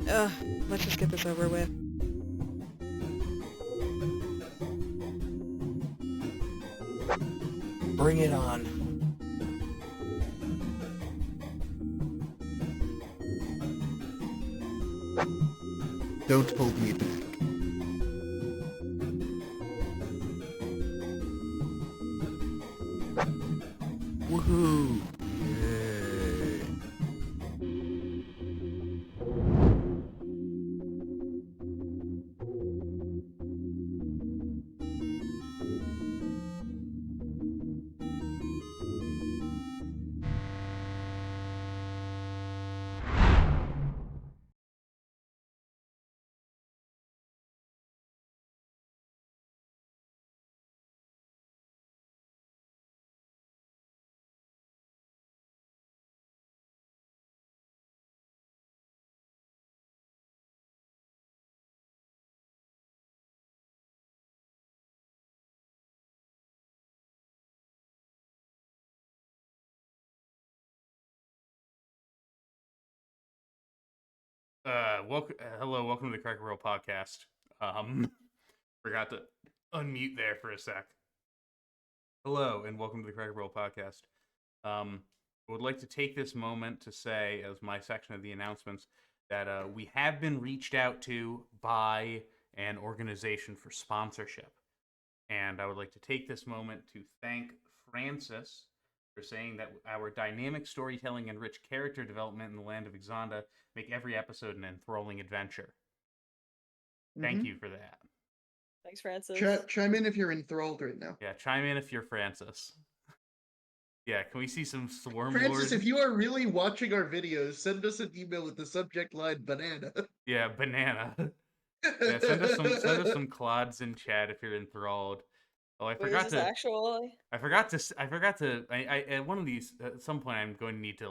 Ugh, let's just get this over with. Bring it on. Don't hold me back. Woohoo! Yay. Hello, welcome to the Cracker Barrel podcast. Forgot to unmute there for a sec. Hello, and welcome to the Cracker Barrel podcast. I would like to take this moment to say, as my section of the announcements, that we have been reached out to by an organization for sponsorship. And I would like to take this moment to thank Francis for saying that our dynamic storytelling and rich character development in the land of Exanda make every episode an enthralling adventure. Thank you for that. Thanks, Francis. Chime in if you're enthralled right now. Yeah, chime in if you're Francis. Yeah, can we see some Swarm Francis, Lord? if you are really watching our videos, send us an email with the subject line banana. Yeah, banana. Yeah, send us some clods in chat if you're enthralled. Oh, I Wait, forgot is this to. actual? I forgot to. I at one of these at some point I'm going to need to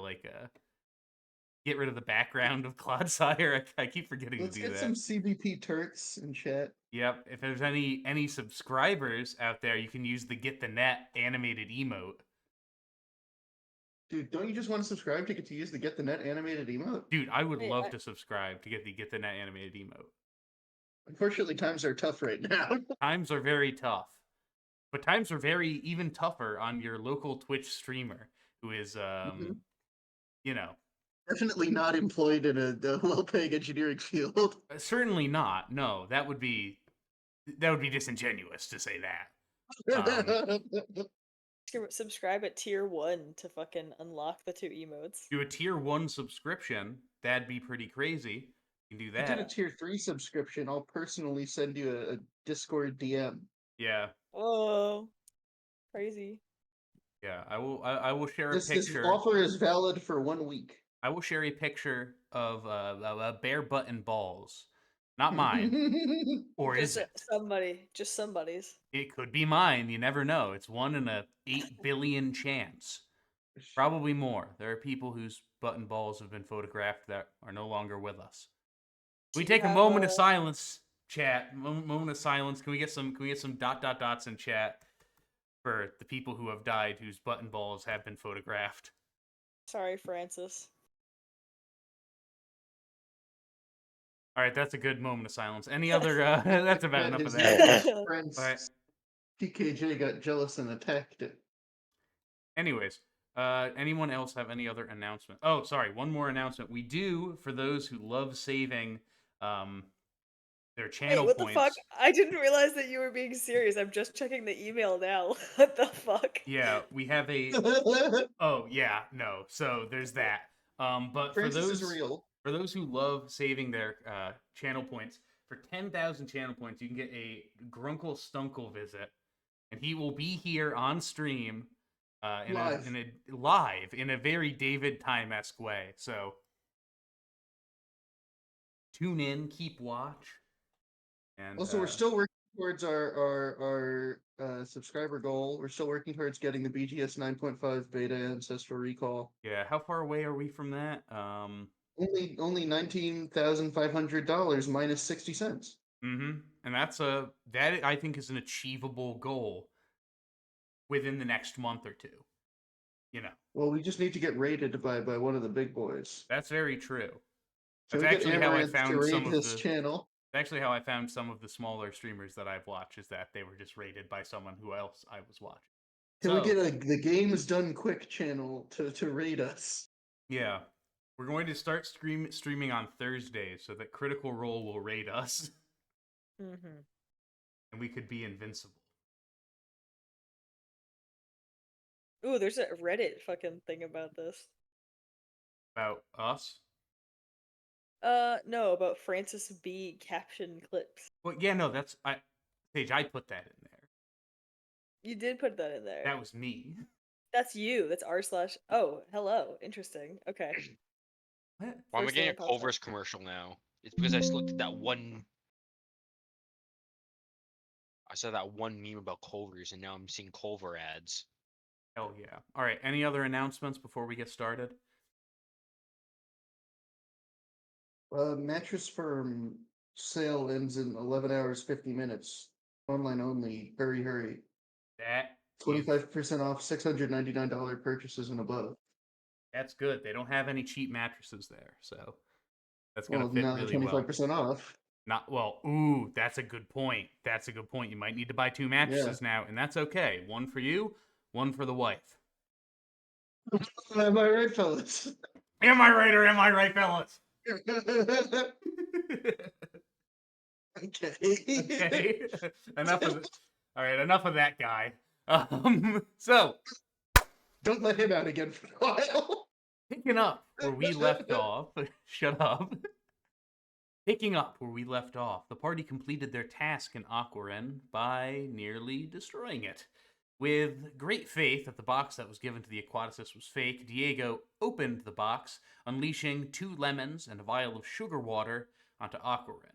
get rid of the background of Claude Sire. I keep forgetting Let's to do get that. some CBP turks in chat. Yep. If there's any subscribers out there, you can use the Get the Net animated emote. Dude, don't you just want to subscribe to get to use the Get the Net animated emote? Dude, I would Wait, love to subscribe to get the Net animated emote. Unfortunately, times are tough right now. Times are very tough. But times are very even tougher on your local Twitch streamer who is you know, Definitely not employed in a well-paying engineering field. certainly not. No, that would be disingenuous to say that. Subscribe at tier 1 to fucking unlock the 2 emotes. Do a tier 1 subscription, that'd be pretty crazy. You can do If you did a that. tier 3 subscription, I'll personally send you a Discord DM. Yeah. Whoa. Crazy. Yeah, I will share a This picture. offer is valid for 1 week. I will share a picture of bare butt and balls. Not mine. Or is it? Just somebody's. It could be mine. You never know. It's 1 in a 8 billion chance. Probably more. There are people whose butt and balls have been photographed that are no longer with us. Can we take a moment of silence, chat? Moment of silence. Can we get some dots in chat for the people who have died whose butt and balls have been photographed? Sorry, Francis. All right, that's a good moment of silence. Any other? That's about enough of that. Friends, All right. TKJ got jealous and attacked it. Anyways, anyone else have any other announcement? Oh, sorry, one more announcement. We do, for those who love saving their channel Wait, what points. the fuck? I didn't realize that you were being serious. I'm just checking the email now. What the fuck? Yeah, we have a. Oh yeah, no. So there's that. But Francis is real. For those who love saving their channel points, for 10,000 channel points, you can get a Grunkle Stunkle visit, and he will be here on stream, live in a very David Time-esque way. So tune in, keep watch. And also, we're still working towards our subscriber goal. We're still working towards getting the BGS 9.5 beta ancestral recall. Yeah, how far away are we from that? Only $19,500 minus 60 cents. Mm-hmm. And that I think is an achievable goal within the next month or two. You know. Well, we just need to get rated by one of the big boys. That's very true. Can That's we get actually how I Amaranth to found raid some of this the. channel? Actually, how I found some of the smaller streamers that I've watched is that they were just rated by someone who else I was watching. Can we So get the Games Done Quick channel to raid us? yeah, we're going to start streaming on Thursdays so that Critical Role will raid us, Mm-hmm. and we could be invincible. Ooh, there's a Reddit fucking thing about this. About us? No, about Francis B. caption clips. Well, yeah, no, that's Paige. I put that in there. You did put that in there. That was me. That's you. That's r slash. Oh, hello. Interesting. Okay. What? Why am I First thing getting a that pops up. Culver's commercial now? It's because I just looked at that one. I saw that one meme about Culver's, and now I'm seeing Culver ads. Hell yeah! All right. Any other announcements before we get started? Mattress Firm sale ends in 11 hours 50 minutes. Online only. Hurry, hurry. That is 25% off $699 purchases and above. that's good. They don't have any cheap mattresses there, so that's gonna Well, fit now they're really well. 25% off. Not well. Ooh, that's a good point. That's a good point. You might need to buy two mattresses now, and that's okay. One for you, one for the wife. Am I right, fellas? Am I right or am I right, fellas? Okay. Okay. Enough of this. All right, enough of that guy. So Don't let him out again for a while. picking up where we left off. Shut up. Picking up where we left off, the party completed their task in Aquarin by nearly destroying it. With great faith that the box that was given to the Aquaticus was fake, Diego opened the box, unleashing 2 lemons and a vial of sugar water onto Aquarin.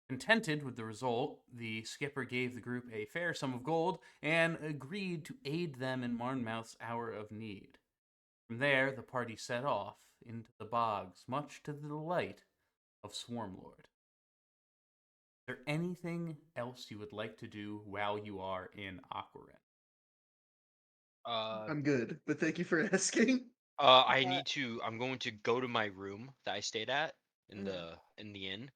Contented with the result, the skipper gave the group a fair sum of gold and agreed to aid them in Marnmouth's hour of need. From there, the party set off into the bogs, much to the delight of Swarmlord. Is there anything else you would like to do while you are in Aquarin? I'm good, but thank you for asking. I need to. I'm going to go to my room that I stayed at in the inn,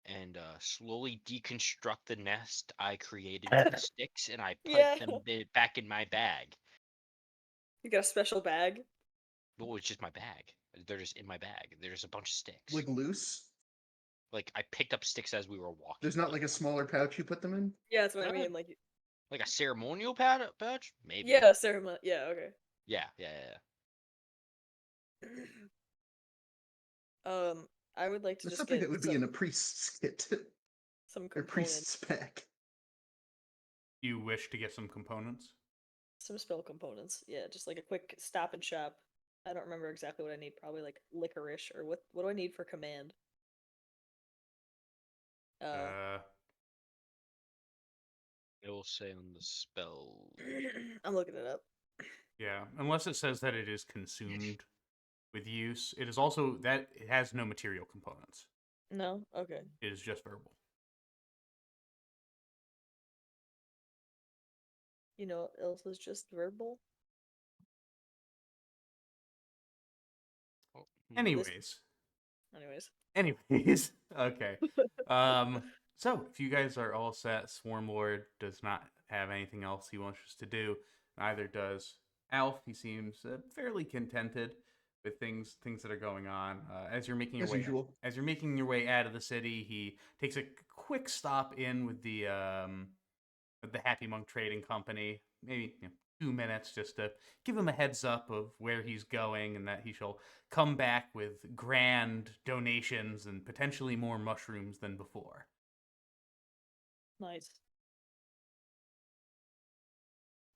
and slowly deconstruct the nest I created with the sticks, and I put Yeah. them back in my bag. You got a special bag? Well, it's just my bag. They're just in my bag. There's a bunch of sticks. Like loose? Like I picked up sticks as we were walking. There's not like a smaller pouch you put them in? Yeah, that's what I Uh, mean. Like, Like a ceremonial pouch? Maybe. yeah, ceremony. Yeah, okay. Yeah. I would like to There's just something get that would be in a priest's kit. some Or components, priest's pack. You wish to get some components? some spell components. Yeah, just like a quick stop and shop. I don't remember exactly what I need. Probably like licorice or what? What do I need for command? It'll say on the spell. I'm looking it up. Yeah, unless it says that it is consumed with use. It is also that it has no material components. No, okay. It is just verbal. You know, what else is just verbal. Oh, Anyways, Anyways. okay. So if you guys are all set, Swarmlord does not have anything else he wants us to do. Neither does Alf. He seems fairly contented with things that are going on. As you're making your As way, usual. as you're making your way out of the city, he takes a quick stop in with the Happy Monk Trading Company. Maybe 2 minutes just to give him a heads up of where he's going and that he shall come back with grand donations and potentially more mushrooms than before. Nice.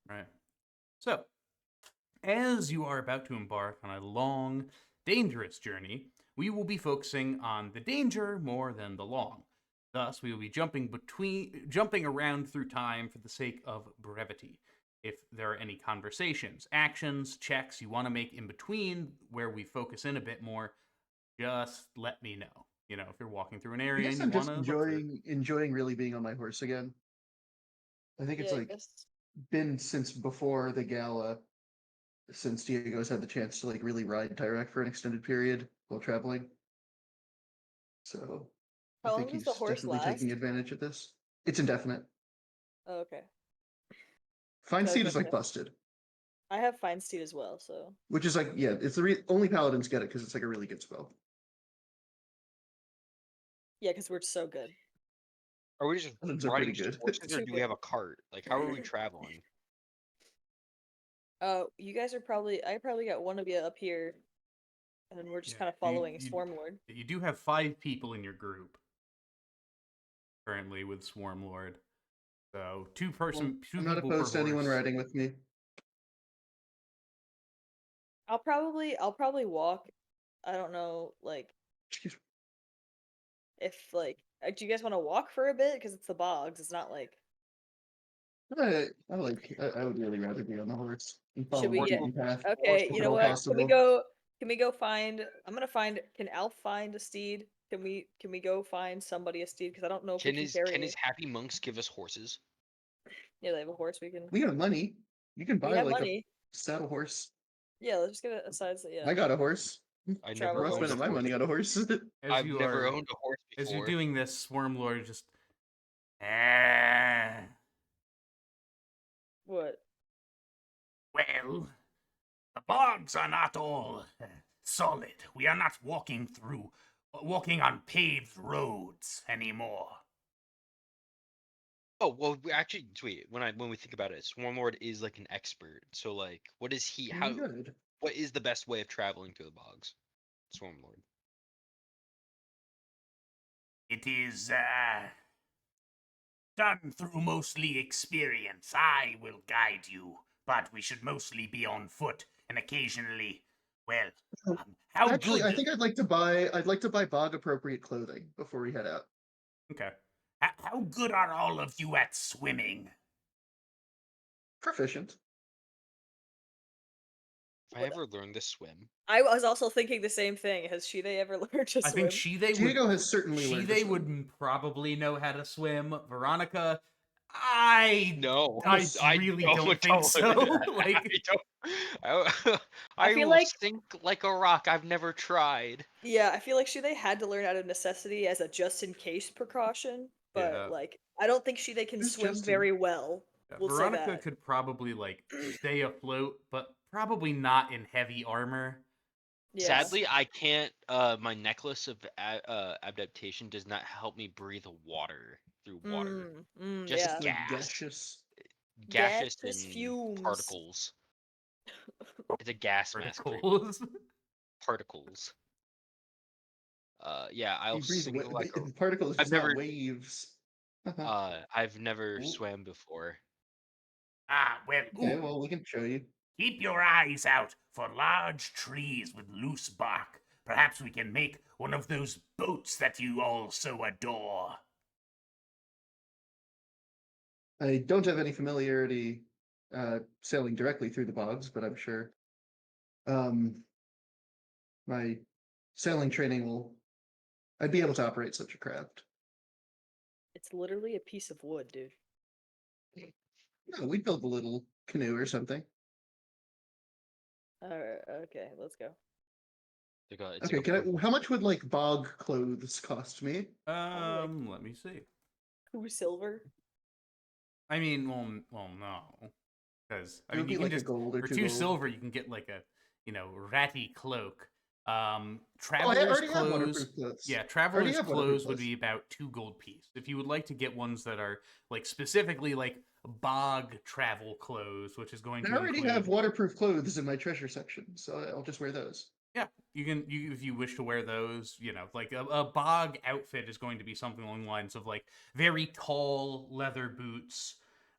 Right. So, as you are about to embark on a long, dangerous journey, we will be focusing on the danger more than the long. Thus, we will be jumping around through time for the sake of brevity. If there are any conversations, actions, checks you want to make in between where we focus in a bit more, just let me know. You know, if you're walking through an I area guess and I'm you want just to enjoying really being on my horse again. I think it's Yeah, I like guess. been since before the gala, since Diego's had the chance to like really ride Tyrak for an extended period while traveling. So How I long think does he's the horse definitely taking last? advantage of this. It's indefinite. Oh, okay. Fine So I was Seed gonna is like say, busted, I have Fine Steed as well, so which is like yeah, it's the only paladins get it because it's like a really good spell. yeah, because we're so good. Are we just Paladins are riding pretty good. horses, or Too do we have good. a cart? Like, how are we traveling? You guys are probably I probably got one of you up here, and we're just Yeah, kind of following a Swarm Lord. You do have 5 people in your group currently with Swarm Lord. So two Well, I'm not people per opposed to anyone horse. riding with me. I'll probably walk. I don't know, like Excuse me. if like do you guys want to walk for a bit? Because it's the bogs. It's not like I would really rather be on the horse and should follow the we Horse get will, beaten path horse okay? will You if at know all be what? back. possible. Can we go find? I'm gonna find. Can Alf find a steed? Can we go find somebody a steed? Because I don't know if we can Can carry his it. happy monks give us horses? Yeah, they have a horse. We can. We have money. You can We buy have like a money. saddle horse. Yeah, let's just get a size. Yeah, I got a horse. I I'm travel never not owned horse. a spending my horse. money on a horse. As I've you never are owned a horse as you're before. doing this, Swarm Lord just ah, What? Well, the bogs are not all solid. We are not walking on paved roads anymore. Oh well, actually, wait. When we think about it, Swarmlord is like an expert. So like, what is he? How? Good. What is the best way of traveling through the bogs? Swarmlord. It is done through mostly experience. I will guide you, but we should mostly be on foot and occasionally, well, how Actually, I good? think I'd like to buy bog appropriate clothing before we head out. okay. How good are all of you at swimming? Proficient. If I ever learned to swim, I was also thinking the same thing. Has Shide ever learned to I swim? think Shide Diego has certainly learned to swim. would probably know how to swim. Veronica, I no, I really don't think so. Like I don't. I feel will like- sink like a rock. I've never tried. Yeah, I feel like Shide had to learn out of necessity as a just in case precaution, but Yeah. like I don't think Shide can Who's swim Justin? very well. We'll say Veronica that. could probably like stay afloat, but probably not in heavy armor. Yeah. Sadly, I can't. My necklace of adaptation does not help me breathe water through water. Just Yeah. Like gas, gaseous. gaseous Gaseous and fumes. particles. It's a gas mask. for Particles. Particles. Yeah, I'll You breathe sing like a. particles, I've just not never. waves. I've never Ooh. swam before. Well, Okay, ooh, well we can show you. keep your eyes out for large trees with loose bark. Perhaps we can make one of those boats that you all so adore. I don't have any familiarity sailing directly through the bogs, but I'm sure my sailing training will. I'd be able to operate such a craft. It's literally a piece of wood, dude. No, we'd build a little canoe or something. Alright, okay, let's go. It's Okay, like a boat. how much would like bog clothes cost me? Let me see. Who silver? I mean, well, no, because I It mean, would be you can like a just gold or for 2 2 gold. silver, you can get like a ratty cloak. Oh, I Traveler's already have clothes. waterproof clothes. Yeah, I already traveler's have waterproof clothes would clothes. be about 2 gold piece. If you would like to get ones that are like specifically like bog travel clothes, which is going I to already include. have waterproof clothes in my treasure section, so I'll just wear those. Yeah, you if you wish to wear those, like a bog outfit is going to be something along the lines of like very tall leather boots.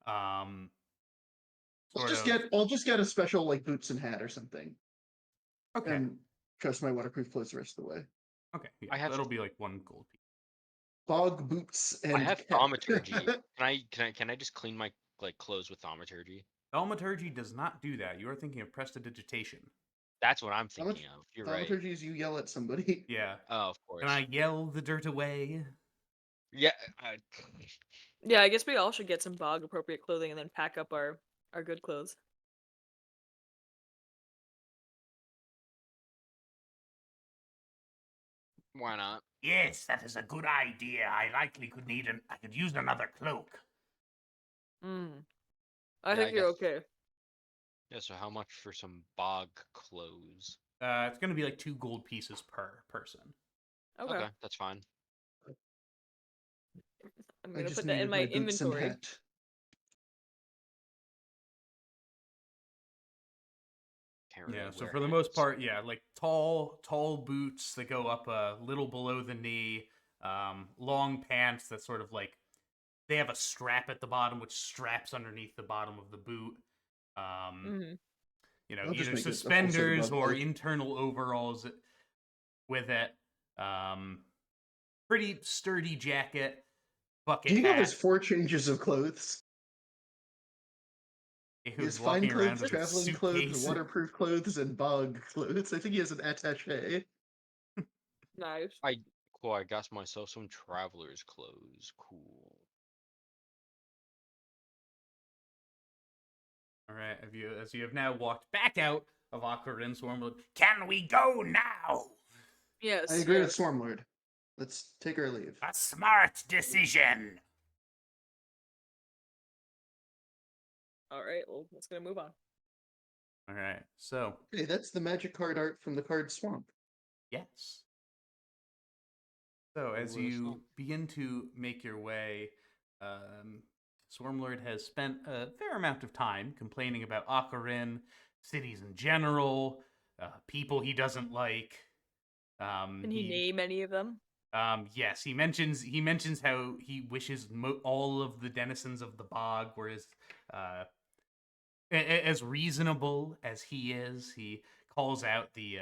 I'll just get a special like boots and hat or something, Okay. and trust my waterproof clothes the rest of the way. Okay. Yeah, I have- that'll be like 1 gold piece. Bog boots and I have cap. thaumaturgy. Can I just clean my like clothes with thaumaturgy? Thaumaturgy does not do that. You are thinking of prestidigitation. That's what I'm How much thinking of. You're right. Thaumaturgy is you yell at somebody. Yeah. Oh, of course. Can I yell the dirt away? Yeah. Yeah, I guess we all should get some bog appropriate clothing and then pack up our good clothes. Why not? Yes, that is a good idea. I likely could I could use another cloak. I Yeah, think I you're guess. okay. Yeah. So how much for some bog clothes? It's gonna be like 2 gold pieces per person. Okay. Okay, that's fine. I'm I gonna just put that in needed my my boots and inventory. hat. Can't really Yeah, so wear for the most hats. part, yeah, like tall boots that go up a little below the knee, long pants that sort of like they have a strap at the bottom which straps underneath the bottom of the boot. Um, Hmm. I'll just either make it a full set suspenders above or both. internal overalls with it. Um, pretty sturdy jacket, bucket Diego has hat. 4 changes of clothes. He has Who's fine walking around clothes, with a traveling clothes, suitcase. waterproof clothes, and bog clothes. I think he has an attache. Nice. Cool. I got myself some traveler's clothes. Cool. All right, as you have now walked back out of Aquarin Swarmwood, Can we go now? Yes. I agree with yes. Swarmlord. Let's take our leave. A smart decision. All right. Well, let's gonna move on. all right. So Hey, that's the magic card art from the card Swamp. yes. So as Ooh, that's you not- begin to make your way, Swarmlord has spent a fair amount of time complaining about Aquarin, cities in general, people he doesn't like. Can he name any of them? Yes, he mentions how he wishes all of the denizens of the bog were uh, as reasonable as he is. He calls out the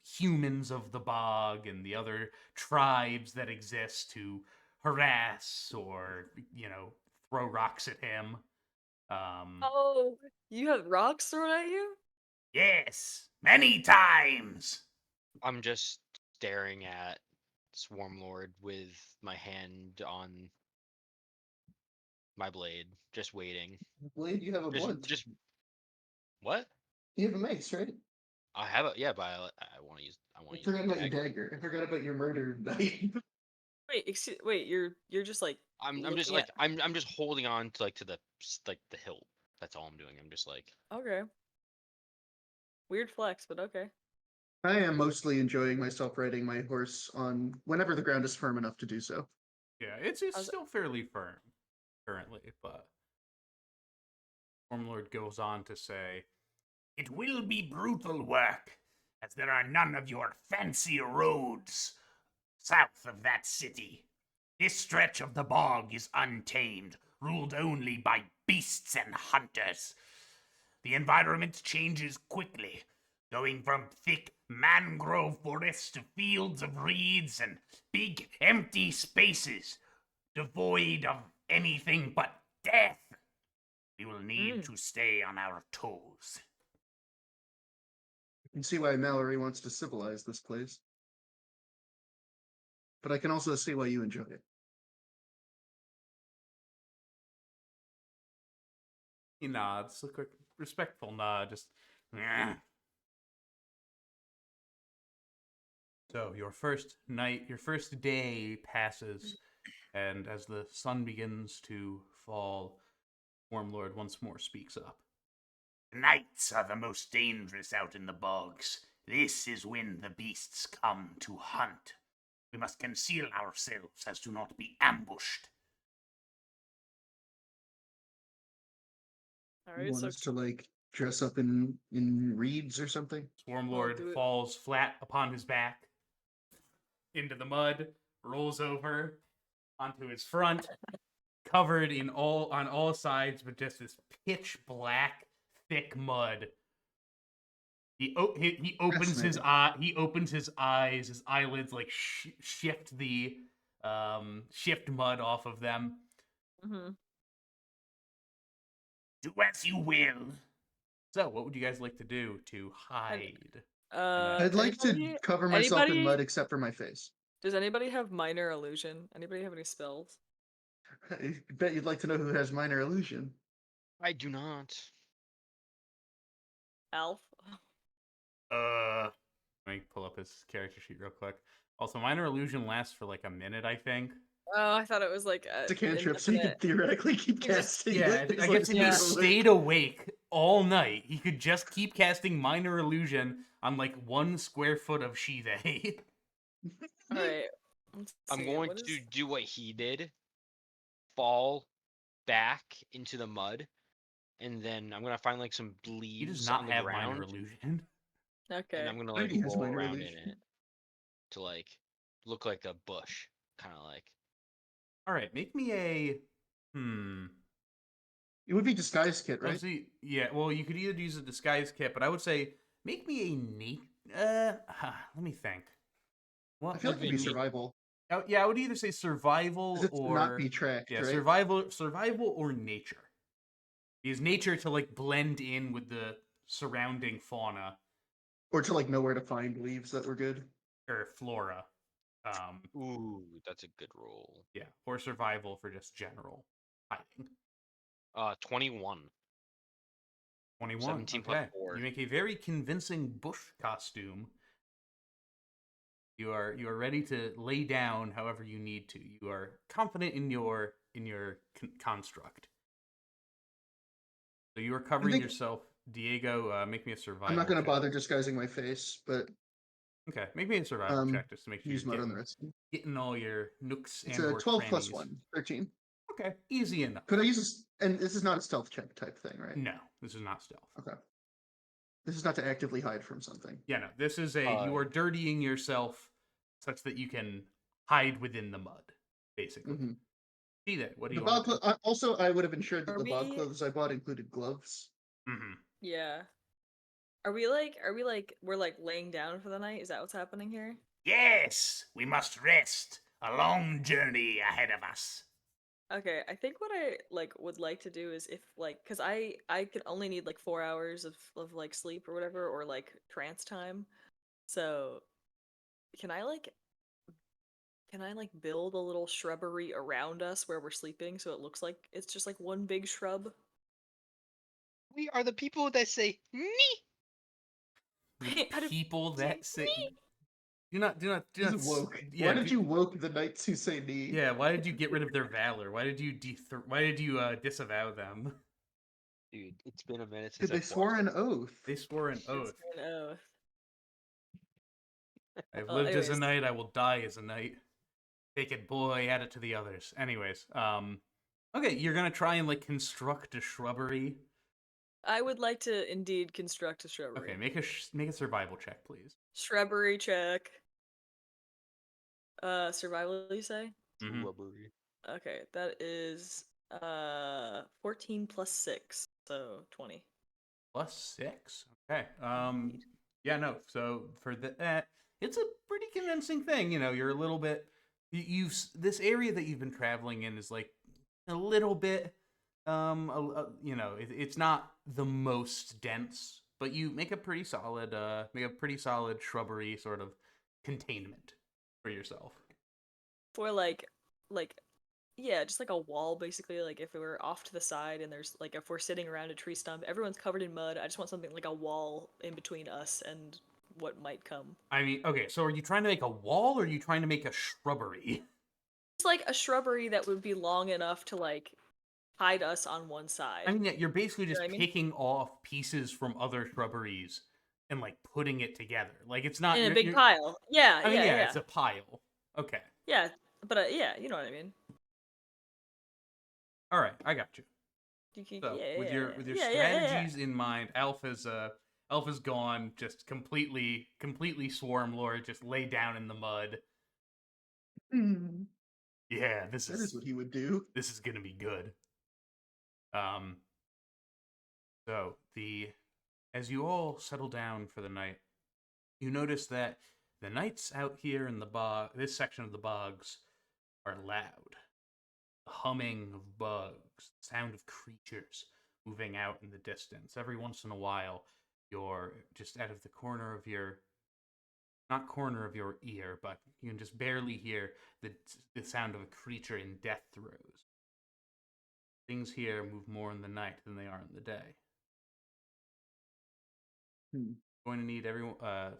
humans of the bog and the other tribes that exist to harass or throw rocks at him. Oh, you have rocks thrown at you? Yes, many times. I'm just staring at Swarmlord with my hand on my blade, just waiting. Blade, you have a blunt. Just what? You have a mace, right? I have a yeah, but I want to use I forgot my about your dagger. dagger. I forgot about your murder knife. Wait, you're just like I'm just looking like at. I'm just holding on to the hilt. That's all I'm doing. I'm just like Okay. Weird flex, but okay. I am mostly enjoying myself riding my horse on whenever the ground is firm enough to do so. Yeah, it's How's it? still fairly firm currently, but Stormlord goes on to say, It will be brutal work, as there are none of your fancy roads south of that city. This stretch of the bog is untamed, ruled only by beasts and hunters. The environment changes quickly, going from thick mangrove forests to fields of reeds and big empty spaces, devoid of anything but death. We will need to stay on our toes. You can see why Mallory wants to civilize this place. But I can also see why you enjoy it. he nods, a quick respectful nod, just Eh. so your first day passes, and as the sun begins to fall, Wormlord once more speaks up. Nights are the most dangerous out in the bogs. This is when the beasts come to hunt. We must conceal ourselves as to not be ambushed. All You right, want so us to like dress up in reeds or something? Swarmlord do it. falls flat upon his back into the mud, rolls over onto his front, covered on all sides with just this pitch black, thick mud. He opens his Fascinating. He opens his eyes. His eyelids like shift shift mud off of them. hmm Do as you will. So, what would you guys like to do to hide? I'd like to anybody cover myself in anybody mud except for my face. does anybody have minor illusion? Anybody have any spells? I bet you'd like to know who has minor illusion. I do not. Alf? Uh, Let me pull up his character sheet real quick. Also, minor illusion lasts for like a minute, I think. Oh, I thought it was like It's a cantrip, so you indefinite. could theoretically keep You just- casting Yeah, it. I as long guess as if you're he Yeah. stayed awake all night, he could just keep casting minor illusion on like 1 square foot of Shive. All right. Let's I'm see, going what to is- do what he did, fall back into the mud, and then I'm gonna find like some He does leaves not on the have minor ground, illusion. and Okay. I'm gonna I think like he has roll minor around in illusion. it to like look like a bush, kind of like. All right, make me a It would be disguise kit, Let's right? see. Yeah, well, you could either use a disguise kit, but I would say make me a neat. Let me think. I What feel would like it'd be be- survival. Yeah, I would either say survival Because it's not or be tracked, yeah, right? survival or nature. Use nature to like blend in with the surrounding fauna Or to like know where to find leaves that were good. or flora. Ooh, that's a good roll. Yeah, or survival for just general hiding. 21. 21. 17 plus Okay. 4. You make a very convincing bush costume. You are ready to lay down however you need to. You are confident in your construct. So you are covering think- yourself. Diego, make me a survival. I'm not going to check. bother disguising my face, but Okay, make me a survival check just to make sure use you're mud on getting, the rest. getting all your nooks It's and a or 12 plus crannies. 1, 13. Okay, easy enough. Could I use this? And this is not a stealth check type thing, right? No, this is not stealth. Okay. This is not to actively hide from something. Yeah, no, this is you Uh, are dirtying yourself such that you can hide within the mud, basically. Mm-hmm. See that? What do The you bog want? also, I would have ensured that Are the bog we- clothes I bought included gloves. Mm-hmm. Yeah. We're like laying down for the night? Is that what's happening here? Yes, we must rest. A long journey ahead of us. Okay, I think what I like would like to do is if like cuz I could only need like 4 hours of like sleep or whatever or like trance time. So can I like build a little shrubbery around us where we're sleeping so it looks like it's just like one big shrub? We are the people that say me. The How do- people that say do not This is woke. yeah, Why did you woke the knights who say knee? yeah, why did you get rid of their valor? Why did you disavow them? Dude, it's been a minute Because since they I've swore watched an it. oath. They swore an It's oath. an oath. I've Well, lived as a anyways. knight, I will die as a knight. Take it, boy, add it to the others. Anyways, okay, you're gonna try and like construct a shrubbery. I would like to indeed construct a shrubbery. Okay, make a survival check, please. Shrubbery check. Survival you say? Mhm. Rubbery. Okay, that is 14 plus 6, so 20. +6. Okay. Yeah, no. So for that, it's a pretty convincing thing. You know, you're a little bit. You've this area that you've been traveling in is like a little bit. You know, it's not the most dense, but you make a pretty solid shrubbery sort of containment for yourself. For like yeah, just like a wall basically, like if we were off to the side and there's like if we're sitting around a tree stump, everyone's covered in mud. I just want something like a wall in between us and what might come. I mean, okay, so are you trying to make a wall or are you trying to make a shrubbery? It's like a shrubbery that would be long enough to like hide us on one side. I mean, yeah, you're basically You know just what I mean? picking off pieces from other shrubberies and like putting it together. Like it's not in a you're- big you're- pile. Yeah, I mean, yeah, it's a pile. Okay, yeah. But yeah, you know what I mean. all right, I got you. So Yeah, with your yeah, yeah. strategies in mind, Alpha's gone, just completely swarm lord, just lay down in the mud. Hmm, Yeah, that is what he would do. this is gonna be good. So as you all settle down for the night, you notice that the nights out here in the bog, this section of the bogs, are loud. The humming of bugs, the sound of creatures moving out in the distance. Every once in a while, you're just out of the corner of your, not corner of your ear, but you can just barely hear the sound of a creature in death throes. Things here move more in the night than they are in the day. Hmm. Going to need everyone.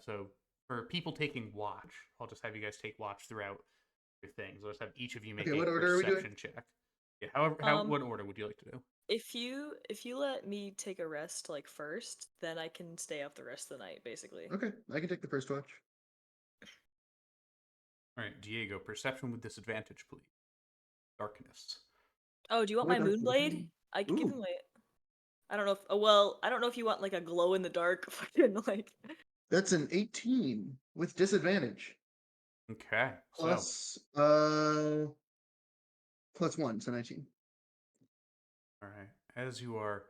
So for people taking watch, I'll just have you guys take watch throughout your things. I'll just have each of you make Okay, a what order are we doing? perception check. Yeah, however, what order would you like to do? If you let me take a rest like first, then I can stay up the rest of the night, basically. Okay, I can take the first watch. All right, Diego, perception with disadvantage, please. Darkness. Oh, do you want Or my dark moonblade? vision. I could give Ooh. him my. I don't know if. Well, I don't know if you want like a glow in the dark fucking like. That's an 18 with disadvantage. Okay, so Plus plus 1, so 19. all right, as you are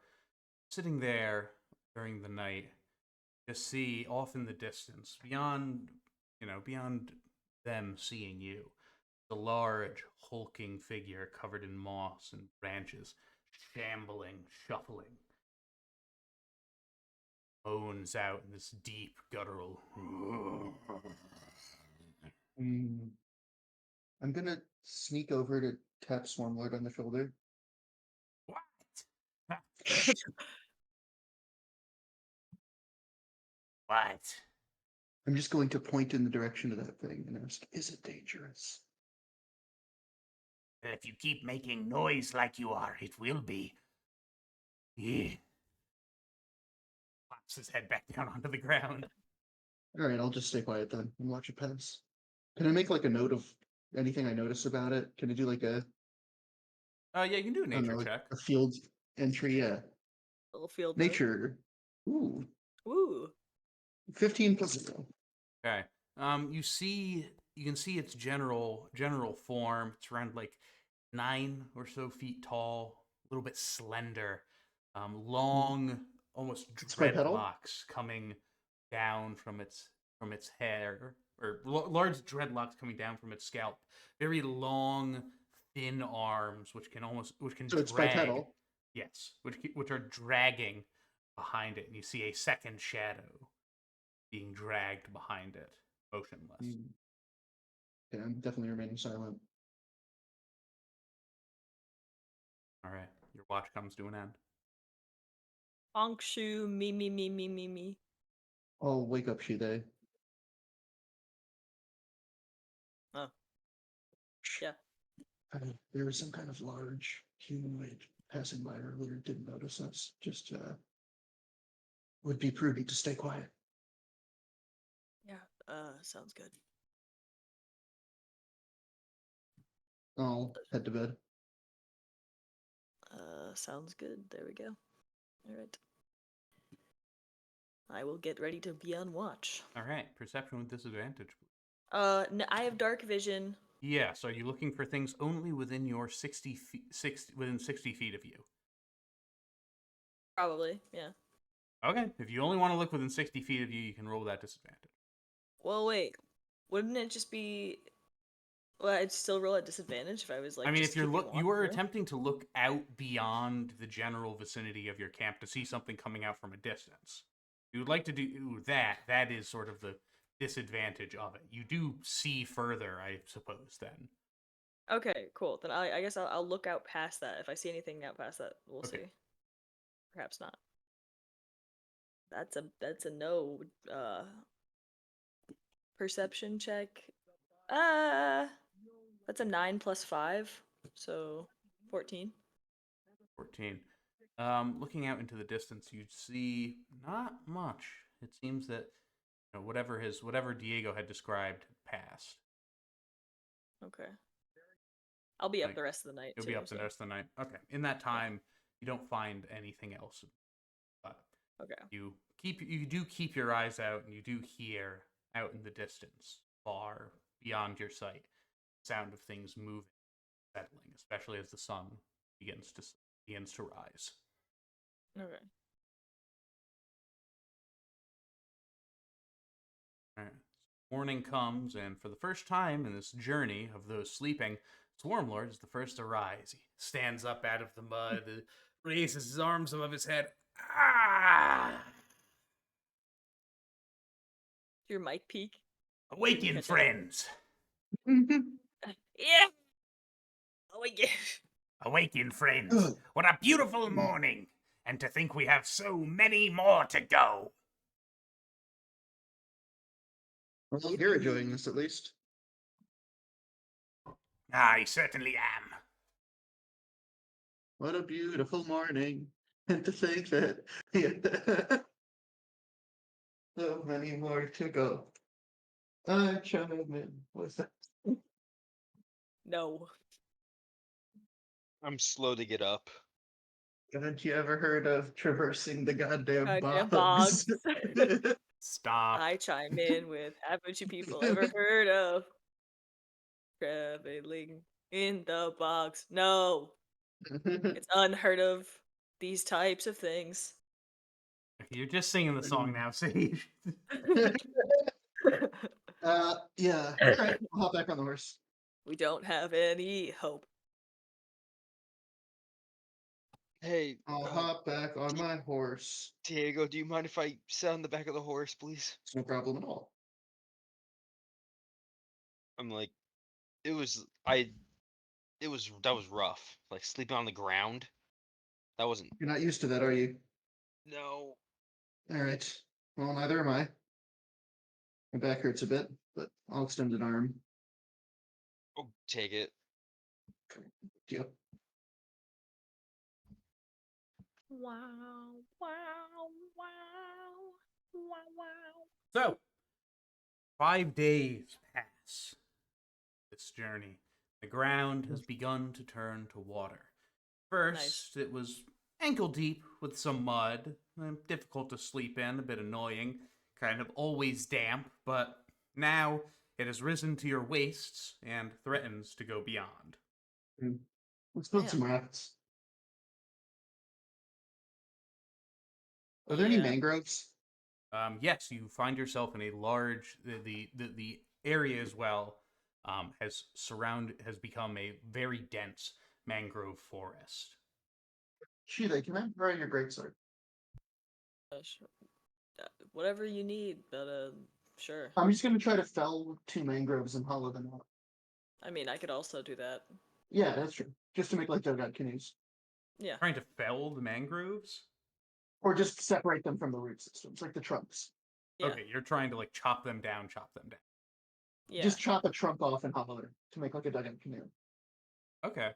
sitting there during the night, you see off in the distance, beyond beyond them seeing you, the large hulking figure covered in moss and branches, shambling, shuffling, moans out in this deep guttural. Mm. I'm gonna sneak over to tap Swarmlord on the shoulder. What? What? I'm just going to point in the direction of that thing and ask, is it dangerous? If you keep making noise like you are, it will be. Yeah. Pops his head back down onto the ground. Alright, I'll just stay quiet then and watch it pass. Can I make like a note of anything I notice about it? Can I do like a, Yeah, you can do a I don't nature know, like check. a field entry? Yeah. Little field note. Nature. Ooh. Ooh. 15 plus 0. Okay. You can see its general form. It's around like 9 or so feet tall, a little bit slender, long, almost It's bipedal? dreadlocks coming down from its hair, or large dreadlocks coming down from its scalp. Very long, thin arms, which can So it's drag. bipedal. Yes, which are dragging behind it, and you see a second shadow being dragged behind it, motionless. Okay, I'm definitely remaining silent. All right, your watch comes to an end. Honk shoe, me. I'll wake up Shide. Oh. Yeah. There was some kind of large humanoid passing by earlier. Didn't notice us. Just would be prudent to stay quiet. Yeah. Sounds good. I'll head to bed. Sounds good. There we go. Alright. I will get ready to be on watch. All right, perception with disadvantage. I have dark vision. Yeah, so are you looking for things only within your 60 feet, within 60 feet of you? Probably, yeah. Okay, if you only want to look within 60 feet of you, you can roll that disadvantage. Well, wait. Wouldn't it just be? Well, I'd still roll at disadvantage if I was like. I mean, just if you're keeping you are watch, attempting to look out beyond the general vicinity of your camp to see something coming out from a distance. You would like to do that. That is sort of the disadvantage of it. You do see further, I suppose. Then. Okay, cool. Then I guess I'll look out past that. If I see anything out past that, we'll Okay. see. Perhaps not. That's a no. Perception check. That's a 9 plus 5, so 14. 14. Looking out into the distance, you see not much. It seems that whatever Diego had described passed. Okay. I'll be up Like, the rest of the night. You'll too, be up the so. rest of the night. Okay. In that time, you don't find anything else. But Okay. you do keep your eyes out, and you do hear out in the distance, far beyond your sight, sound of things moving, settling, especially as the sun begins to rise. Okay. All right. Morning comes, and for the first time in this journey of those sleeping, Swarmlord is the first to rise. He stands up out of the mud, raises his arms above his head. Ah! Your mic peak. Awaken, friends! Yeah. Oh my gosh. Awaken, friends! What a beautiful morning! And to think we have so many more to go! Well, you're enjoying this at least. I certainly am. What a beautiful morning. And to think that so many more to go. I chime in. What's that? No. I'm slow to get up. Haven't you ever heard of traversing the goddamn Goddamn bogs? bogs. Stop. I chime in with, haven't you people ever heard of traveling in the bogs? No, it's unheard of. These types of things. You're just singing the song now, Sage. Yeah. All right, I'll hop back on the horse. We don't have any hope. Hey, I'll hop back on my horse. Diego, do you mind if I sit on the back of the horse, please? It's no problem at all. I'm like, it was that was rough. Like sleeping on the ground. That wasn't. You're not used to that, are you? No. All right. Well, neither am I. My back hurts a bit, but I'll extend an arm. Oh, take it. Yep. Wow, wow, wow, wow, wow. So, 5 days pass this journey. The ground has begun to turn to water. First, it was ankle deep with some mud, difficult to sleep in, a bit annoying, kind of always damp, but now it has risen to your waists and threatens to go beyond. Let's build Yeah. some rafts. Are there any Yeah. mangroves? Yes, you find yourself in a large the area as well has become a very dense mangrove forest. Sheila, can I borrow your greatsword? Sure. Whatever you need, but sure. I'm just gonna try to fell 2 mangroves and hollow them out. I mean, I could also do that. Yeah, that's true. Just to make like dugout canoes. Yeah. Trying to fell the mangroves? Or just separate them from the root systems, like the trunks. Yeah. Okay, you're trying to like chop them down. Yeah. Just chop a trunk off and hollow it to make like a dugout canoe. Okay.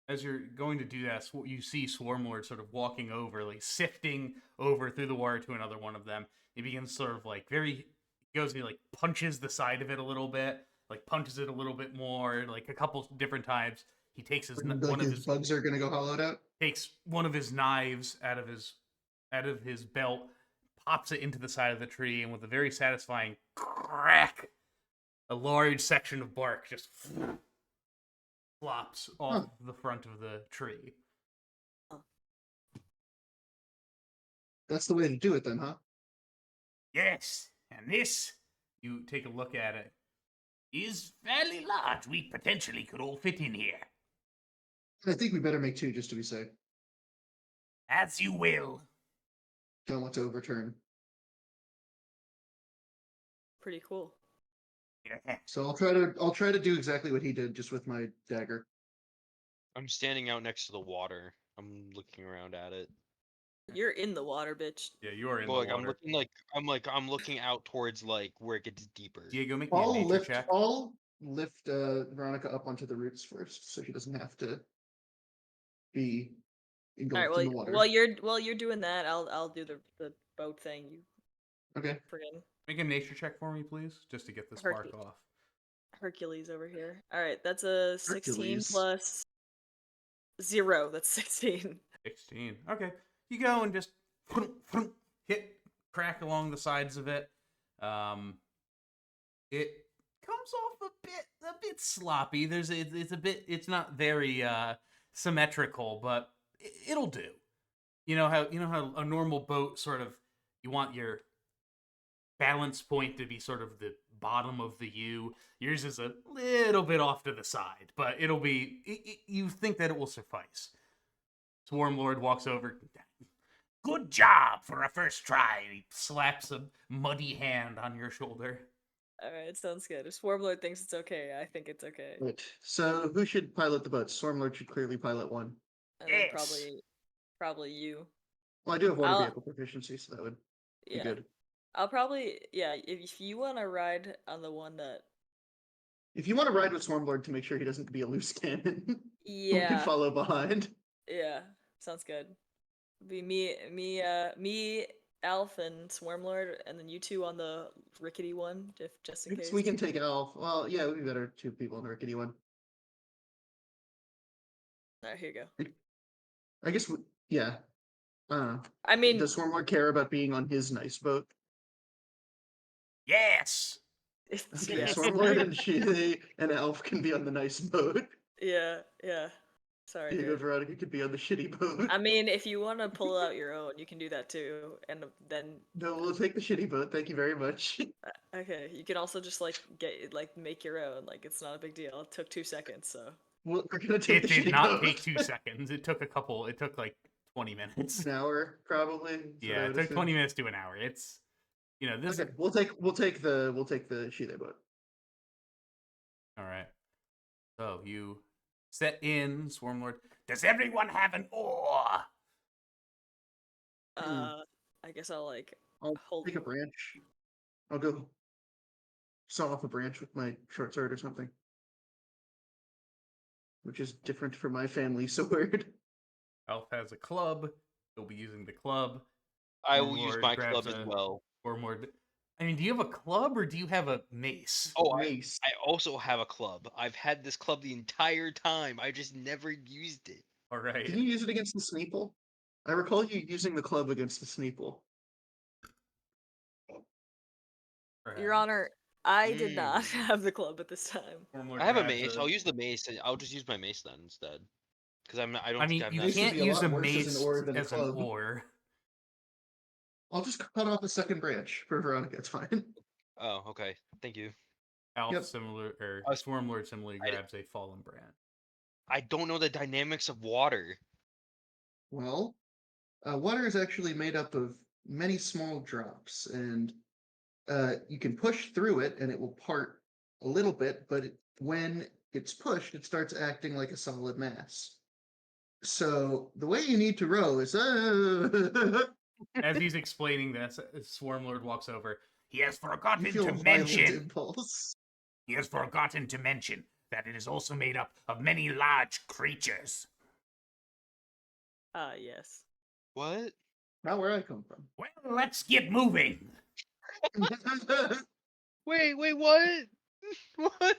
As you're going to do that, you see Swarmlord sort of walking over, like sifting over through the water to another one of them. He begins sort of like he goes and he like punches the side of it a little bit, like punches it a little bit more, like a couple different times. He takes Like his bugs are gonna go hollowed out. Takes one of his knives out of his belt, pops it into the side of the tree, and with a very satisfying crack, a large section of bark just flops off the front of the tree. That's the way to do it then, huh? Yes, and this, You take a look at it. is fairly large. We potentially could all fit in here. I think we better make 2 just to be safe. As you will. Don't want to overturn. Pretty cool. So I'll try to do exactly what he did, just with my dagger. I'm standing out next to the water. I'm looking around at it. You're in the water, bitch. Yeah, you are in Well, the water. I'm looking out towards like where it gets deeper. Diego, make me a nature check. I'll lift Veronica up onto the roots first, so she doesn't have to be All engulfed right. in the water. While you're doing that, I'll do the boat thing. You Okay. friggin' Make a nature check for me, please, just to get this spark off. Hercules over here. All right, that's a 16 Hercules. plus 0. That's 16. 16. Okay. You go and just crack along the sides of it. It comes off a bit sloppy. It's not very symmetrical, but it'll do. You know how a normal boat sort of, you want your balance point to be sort of the bottom of the U. Yours is a little bit off to the side, but you think that it will suffice. Swarmlord walks over. Good job for a first try. He slaps a muddy hand on your shoulder. All right, sounds good. If Swarmlord thinks it's okay, I think it's okay. Right. So who should pilot the boat? Stormlord should clearly pilot one. And then Yes. probably you. Well, I do have water I'll- vehicle proficiency, so that would be Yeah. good. I'll probably if you want to ride on the one that If you want to ride with Swarmlord to make sure he doesn't be a loose cannon, we can yeah follow behind. yeah sounds good. Be me, Alf, and Swarmlord, and then you two on the rickety one, if just in I guess case. we can take Elf. Well, yeah, we better 2 people in the rickety one. Alright, here you go. I guess yeah. I mean, Does Swarmlord care about being on his nice boat? Yes. Okay, yes. Swarmlord and she and Elf can be on the nice boat. yeah. Sorry, Diego here. and Veronica could be on the shitty boat. I mean, if you want to pull out your own, you can do that too, and then No, we'll take the shitty boat. Thank you very much. okay, you can also just like make your own. Like it's not a big deal. It took 2 seconds, so. We're gonna take It the did shitty not boat. take 2 seconds. It took It took like 20 minutes. An hour, probably. That's what I Yeah, it would took assume. 20 minutes to an hour. It's this. Okay, we'll take the shitty boat. All right. So you set in Swarmlord. Does everyone have an oar? I guess I'll like I'll hold. take a branch. I'll go saw off a branch with my short sword or something, which is different from my family sword. Elf has a club. He'll be using the club. I will use Swarmlord my grabs club as a well. Swarmlord. I mean, do you have a club or do you have a mace? Oh, Mace. I also have a club. I've had this club the entire time. I just never used it. All right. Can you use it against the Sneeple? I recall you using the club against the Sneeple. All Your right. Honor, I did not Mm. have the club at this time. Swarmlord I have a grabs mace. I'll use the mace. I'll just use my mace then instead. Because I don't I think mean, I'm you not. Mace would can't be a use lot a worse as an mace oar than a as an club. oar. I'll just cut off a second branch for Veronica. It's fine. Oh, okay. Thank you. Elf Yep. Swarmlord similarly I- grabs a fallen branch. I don't know the dynamics of water. Well, water is actually made up of many small drops, and you can push through it, and it will part a little bit. But when it's pushed, it starts acting like a solid mass. So the way you need to row is As he's explaining this, Swarmlord walks over. He has you forgotten feel to a violent mention. impulse. He has forgotten to mention that it is also made up of many large creatures. Yes. What? Not where I come from. Well, let's get moving. Wait, what? What?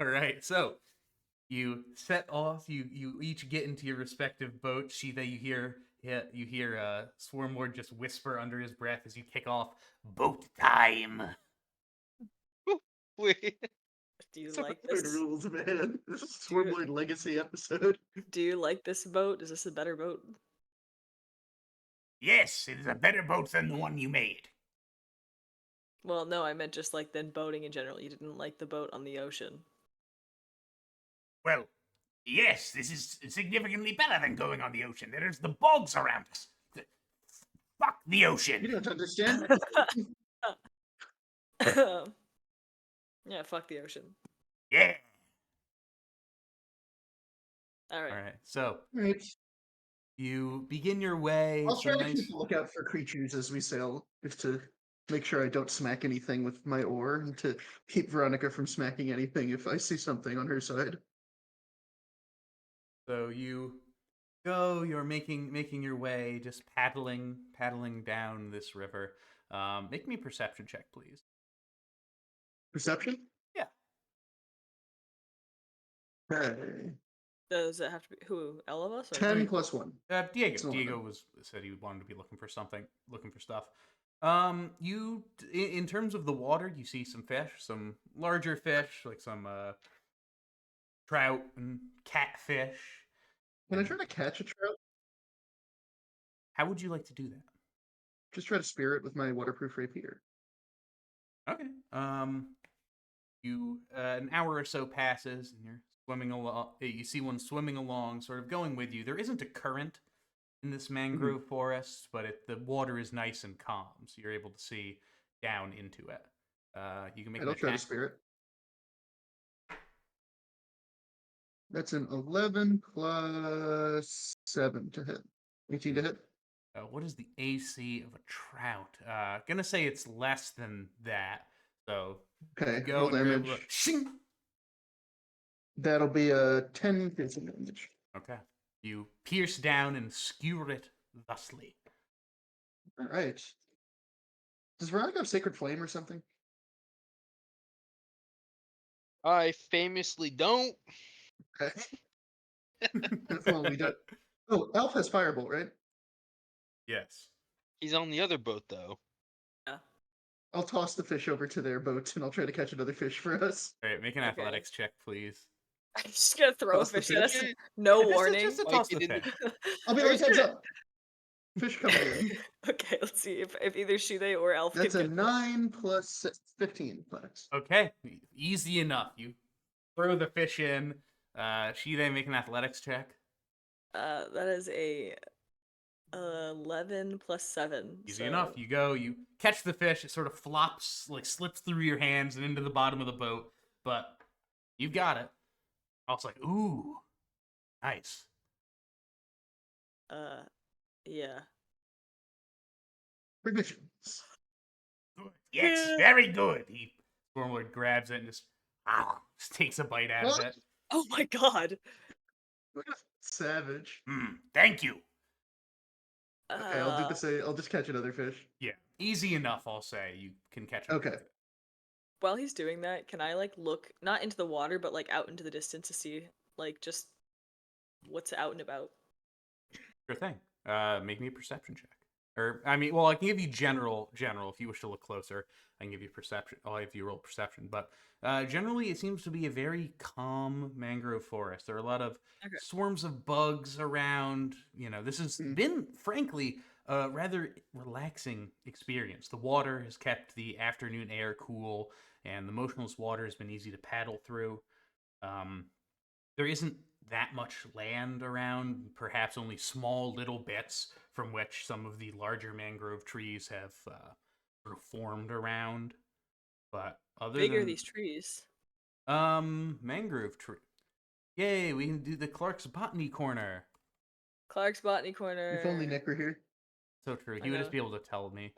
All right, so you set off. You each get into your respective boats. Sheetha, you hear Swarmlord just whisper under his breath as you kick off. Boat time. Wait. Do you Swords like this? rules, man. This is Do you- Swarmlord Legacy episode. Do you like this boat? Is this a better boat? Yes, it is a better boat than the one you made. Well, no, I meant just like then boating in general. You didn't like the boat on the ocean. Well, yes, this is significantly better than going on the ocean. There's the bogs around us. Fuck the You ocean. don't understand. Yeah, fuck the ocean. Yeah. All right. All right, so Right. you begin your way. I'll try Some to nice. keep a lookout for creatures as we sail, just to make sure I don't smack anything with my oar, and to keep Veronica from smacking anything if I see something on her side. So you go. You're making your way, just paddling down this river. Make me a perception check, please. Perception? Yeah. Okay. Does it have to be who? All of us? Or 10 me? plus 1. Diego. It's an Diego said he wanted to be looking for stuff. You in terms of the water, you see some fish, some larger fish, like some trout and catfish. Can I try to catch a trout? How would you like to do that? Just try to spear it with my waterproof rapier. Okay. You an hour or so passes, and you're swimming along. You see one swimming along, sort of going with you. There isn't a current in this mangrove forest, but the water is nice and calm, so you're able to see down into it. You can make And an I'll try to attack. spear it. That's an 11 plus 7 to hit. 18 to hit. What is the AC of a trout? Gonna say it's less than that. So Okay, go roll and you're able to damage. shing. That'll be a 10 piercing damage. Okay. You pierce down and skewer it thusly. All right. Does Veronica have Sacred Flame or something? I famously don't. Okay. Well, we don't. Oh, Elf has Firebolt, right? Yes. He's on the other boat though. Yeah. I'll toss the fish over to their boat and I'll try to catch another fish for us. All right, make an Okay. athletics check, please. I'm just gonna throw a Toss the fish at us. fish? No Just to- warning. Just to Like toss it the in the- fish. I'll be Are like, you heads sure? up. Fish coming in. Okay, let's see if either Shide or Elf That's a can get 9 plus 15 bucks. Okay, easy enough. You throw the fish in. She then make an athletics check. that is a 11 plus 7. Easy enough. You go, you catch the fish. It sort of flops, like slips through your hands and into the bottom of the boat. But you've got it. I was like, ooh, nice. Yeah. Revisions. Yes, Yeah. very good. Stormlord grabs it and just takes a bite out of What? it. Oh my god. Savage. Thank you. Okay, I'll do the same. I'll just catch another fish. Yeah, easy enough. I'll say you can catch it. Okay. While he's doing that, can I like look not into the water but like out into the distance to see like just what's out and about? Sure thing. Make me a perception check. Or I mean, well, I can give you general. If you wish to look closer, I can give you perception. I'll have you roll perception. But generally, it seems to be a very calm mangrove forest. There are a lot of Okay. swarms of bugs around. You know, this has been, frankly, a rather relaxing experience. The water has kept the afternoon air cool, and the motionless water has been easy to paddle through. There isn't that much land around, perhaps only small little bits from which some of the larger mangrove trees have sort of formed around. But other Big are than these trees? mangrove tree. Yay, we can do the Clark's Botany Corner. Clark's Botany Corner. If only Nick were here. So true. I He would just know. be able to tell me.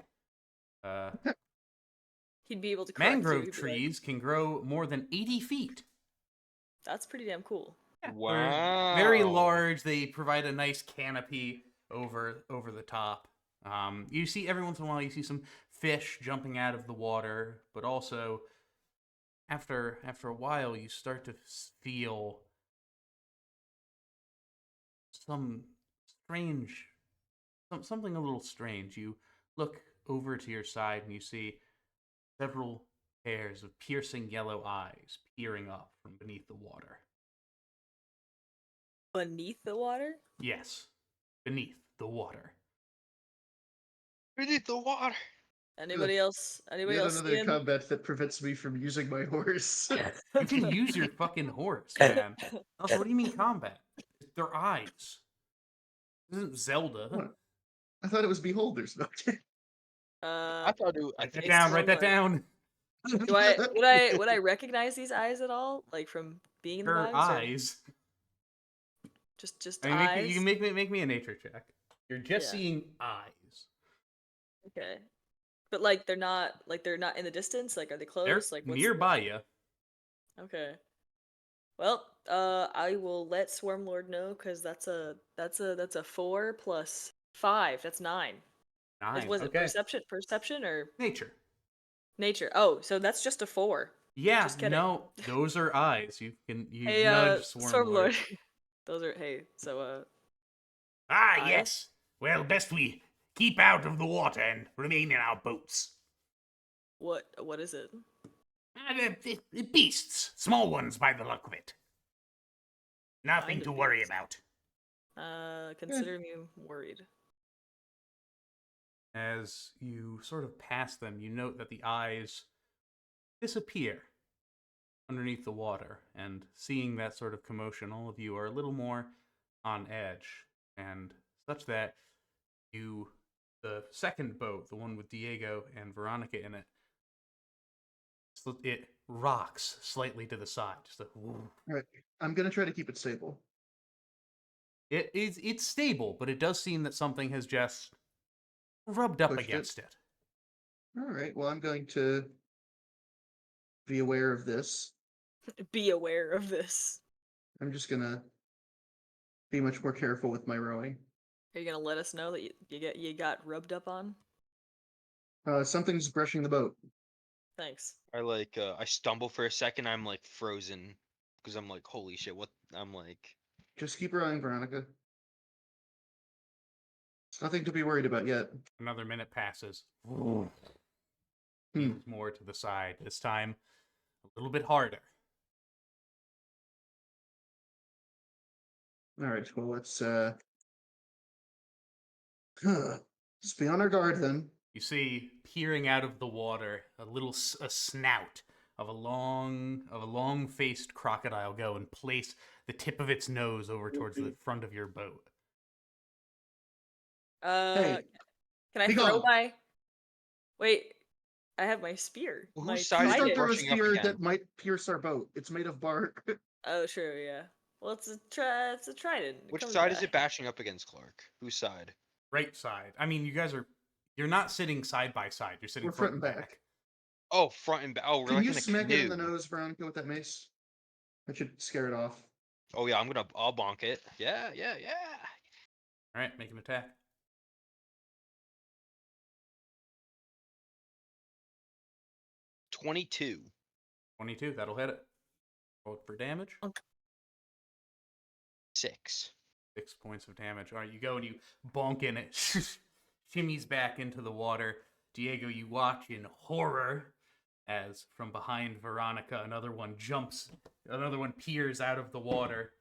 He'd be able to correct you, Mangrove he'd be like, trees can grow more than 80 feet. That's pretty damn cool. They're Wow. very large. They provide a nice canopy over the top. You see every once in a while you see some fish jumping out of the water, but also after a while you start to feel something a little strange. You look over to your side and you see several pairs of piercing yellow eyes peering up from beneath the water. Beneath the water? Yes, beneath the water. Beneath the water. Anybody else? Anybody Yet else another seeing? combat that prevents me from using my horse. You can use your fucking horse, man. Also, what do you mean combat? Their eyes. This isn't Zelda. What? I thought it was beholders. Okay. I thought it. I Write that think down. Write that Stormlord. down. Would I recognize these eyes at all? Like from being in the Her vibes? Or eyes. just I mean, eyes? you can make me a nature check. You're just Yeah. seeing eyes. Okay. But like they're not in the distance? Like are they They're close? Like what's nearby you. Okay. Well, I will let Swarmlord know because that's a 4 plus 5. That's 9. Was it Okay. perception or Nature. nature? Oh, so that's just a 4. Yeah. Just kidding. No, those are eyes. You Hey, nudge Swarmlord. Swarmlord. Those are so Ah, Eyes? yes. Well, best we keep out of the water and remain in our boats. what is it? The beasts, small ones by the look of it. Nothing Kind of to worry beast. about. Consider me worried. As you sort of pass them, you note that the eyes disappear underneath the water, and seeing that sort of commotion, all of you are a little more on edge, and such that the second boat, the one with Diego and Veronica in it, it rocks slightly to the side. Just a woo. Right. I'm gonna try to keep it stable. It's stable, but it does seem that something has just rubbed up Pushed it. against it. All right. Well, I'm going to be aware of this. Be aware of this. I'm just gonna be much more careful with my rowing. Are you gonna let us know that you got rubbed up on? Something's brushing the boat. Thanks. I stumble for a second. I'm like frozen because I'm like, holy shit! What? I'm like, Just keep rowing, Veronica. It's nothing to be worried about yet. Another minute passes. Hmm. Leans more to the side. This time, a little bit harder. All right. Well, let's just be on our guard then. You see, peering out of the water, a snout of a long-faced crocodile go and place the tip of its nose over towards the front of your boat. Hey, Can I be throw gone. my? Wait, I have my spear. Whose My side Please is it don't trident. throw a brushing up spear again? that might pierce our boat. It's made of bark. Oh, sure, yeah. Well, it's a trident. It Which comes side is back. it bashing up against, Clark? Whose side? Right side. I mean, you're not sitting side by side. You're sitting We're front and back. Oh, front and back. Oh, we're Can like you in a smack it in the canoe. nose, Veronica, with that mace? That should scare it off. Oh yeah, I'll bonk it. Yeah, yeah, yeah. All right, make an attack. 22. 22, that'll hit it. Roll for damage. 6. 6 points of damage. All right, you go and you bonk in it. Shimmies back into the water. Diego, you watch in horror as from behind Veronica, another one peers out of the water,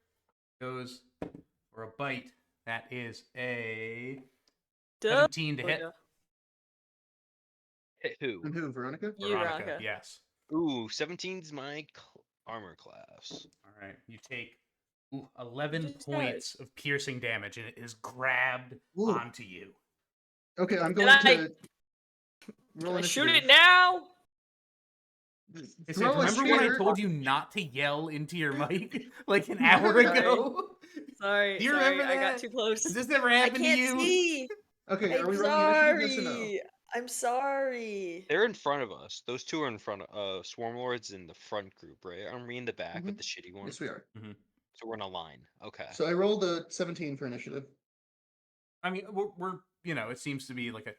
goes for a bite. That is a 17 to hit. Yeah. Hit who? And who, Veronica? You, Veronica. Yes. Ooh, 17's my armor class. All right, you take 11 Jesus points of piercing damage, and it is grabbed Ooh. onto you. Okay, I'm Can going to roll I shoot initiative. it now? It Throw says, a remember when I spear. told you not to yell into your mic like an hour ago? Sorry, Do you sorry, remember I got that? too close. Has this ever I happened to can't you? see. Okay, are I'm we rolling initiative? Yes or no? sorry. I'm sorry. They're in front of us. Those two are in front of Swarm Lords in the front group, right? Aren't we in the back with Mhm. the shitty one? Yes, we are. So we're in a line. Okay. So I rolled a 17 for initiative. I mean, we're it seems to be like a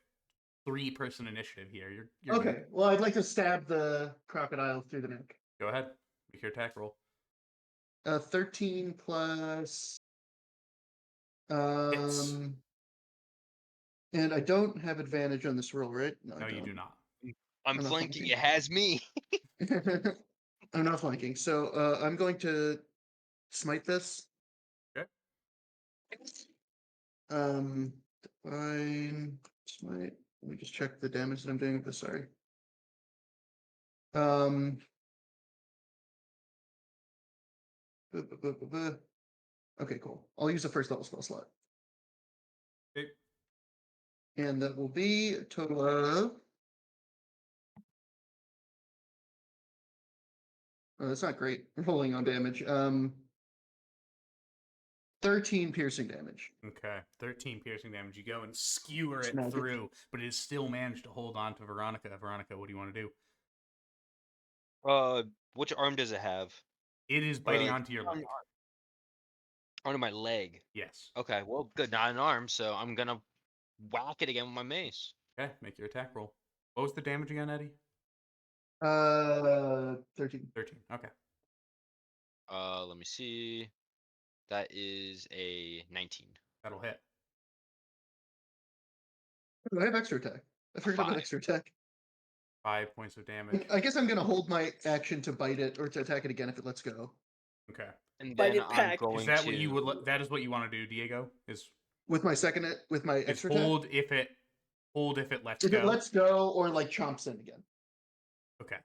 3-person initiative here. You're Okay, good. well, I'd like to stab the crocodile through the neck. Go ahead. Make your attack roll. 13 plus. Hits. And I don't have advantage on this roll, right? No, I you don't. do not. I'm not flanking. flanking. It has me. I'm not flanking. So I'm going to smite this. Okay. Divine smite. Let me just check the damage that I'm doing with this. Sorry. Um. Okay, cool. I'll use the first level spell slot. Okay. And that will be a total of. Oh, that's not great. Rolling on damage. 13 piercing damage. Okay. 13 piercing damage. You go and skewer it Magic. through, but it still managed to hold on to Veronica. Veronica, what do you want to do? Which arm does it have? It is Or, biting like, onto your leg. onto my leg. Yes. Okay, well, good. Not an arm, so I'm gonna whack it again with my mace. Okay, make your attack roll. What was the damage again, Eddie? 13. 13. Okay. Let me see. That is a 19. That'll hit. Oh, I have extra attack. I forgot about 5. extra attack. 5 points of damage. I guess I'm gonna hold my action to bite it or to attack it again if it lets go. Okay. And Bite then it I'm back. going Is that to. what you would? That is what you want to do, Diego? Is With my with my extra attack. hold if it lets If go. it lets go or like chomps in again. Okay.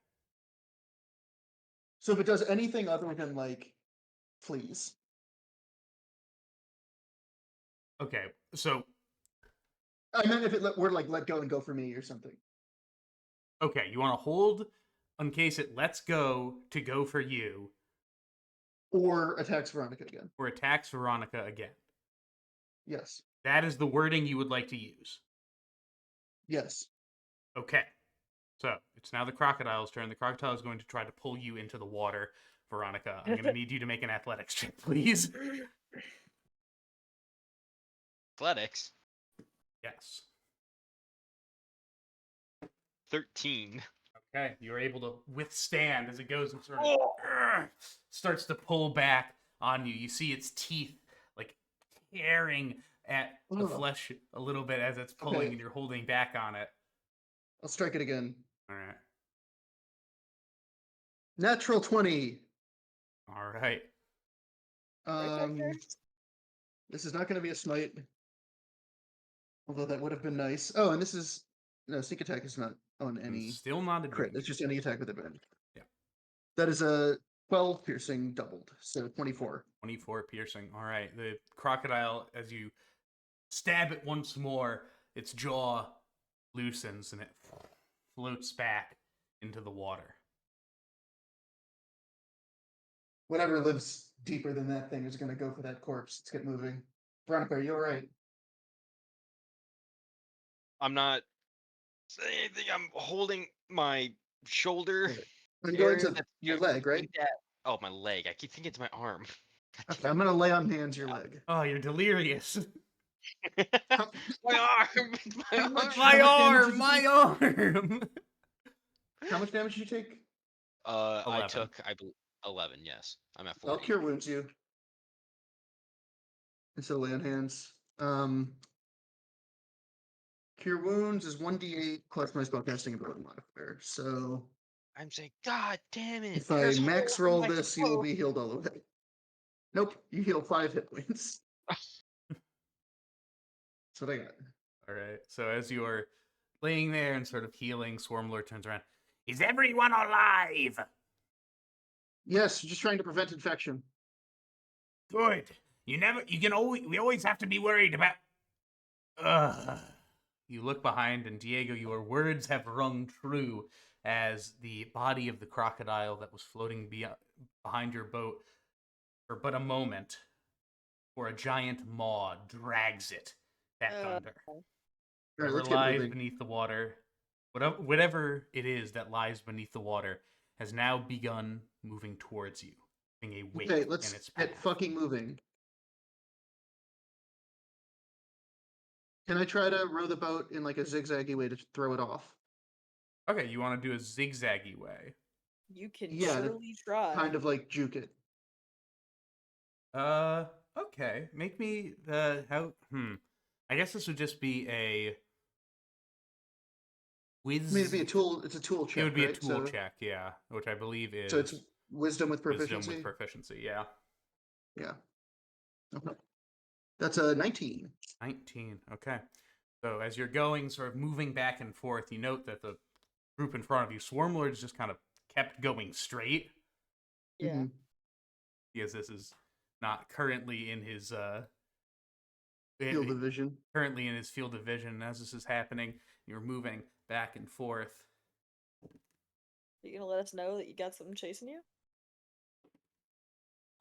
So if it does anything other than like fleas. Okay. So I meant if it were like let go and go for me or something. okay, you want to hold in case it lets go to go for you, Or attacks Veronica again. or attacks Veronica again. Yes. That is the wording you would like to use. Yes. Okay. So it's now the crocodile's turn. The crocodile is going to try to pull you into the water, Veronica. I'm going to need you to make an athletics check, please. Athletics. Yes. 13. Okay, you're able to withstand as it goes and sort of starts to pull back on you. You see its teeth like tearing at the Ugh. flesh a little bit as it's pulling, Okay. and you're holding back on it. I'll strike it again. All right. Natural 20. All right. This is not going to be a smite. Although that would have been nice. Oh, and this is... No, sneak attack is not on And any still not crit. advantage. It's just any attack with advantage. Yeah. That is a 12 piercing doubled. So 24. 24 piercing. All right. The crocodile, as you stab it once more, its jaw loosens and it floats back into the water. Whatever lives deeper than that thing is going to go for that corpse. Let's get moving. Veronica, are you alright? I'm not saying anything. I'm holding my shoulder. Okay. I'm going area to that's your leg, right? aimed at- Oh, my leg. I keep thinking it's my arm. Okay, I'm going to lay on hands your leg. Oh, you're delirious. How, My arm. It's my How arm. much- My damage arm! did you My take? arm! how much damage did you take? I 11. took 11. Yes, I'm at I'll 40. cure wounds you. And so lay on hands. Cure wounds is 1d8 plus my spellcasting ability modifier. So I'm saying, God damn it! if I There's max holes in roll my this, you will bow." be healed all the way. Nope, you heal 5 hit points. That's what I got. All right. So as you're laying there and sort of healing, Swarmlord turns around. Is everyone alive? Yes, just trying to prevent infection. Good. We always have to be worried about. Ugh. You look behind, and Diego, your words have rung true as the body of the crocodile that was floating behind your boat for but a moment, for a giant maw drags it back under. All right, Whatever let's get lies moving. beneath the water, whatever it is that lies beneath the water, has now begun moving towards you, leaving a wake Okay, in let's its get path. fucking moving. Can I try to row the boat in like a zigzaggy way to throw it off? Okay, you want to do a zigzaggy way? You can Yeah, surely try. Kind of like juke it. Okay. Make me I guess this would just be a whiz. I mean, it'd be a tool. It's a tool check. It would be right? a tool So, check, yeah, which I believe is So it's wisdom with proficiency. wisdom with proficiency. Yeah, Yeah. Okay. That's a 19. 19. Okay. So as you're going, sort of moving back and forth, you note that the group in front of you, Swarmlords, just kind of kept going straight. Yeah. Mhm. Because this is not currently in his Field of vision. currently in his field of vision. As this is happening, you're moving back and forth. You gonna let us know that you got something chasing you?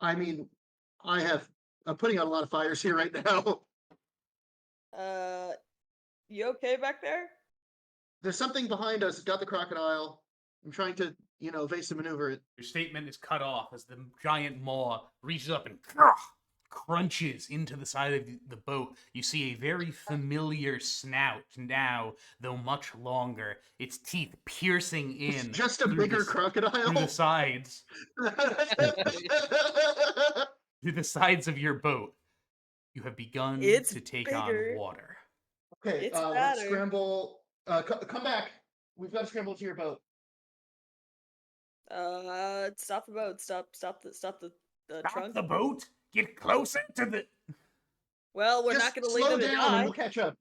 I mean, I'm putting out a lot of fires here right now. You okay back there? There's something behind us. It's got the crocodile. I'm trying to, evasive maneuver it. Your statement is cut off as the giant maw reaches up and crunches into the side of the boat. You see a very familiar snout now, though much longer. Its teeth piercing in. It's just a through bigger through crocodile. the sides, through the sides of your boat. You have begun It's to take bigger. on water. Okay, It's let's fatter. scramble. Come back. We've got to scramble to your boat. Stop the boat. Stop the Stop trunk. the boat. Get closer to the. Well, we're Just not gonna slow leave them to down and die. we'll catch up.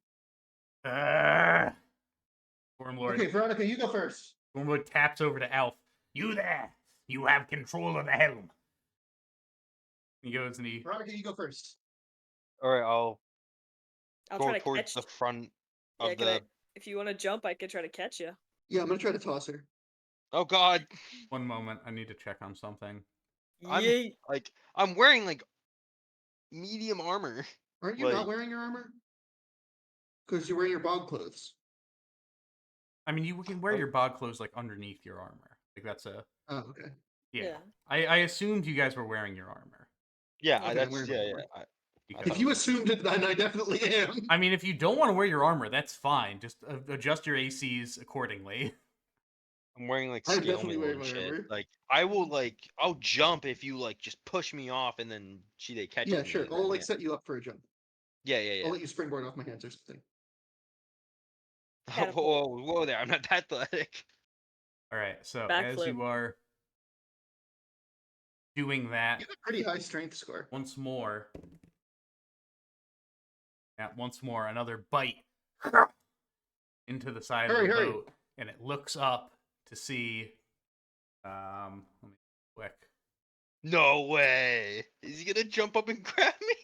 Stormlord, Okay, Veronica, you go first. Stormlord taps over to Alf. You there. You have control of the helm. He goes and he. Veronica, you go first. All right, I'll I'll go try to towards catch. the front Yeah, of the. if you want to jump, I could try to catch you. Yeah, I'm gonna try to toss her. Oh God! One moment, I need to check on something. I'm Yeet. I'm wearing like medium armor. Aren't you Like- not wearing your armor? Because you're wearing your bog clothes. I mean, you can wear your bog clothes like underneath your armor. Like that's a Oh, okay. yeah. I assumed you guys were wearing your armor. Yeah, Okay, I'm that's wearing yeah, my yeah. armor. I If thought Because it you was assumed it, then I definitely am. I mean, if you don't want to wear your armor, that's fine. Just adjust your ACs accordingly. I'm wearing like I'm scale definitely mail wearing and my shit. armor. Like I will I'll jump if you like just push me off and then they catch Yeah, up to sure. me. I'll Then, like yeah. set you up for a jump. Yeah, yeah, I'll yeah. let you springboard off my hands or something. Whoa, whoa there! I'm not that athletic. All right. So as Backflip. you are doing that You have a pretty high strength score. once more, another bite into the side of Hurry, the hurry. boat, and it looks up to see. Let me quick. No way! Is he gonna jump up and grab me?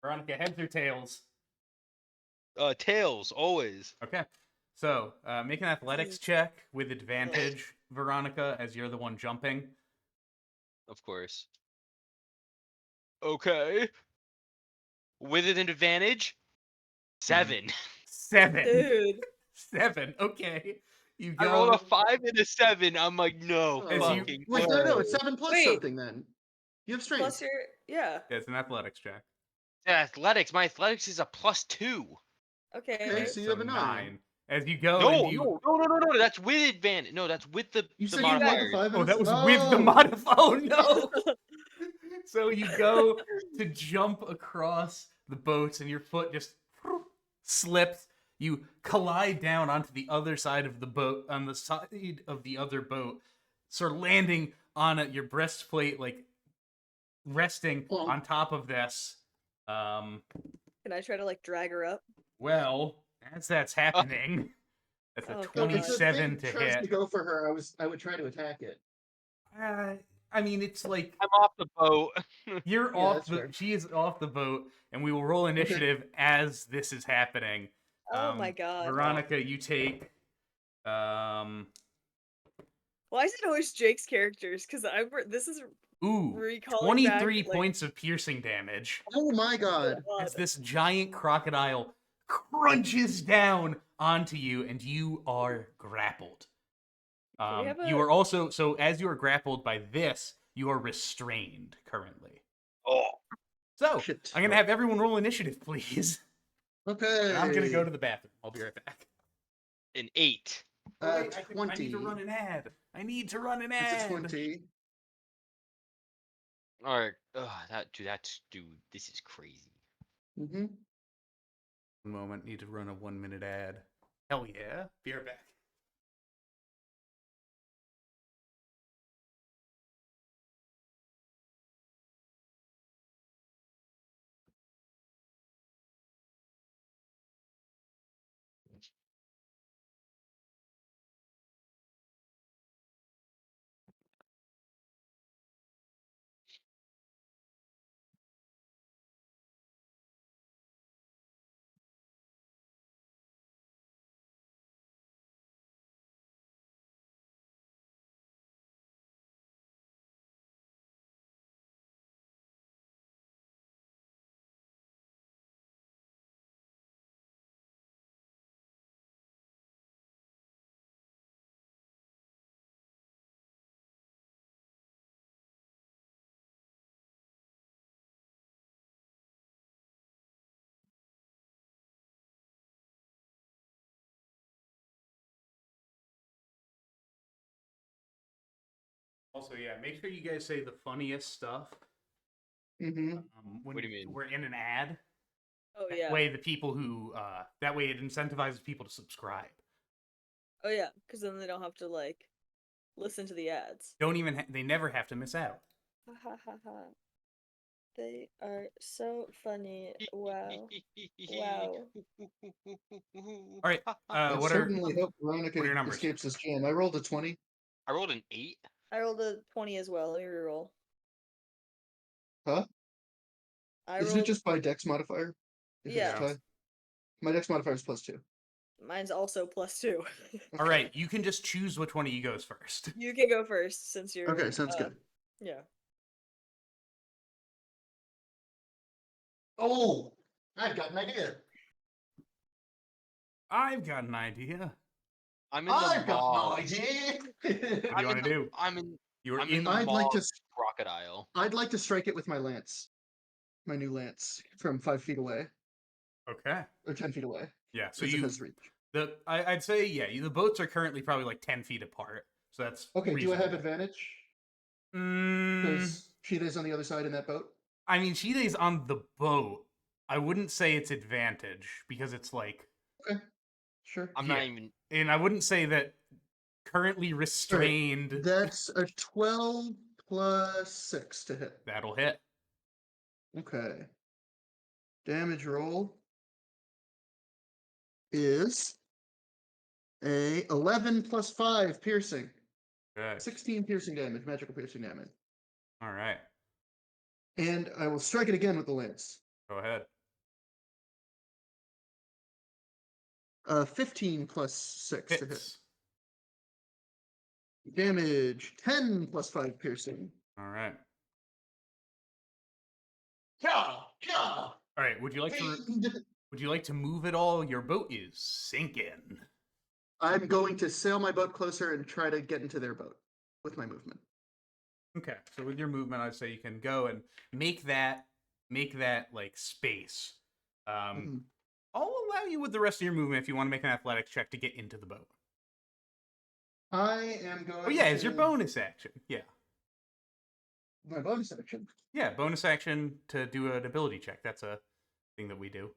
Veronica, heads or tails? Tails always. Okay. So make an athletics check with advantage, Veronica, as you're the one jumping. Of course. Okay. With an advantage. 7. 7. Dude. 7. Okay. You I rolled a go 5 and a 7. I'm like, no Oh. As you- fucking Wait, way. no, it's 7 plus Wait. something then. You have strength. Plus your yeah. Yeah, it's an athletics check. Athletics. My athletics is a +2. Okay. Okay, so you have a 9. As you go No, and you no. That's with advantage. No, that's with the You said you you rolled a modifiers. 5 and Oh, a that was s- with the Oh! modifier. Oh no. So you go to jump across the boats and your foot just slips. You collide down onto the other side of the boat, on the side of the other boat, sort of landing on your breastplate, like resting Oh. on top of this. Can I try to like drag her up? Well, as that's happening, that's a Oh, God. So if the 27 thing to tries to hit. go for her, I would try to attack it. I mean, it's like I'm off the boat. you're Yeah, off that's the. fair. She is off the boat, and we will roll initiative as this is happening. Oh my God. Veronica, you take. Um. Why is it always Jake's characters? Because this is Ooh, recalling back 23 like points of piercing damage Oh my god. as this giant crocodile crunches down onto you, and you are grappled. Can we have You a- are also as you are grappled by this, you are restrained currently. Oh. So Shit. I'm gonna have everyone roll initiative, please. Okay. And I'm gonna go to the bathroom. I'll be right back. An 8. Oh, wait, 20. I need to run an ad. It's a 20. All right. Dude, this is crazy. Mm-hmm. One moment, need to run a 1-minute ad. Hell yeah. Be right back. Also, yeah, make sure you guys say the funniest stuff Mm-hmm. when What do you mean? we're in an ad. Oh That yeah. way, the people who that way it incentivizes people to subscribe. Oh yeah. Because then they don't have to like listen to the ads. Don't even they never have to miss out. Ha ha ha ha. They are so funny. Wow. Wow. All right. I What are certainly hope what are Veronica your numbers? escapes this jam. I rolled a 20. I rolled an 8. I rolled a 20 as well. Let me reroll. Huh? I Isn't rolled. it just by dex modifier? If Yeah. it's a tie? My dex modifier is +2. Mine's also +2. All right, you can just choose which one of you goes first. You can go first since you're. Okay, sounds good. Yeah. Oh! I've got an idea. I've got an idea. I'm in the I've got no maw. idea. What do you want to do? You're I'm in in. the I'd like maw to. of the crocodile. I'd like to strike it with my lance, my new lance, from 5 feet away Okay. or 10 feet away. Yeah. So As it you has reach. I'd say the boats are currently probably like 10 feet apart. So that's Okay. Do I have reasonable. advantage? Mm, Because Shide's on the other side in that boat. I mean, Shide's on the boat. I wouldn't say it's advantage because it's like, Okay. Sure. I'm Yeah. not even. and I wouldn't say that currently restrained. That's a 12 plus 6 to hit. That'll hit. Okay. Damage roll is a 11 plus 5 piercing. Okay. 16 piercing damage, magical piercing damage. All right. And I will strike it again with the lance. Go ahead. 15 plus 6 to hit. Hits. Damage 10 plus 5 piercing. All right. Yeah, yeah. All right. Would you like to move at all? Your boat is sinking. I'm going to sail my boat closer and try to get into their boat with my movement. Okay. So with your movement, I'd say you can go and make that like space. Mhm. I'll allow you with the rest of your movement if you want to make an athletics check to get into the boat. I am going Oh yeah, it's to... your bonus action. Yeah. My bonus action. Yeah, bonus action to do an ability check. That's a thing that we do.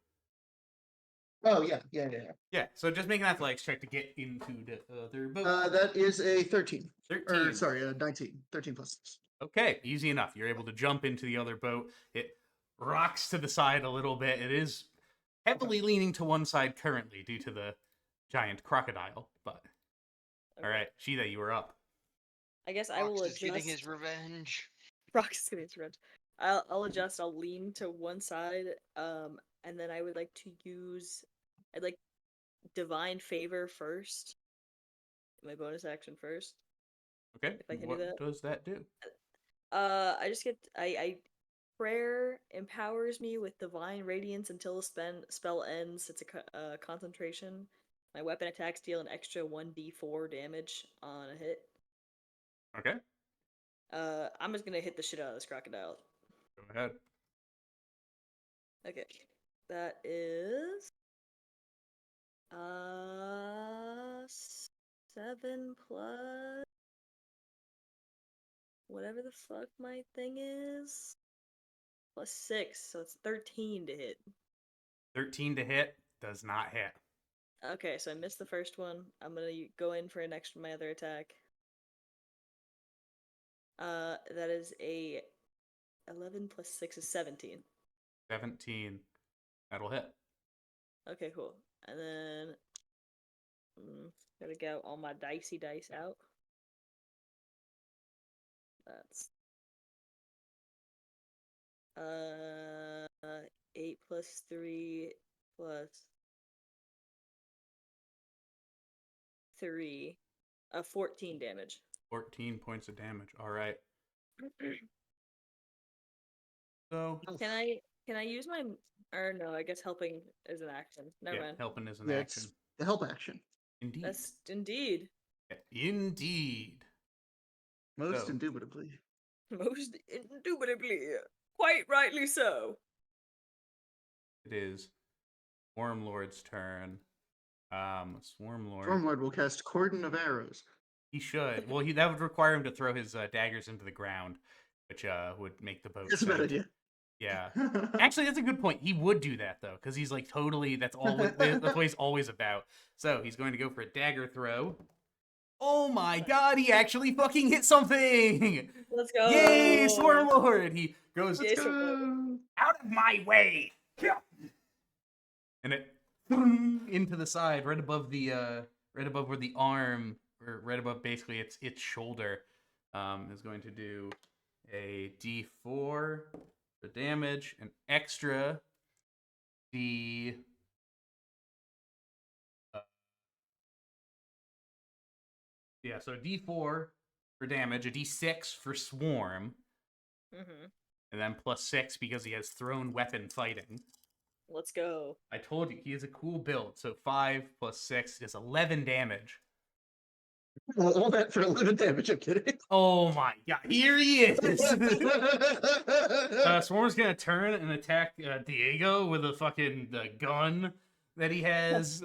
Oh, yeah. Yeah, so just make an athletics check to get into the other boat. That is a 13. 13. Or, sorry, 19. 13 plus 6. Okay, easy enough. You're able to jump into the other boat. It rocks to the side a little bit. It is heavily leaning to one side currently due to the giant crocodile. But all right, Shida, you are up. I guess I will Fox is adjust. getting his revenge. Rox is getting his revenge. I'll adjust. I'll lean to one side. And then I would like to use. I'd like divine favor first. My bonus action first. Okay, If I can do what that. does that do? I just get I prayer empowers me with divine radiance until the spell ends. It's a concentration. My weapon attacks deal an extra 1d4 damage on a hit. Okay, I'm just gonna hit the shit out of this crocodile. go ahead. Okay, that is 7 plus whatever the fuck my thing is plus 6, so it's 13 to hit. 13 to hit does not hit. Okay, so I missed the first one. I'm gonna go in for my other attack. That is a 11 plus 6 is 17. 17. That'll hit. Okay, cool. And then gotta get all my dicey dice out. That's 8 plus 3 plus 3, 14 damage. 14 points of damage. All right. So Can I use my or no? I guess helping is an action. Never yeah, mind. helping is an Yeah, action. it's the help action. Indeed. That's indeed Indeed. Most So- indubitably. most indubitably, quite rightly so. It is Swarmlord's turn. Swarmlord. Stormlord will cast Cordon of Arrows. He should. Well, that would require him to throw his daggers into the ground, which would make the boat. That's a bad sink. idea. Yeah. Actually, that's a good point. He would do that though, because he's like totally. That's what he's always about. So he's going to go for a dagger throw. Oh my god! He actually fucking hit something! Let's go. Yay, Swarmlord! He goes Yay, Swarmlord. Go. Out of my way! and it into the side, right above where the arm, or right above basically its shoulder, is going to do a D4 for damage, an extra D. Yeah, so a D4 for damage, a D6 for swarm, Mm-hmm. and then plus 6 because he has thrown weapon fighting. Let's go. I told you, he has a cool build. So 5 plus 6 is 11 damage. All that for 11 damage, I'm kidding. Oh my god, here he is! Swarm's gonna turn and attack Diego with a fucking gun that he has.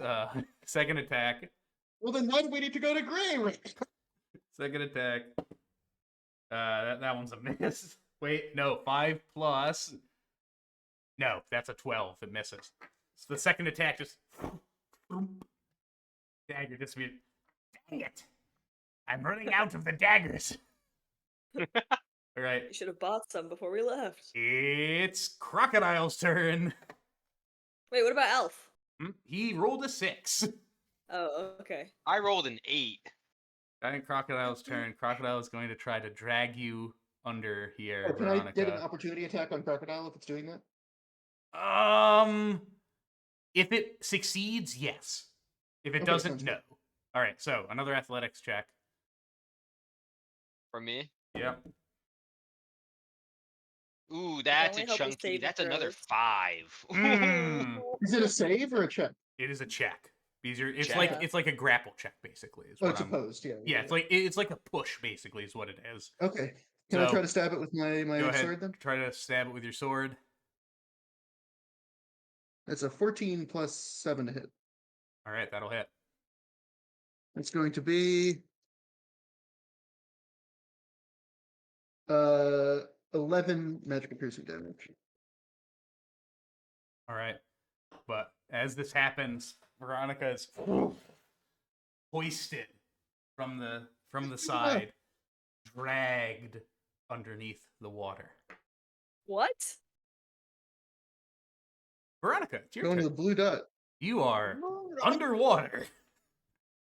Second attack. Well, then why do we need to go to Greyrock? Second attack. That one's a miss. Wait, no, 5 plus. No, that's a 12. It misses. So the second attack just. Dagger just be. Dang it! I'm running out of the daggers. All right. You should have bought some before we left. It's Crocodile's turn. Wait, what about Elf? He rolled a 6. Oh, okay. I rolled an 8. I think Crocodile's turn. Crocodile is going to try to drag you under here, Oh, can Veronica. I get an opportunity attack on Crocodile if it's doing that? If it succeeds, yes. If it Okay, doesn't, sounds no. good. All right, so another athletics check. For me? Yep. Ooh, that's a only help with chunky. saving That's another throws. 5. Mm. Is it a save or a check? It is a check. It's Check. like it's like a grapple check, basically. Is Oh, what it's I'm- opposed, yeah. Yeah, it's like a push, basically, is what it is. Okay. Can I So, try to stab it with my Go ahead. sword then? Try to stab it with your sword. That's a 14 plus 7 to hit. All right, that'll hit. It's going to be 11 magical piercing damage. All right. But as this happens, Veronica is hoisted from the side, dragged underneath the water. What? Veronica, it's your Going to turn. the blue dot. You are underwater.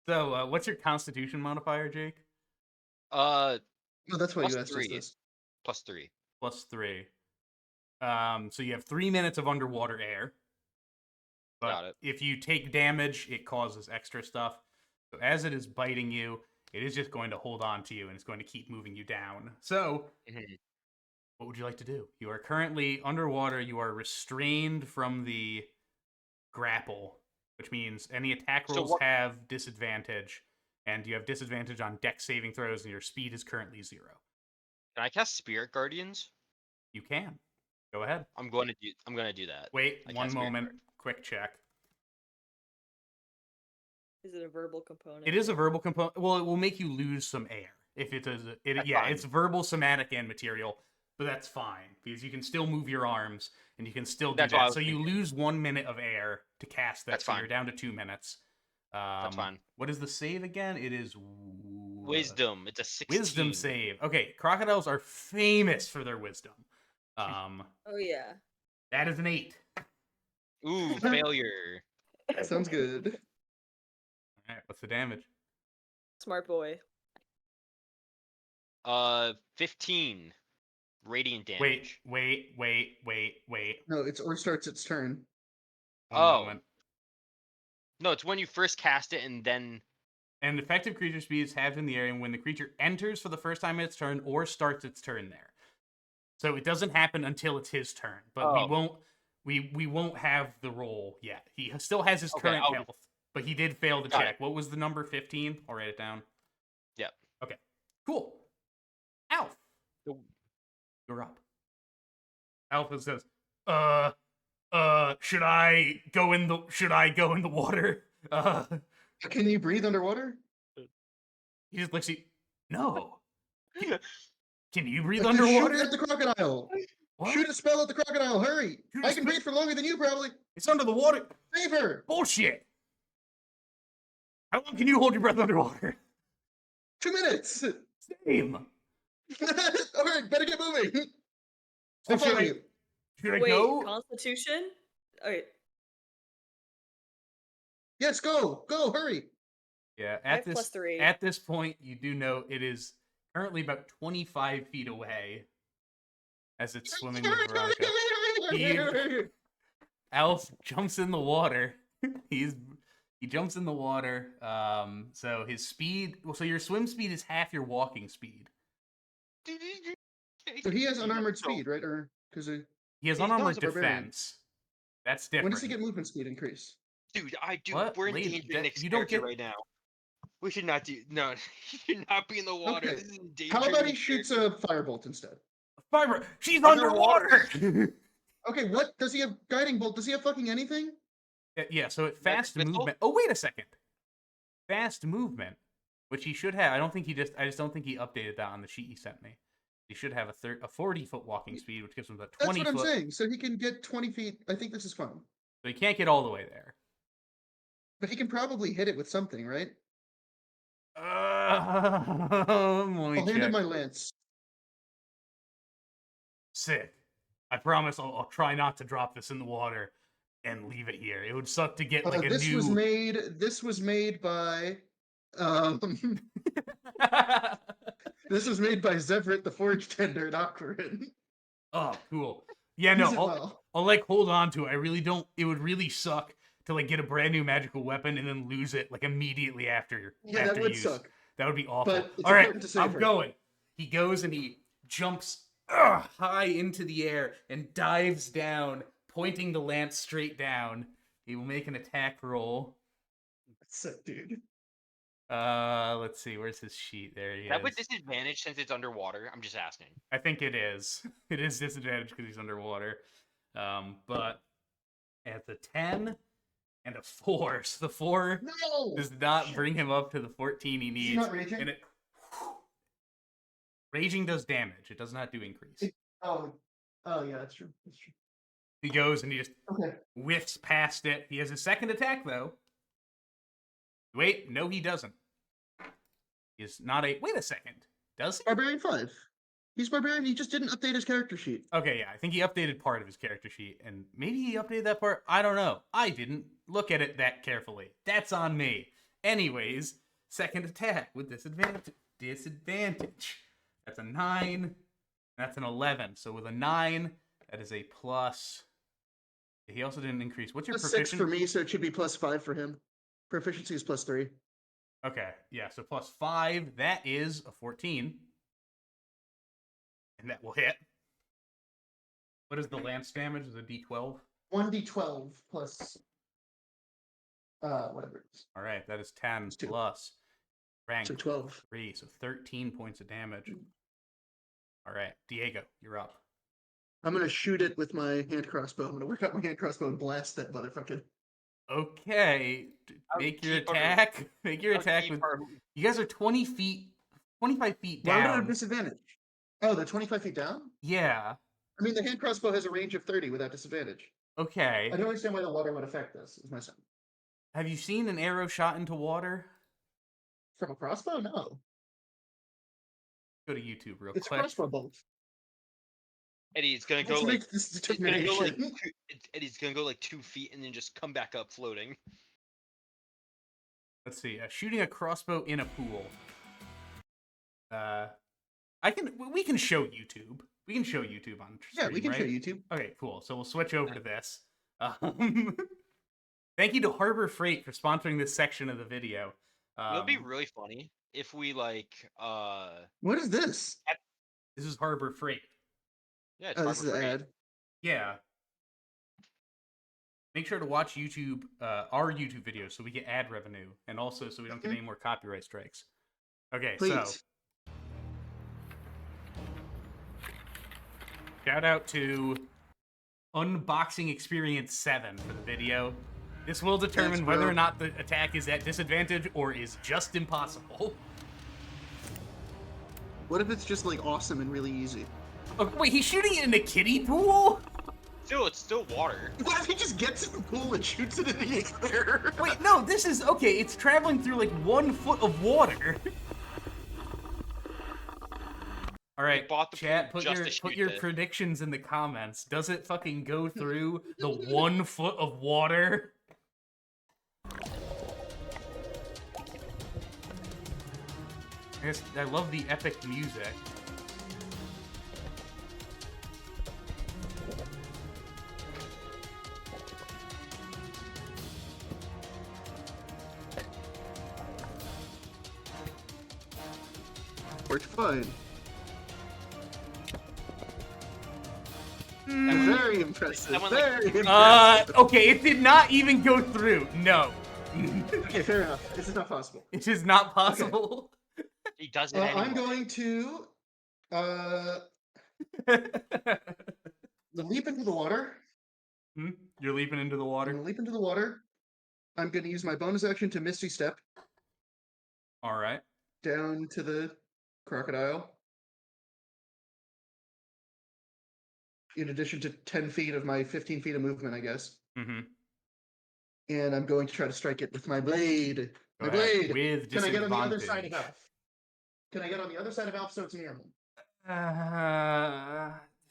So, what's your Constitution modifier, Jake? Oh, that's why Plus you asked us 3. this. Plus 3. +3. So you have 3 minutes of underwater air. But Got it. if you take damage, it causes extra stuff. So as it is biting you, it is just going to hold on to you and it's going to keep moving you down. So, Mhm. what would you like to do? You are currently underwater. You are restrained from the grapple, which means any attack So rolls what- have disadvantage, and you have disadvantage on dex saving throws, and your speed is currently 0. Can I cast Spirit Guardians? You can. Go ahead. I'm going to do that. Wait I one cast Spirit moment. Guard. Quick check. Is it a verbal component? It is a verbal component. Well, it will make you lose some air if it is. That's Yeah, fine. it's verbal, somatic, and material, but that's fine because you can still move your arms and you can still do That's what I that. was So you thinking. lose 1 minute of air to cast that. That's so fine. you're down to 2 minutes. That's fine. What is the save again? It is Wisdom. It's a 16. Wisdom save. Okay, crocodiles are famous for their wisdom. Oh yeah. That is an 8. Ooh, failure. Sounds good. All right, what's the damage? Smart boy. 15 radiant damage. Wait. No, it's or starts its turn. One Oh. moment. No, it's when you first cast it and then. And effective creature speed is halved in the area when the creature enters for the first time in its turn or starts its turn there. So it doesn't happen until it's his turn, but we won't have the roll yet. He still has his Okay, current I'll- health, but he did fail to Got check. What was the number? 15? I'll write it down. Yep. Okay. Cool. Alf, The- you're up. Alpha says, should I go in the water? Can you breathe underwater? He just looks at you. No. Can you breathe Like, just underwater? Shoot at the crocodile. What? Shoot a spell at the crocodile. Hurry! Shoot a I can spell- breathe for longer than you, probably. It's under the water. Save her. Bullshit. How long can you hold your breath underwater? 2 minutes. Same. All right, better get moving. So I'll should follow I, you. should I Wait, go? Constitution? Okay. Yes, go, hurry. Yeah, I have +3. at this point, you do know it is currently about 25 feet away as it's swimming with Veronica. Alf jumps in the water. He jumps in the water. So his speed. Well, so your swim speed is half your walking speed. So he has unarmored speed, right? Or because He has He's not unarmored a barbarian. defense. That's When different. does he get movement speed increase? Dude, What? we're Lady, endangering Nick's you don't character get. right now. We should not do. No, he should not be in the water. Okay. This is endangering How about he Nick's shoots character. a firebolt instead? Fiber. She's Underwater. underwater. Okay, what does he have? Guiding bolt? Does he have fucking anything? Yeah. So it Magic fast missile? movement. Oh wait a second. Fast movement, which he should have. I don't think he just. I just don't think he updated that on the sheet he sent me. He should have a 40-foot walking speed, which gives him a 20 That's what foot. I'm saying. So he can get 20 feet. I think this is fun. So he can't get all the way there. But he can probably hit it with something, right? Let I'll me hand him check. my lance. Sick. I promise I'll try not to drop this in the water and leave it here. It would suck to get like a This new. was made by um this was made by Zevret the Forge Tender in Aquarin. Oh, cool. Yeah, Use no, it I'll, well. I'll like hold on to it. I really don't. It would really suck to like get a brand new magical weapon and then lose it like immediately after. Yeah, after that would use. suck. That would be awful. But it's All right, important to save I'm her. going. He goes and he jumps high into the air and dives down, pointing the lance straight down. He will make an attack roll. Sick, dude. Let's see. Where's his sheet? There he Is that is. with disadvantage since it's underwater? I'm just asking. I think it is. It is disadvantage because he's underwater. But it's a 10 and a 4. So the 4 No! does not bring him up to the 14 he Is needs. he not raging? And raging does damage. It does not do increase. Oh yeah, that's true. That's true. He goes and he just Okay. whiffs past it. He has a second attack though. Wait, no, he doesn't. He is not a. Wait a second. Does he? Barbarian 5. He's Barbarian, he just didn't update his character sheet. Okay, yeah, I think he updated part of his character sheet, and maybe he updated that part. I don't know. I didn't look at it that carefully. That's on me. Anyways, second attack with disadvantage. Disadvantage. That's a 9. That's an 11. So with a 9, that is a plus. He also didn't increase. What's your Plus 6 proficiency? for me, so it should be plus 5 for him. Proficiency is plus 3. Okay, yeah, so plus 5. That is a 14. And that will hit. What is the lance damage? Is it a d12? 1d12 plus whatever it is. All right, that is 10 It's 2. plus rank So 12. 3, so 13 points of damage. All right, Diego, you're up. I'm gonna shoot it with my hand crossbow. I'm gonna work out my hand crossbow and blast that motherfucker. Okay, How make your deep are- attack. Make your How attack deep with. are we? You guys are 20 feet, 25 feet Why would it have down. disadvantage? Oh, they're 25 feet down? Yeah. I mean, the hand crossbow has a range of 30 without disadvantage. Okay. I don't understand why the water would affect this, is my son. Have you seen an arrow shot into water? From a crossbow? No. Go to YouTube real It's a quick. crossbow bolt. Eddie, it's gonna go Let's like make this it's gonna go like determination. Eddie's gonna go like 2 feet and then just come back up floating. Let's see. Shooting a crossbow in a pool. We can show YouTube. We can show YouTube on stream, Yeah, we can right? show YouTube. Okay, cool. So we'll switch over to this. Thank you to Harbor Freight for sponsoring this section of the video. It'd be really funny if we like What is this? This is Harbor Freight. yeah, it's Oh, this is Harbor an Freight. ad. Yeah. Make sure to watch YouTube, our YouTube videos, so we get ad revenue, and also so we don't get any more copyright strikes. Okay, so Please. shout out to Unboxing Experience 7 for the video. This will determine Thanks, whether bro. or not the attack is at disadvantage or is just impossible. What if it's just like awesome and really easy? Oh, wait, he's shooting it in a kiddie pool? Still, it's still water. What if he just gets in the pool and shoots it in the air? Wait, no, this is okay. It's traveling through like 1 foot of water. All right, bought the chat. pool Put just your to shoot put your it. predictions in the comments. Does it fucking go through the 1 foot of water? I love the epic music. Worked fine. Very impressive. That went, like, Very 3 impressive. Okay, it did not even go through. No. Okay, fair enough. This is not possible. It is not possible. He does it anyway. I'm going to leap into the water. You're leaping into the I'm water. gonna leap into the water. I'm gonna use my bonus action to Misty Step All right. down to the crocodile. In addition to 10 feet of my 15 feet of movement, I guess. Mm-hmm. And I'm going to try to strike it with my blade. Go My ahead. blade. With Can I get on the other disadvantage. side of Elf? Can I get on the other side of Elf so it's near me?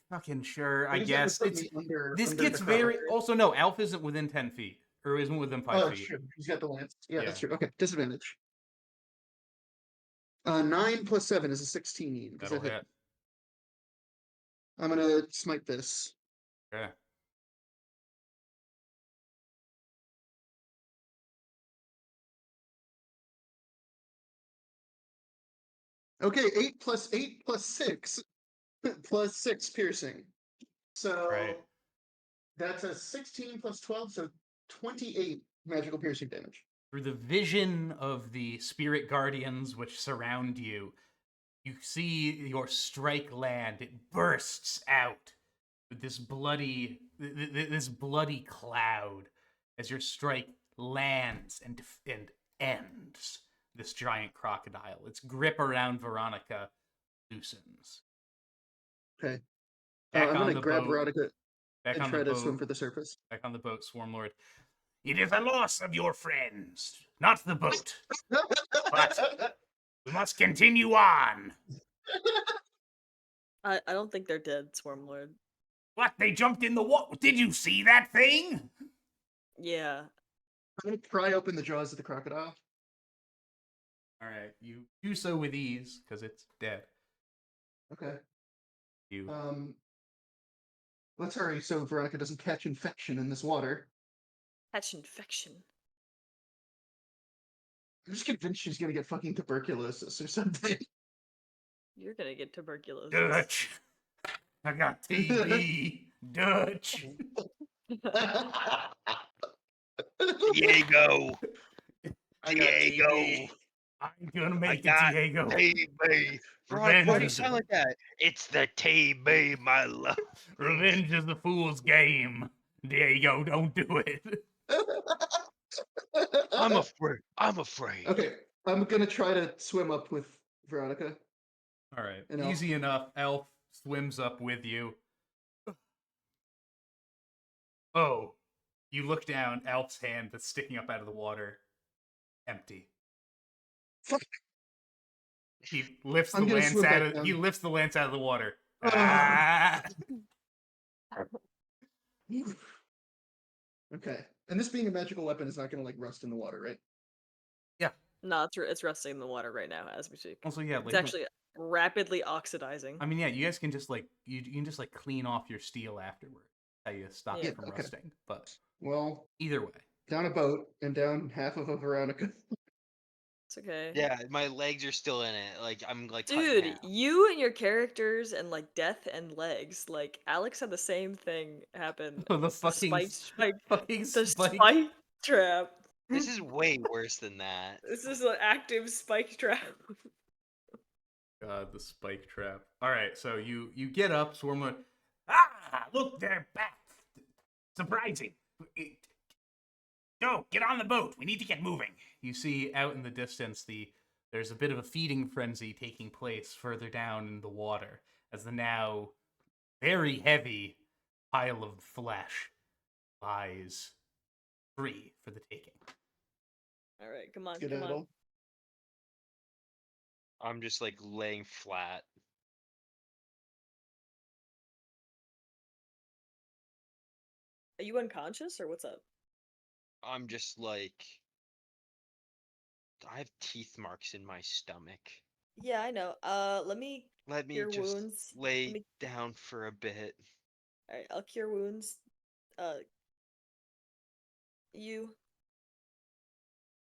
Fucking sure. I Because that would guess put it's me under this the gets crocodile. very. Also, no. Alf isn't within 10 feet, or isn't within 5 Oh, that's feet. true. He's got the lance. Yeah, Yeah. that's true. Okay, disadvantage. 9 plus 7 is a 16. Does That'll that hit? hit. I'm gonna smite this. Okay. Okay, 8 plus 6 plus 6 piercing. So Right. that's a 16 plus 12, so 28 magical piercing damage. Through the vision of the spirit guardians which surround you, you see your strike land. It bursts out with this bloody cloud as your strike lands and ends this giant crocodile. Its grip around Veronica loosens. Okay. Back I'm on gonna the grab boat. Veronica Back and on try the to swim boat. for the surface. Back on the boat, Swarmlord. It is the loss of your friends, not the boat. But we must continue on. I don't think they're dead, Swarmlord. What? They jumped in the water. Did you see that thing? Yeah. I'm gonna pry open the jaws of the crocodile. All right, you do so with ease because it's dead. Okay. You Let's hurry so Veronica doesn't catch infection in this water. Catch infection. I'm just convinced she's gonna get fucking tuberculosis or something. You're gonna get tuberculosis. Dutch. I got TB. Dutch. Diego. I got Diego. TB. I'm gonna I make it, got Diego. TB. Revenge Why do you is sound like that? It's the TB, my love. Revenge is the fool's game. Diego, don't do it. I'm afraid. I'm afraid. Okay, I'm gonna try to swim up with Veronica. all right? And Easy enough. Elf swims up with you. Oh, you look down. Elf's hand that's sticking up out of the water, empty. Fuck. He lifts I'm the gonna lance swim out back of. down. He lifts the lance out of the water. Ah. Ah! Okay, and this being a magical weapon is not gonna like rust in the water, right? No, it's rusting in the water right now as we speak. Also, yeah, like It's actually rapidly oxidizing. I mean, yeah, you guys can just like you can just like clean off your steel afterward. How you stop Yeah, it from okay. rusting. But Well, either way, down a boat and down half of a Veronica. It's okay. Yeah, my legs are still in it. Like I'm like cut in Dude, half. you and your characters and like death and legs, like Alex had the same thing happen. the The fucking spike, fucking the spike. spike trap. This is way worse than that. This is an active spike trap. God, the spike trap. All right, so you get up, Swarmlord. Ah, look, they're back. Surprising. Go, get on the boat. We need to get moving. You see out in the distance there's a bit of a feeding frenzy taking place further down in the water as the now very heavy pile of flesh lies free for the taking. All right, come on, come on. Skedaddle. I'm just like laying flat. Are you unconscious or what's up? I'm just like I have teeth marks in my stomach. Yeah, I know. Let me Let me cure just wounds. lay Let me... down for a bit. All right, I'll cure wounds. You.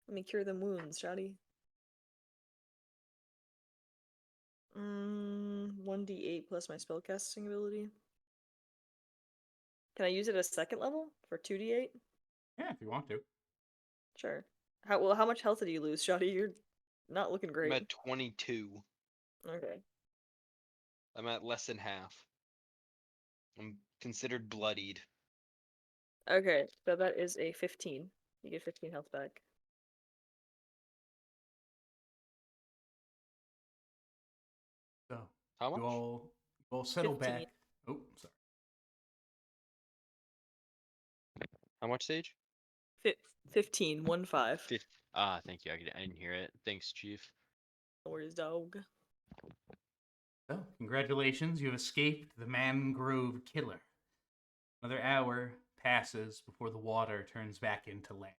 Let me cure them wounds, Shotty. 1d8 plus my spellcasting ability. Can I use it as second level for 2d8? Yeah, if you want to. Sure. How much health did you lose, Shoddy? You're not looking I'm great. at 22. Okay. I'm at less than half. I'm considered bloodied. Okay, so that is a 15. You get 15 health back. So How much? you all settle 15. back. Oh, sorry. How much, Sage? 15, 1-5. Thank you. I didn't hear it. Thanks, Chief. No worries, dog. So, congratulations, you've escaped the Mangrove Killer. Another hour passes before the water turns back into land.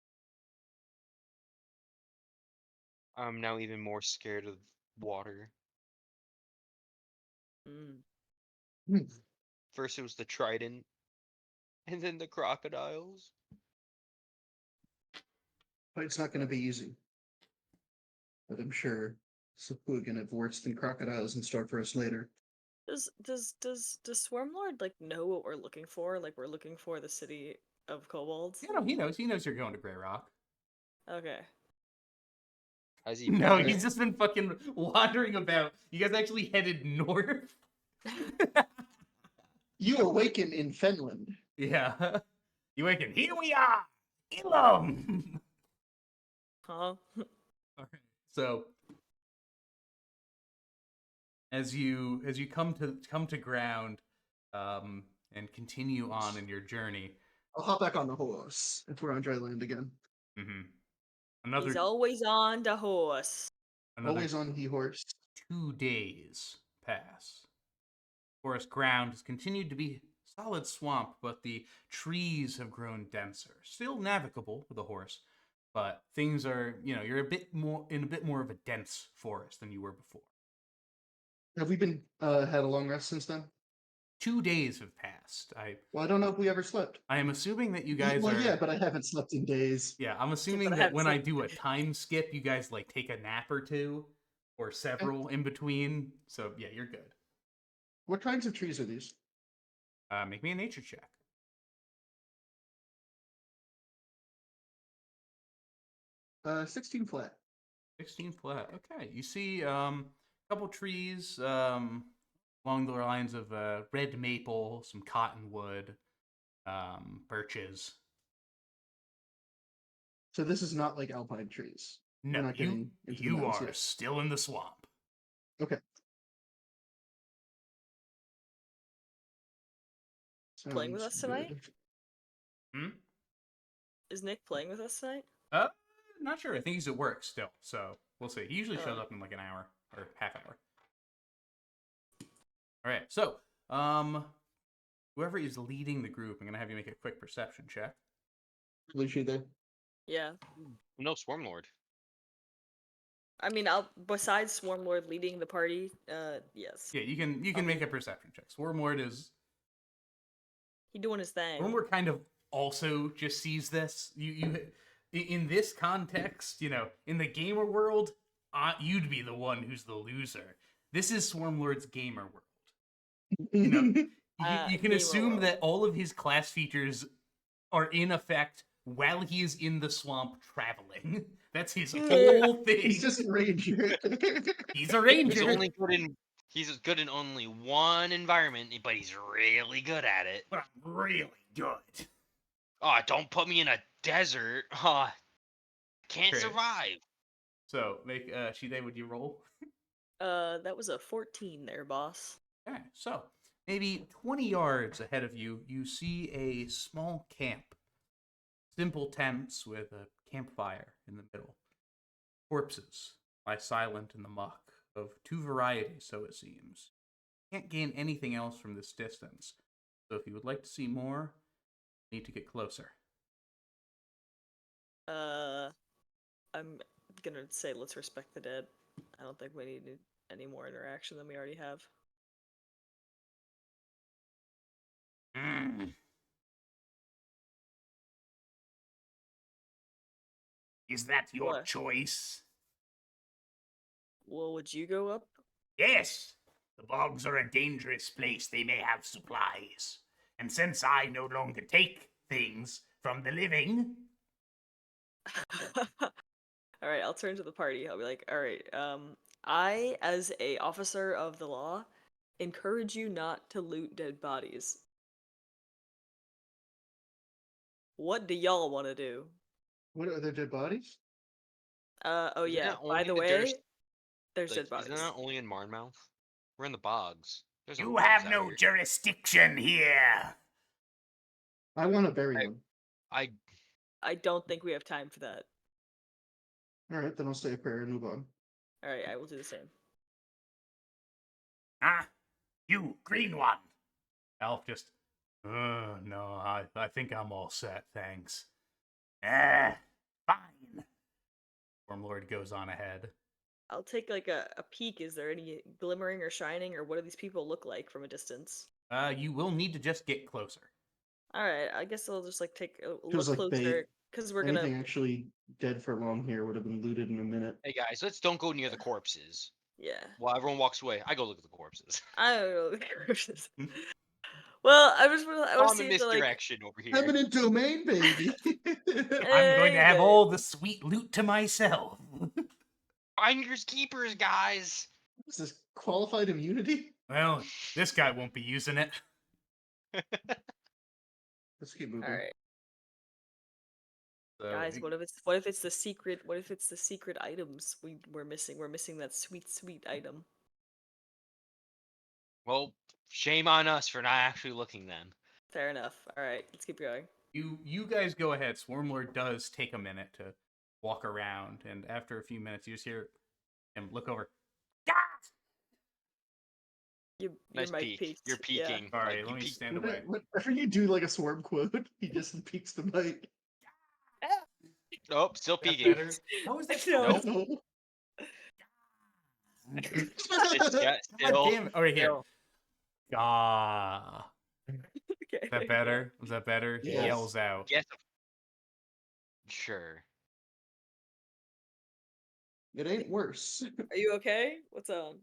I'm now even more scared of water. Mm. Hmm. First it was the trident, and then the crocodiles. But it's not going to be easy. But I'm sure Seppuku can have worse than crocodiles in store for us later. Does Swarmlord like know what we're looking for? Like we're looking for the city of kobolds? Yeah, no, he knows. He knows you're going to Greyrock. Okay. Has he No, been he's there? just been fucking wandering about. You guys actually headed north? You awaken in Finland. Yeah. You wake and here we are! Ilum! Huh? Alright. So as you come to ground, and continue on in your journey, I'll hop back on the horse if we're on dry land again. mm-hmm, He's another always on the horse. Always on the horse. 2 days pass. Forest ground has continued to be solid swamp, but the trees have grown denser. Still navigable with a horse, but things are, you're a bit more of a dense forest than you were before. Have we been had a long rest since then? 2 days have passed. Well, I don't know if we ever slept. I am assuming that you guys Well, are. yeah, but I haven't slept in days. Yeah, I'm assuming But I that haven't when I slept do a in days. time skip, you guys like take a nap or two, or several in between. So yeah, you're good. What kinds of trees are these? Make me a nature check. 16 flat. 16 flat. Okay, you see a couple trees along the lines of red maple, some cottonwood, birches. So this is not like alpine trees. No, We're not getting into the you mountains are yet. still in the swamp. Okay. Playing with Sounds us tonight? good. Hmm? Is Nick playing with us tonight? Not sure. I think he's at work still, so we'll see. He usually shows Oh. up in like an hour or half hour. All right, so whoever is leading the group, I'm gonna have you make a quick perception check. Was she there? Yeah. No, Swarmlord. I mean, besides Swarmlord leading the party, yes. Yeah, you can make a perception check. Swarmlord He doing his thing. Swarmlord kind of also just sees this. You in this context, in the gamer world, you'd be the one who's the loser. This is Swarmlord's gamer world. You can gamer assume world. that all of his class features are in effect while he is in the swamp traveling. That's his whole thing. He's just a ranger. He's a ranger. He's good in only one environment, but he's really good at it. But I'm really good. Oh, don't put me in a desert. Oh, can't Great. survive. So make Shide, would you roll? That was a 14 there, boss. Okay, so maybe 20 yards ahead of you, you see a small camp. Simple tents with a campfire in the middle. Corpses lie silent in the muck, of two varieties, so it seems. Can't gain anything else from this distance, so if you would like to see more, you need to get closer. I'm gonna say let's respect the dead. I don't think we need any more interaction than we already have. Is that your What? choice? Well, would you go up? Yes. The bogs are a dangerous place. They may have supplies. And since I no longer take things from the living, All right, I'll turn to the party. I'll be like, all right, I, as a officer of the law, encourage you not to loot dead bodies. What do y'all want to do? What are there dead bodies? Oh Isn't yeah, that by only the in the way, there's like? dead bodies. Isn't that only in Marnmouth? We're in the bogs. There's no you bodies have out no here. jurisdiction here. I want to bury I- them. I don't think we have time for that. All right, then I'll say a prayer and move on. All right, I will do the same. Ah, you green one. Elf just, no, I think I'm all set, thanks. Fine. Stormlord goes on ahead. I'll take like a peek. Is there any glimmering or shining, or what do these people look like from a distance? You will need to just get closer. All right, I guess I'll just like take a Feels look like bait. closer because we're Anything gonna. actually dead for long here would have been looted in a minute. Hey guys, let's don't go near the corpses. Yeah, While everyone walks away, I go look at the corpses. I don't know. the corpses. Well, I was I'm in seeing the like. misdirection over here. Eminent domain, baby. I'm going to have Hey, all the sweet loot to myself. Finders keepers, guys. Is this qualified immunity? Well, this guy won't be using it. Let's keep moving. all right, So, guys. What if it's the secret? What if it's the secret items we're missing? We're missing that sweet item. Well, shame on us for not actually looking then. Fair enough. All right, let's keep going. you guys go ahead. Swarmlord does take a minute to walk around, and after a few minutes, you just hear him look over. Your Nice mic peek. peaked. You're Yeah. peeking. Sorry, like, you let me peek- stand away. Whenever you do like a swarm quote, he just peeks the mic. Oh, still Is that peeking. better? How is that No. still? Nope. It's God still. damn it. All right, here. still- Ah. Okay. Is that better? Was that better? He Yes. yells out. Yes. Sure. It ain't worse. Are you okay? What's on?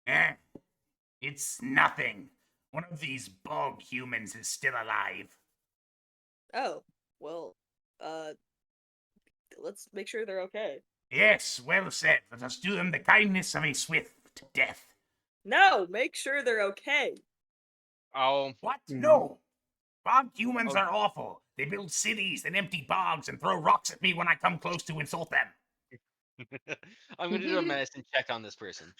Eh, it's nothing. One of these bog humans is still alive. Oh, well, let's make sure they're okay. Yes, well said. Let us do them the kindness of a swift death. No, make sure they're okay. Oh, What? Mhm. No. Bog humans Oh. are awful. They build cities and empty bogs and throw rocks at me when I come close to insult them. I'm gonna do a medicine check on this person.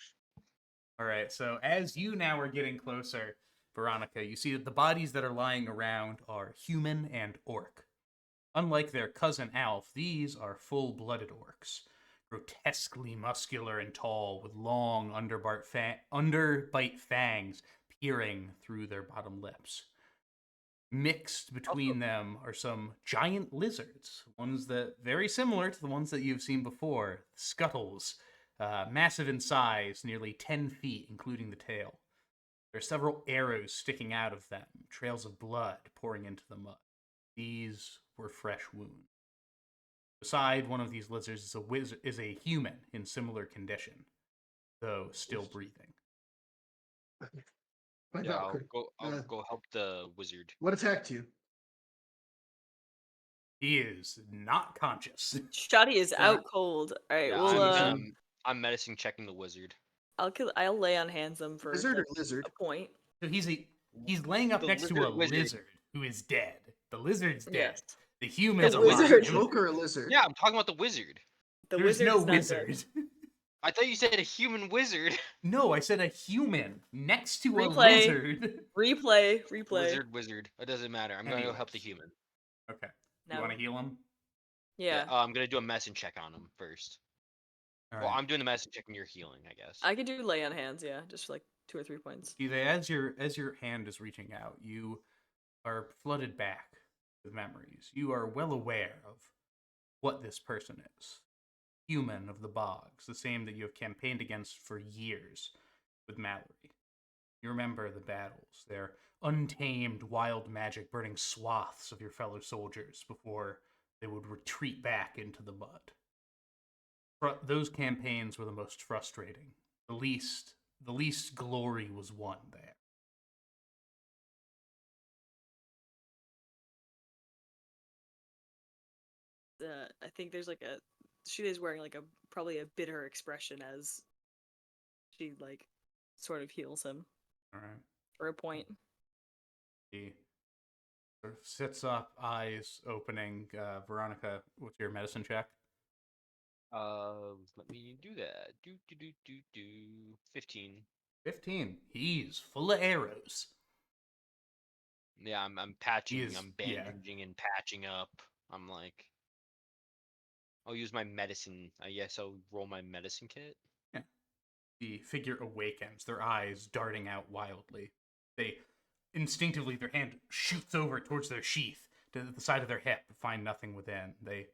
All right, so as you now are getting closer, Veronica, you see that the bodies that are lying around are human and orc. Unlike their cousin Alf, these are full-blooded orcs, grotesquely muscular and tall, with long underbite fangs peering through their bottom lips. Mixed between them are some giant lizards, ones that very similar to the ones that you've seen before, scuttles, massive in size, nearly 10 feet, including the tail. There are several arrows sticking out of them, trails of blood pouring into the mud. These were fresh wounds. Beside one of these lizards is a human in similar condition, though still breathing. My Yeah, I'll Valkyrie. I'll go help the wizard. What attacked you? He is not conscious. Shoddy is Yeah. out cold. All right, Yeah, well, I'm medicine checking the wizard. I'll lay on hands him for Lizard or like, lizard? a point. So he's laying up The next to a wizard. lizard who is dead. The lizard's dead. Yes. The human's The alive. wizard. An oak or a lizard? Yeah, I'm talking about the wizard. The There's wizard no is not dead. wizard. I thought you said a human wizard. No, I said a human next to a Replay. lizard. Replay. Wizard. It doesn't matter. I'm gonna go help the Anyways. human. Okay. No. You want to heal him? Yeah. I'm gonna do a medicine check on him first. All Well, right. I'm doing the medicine check and you're healing, I guess. I could do lay on hands. Yeah, just like 2 or 3 points. As your hand is reaching out, you are flooded back with memories. You are well aware of what this person is. Human of the bogs, the same that you have campaigned against for years with Mallory. You remember the battles, their untamed wild magic burning swaths of your fellow soldiers before they would retreat back into the mud. Those campaigns were the most frustrating. The least glory was won there. I think there's like she is wearing like probably a bitter expression as she like sort of heals him All right. for a point. He sort of sits up, eyes opening. Veronica, what's your medicine check? Let me do that. Do. 15. 15. He's full of arrows. Yeah, I'm patching, I'm Yeah. bandaging and patching up. I'm like, I'll use my medicine. I guess I'll roll my medicine kit. Yeah. The figure awakens, their eyes darting out wildly. They instinctively, their hand shoots over towards their sheath to the side of their hip, but find nothing within. They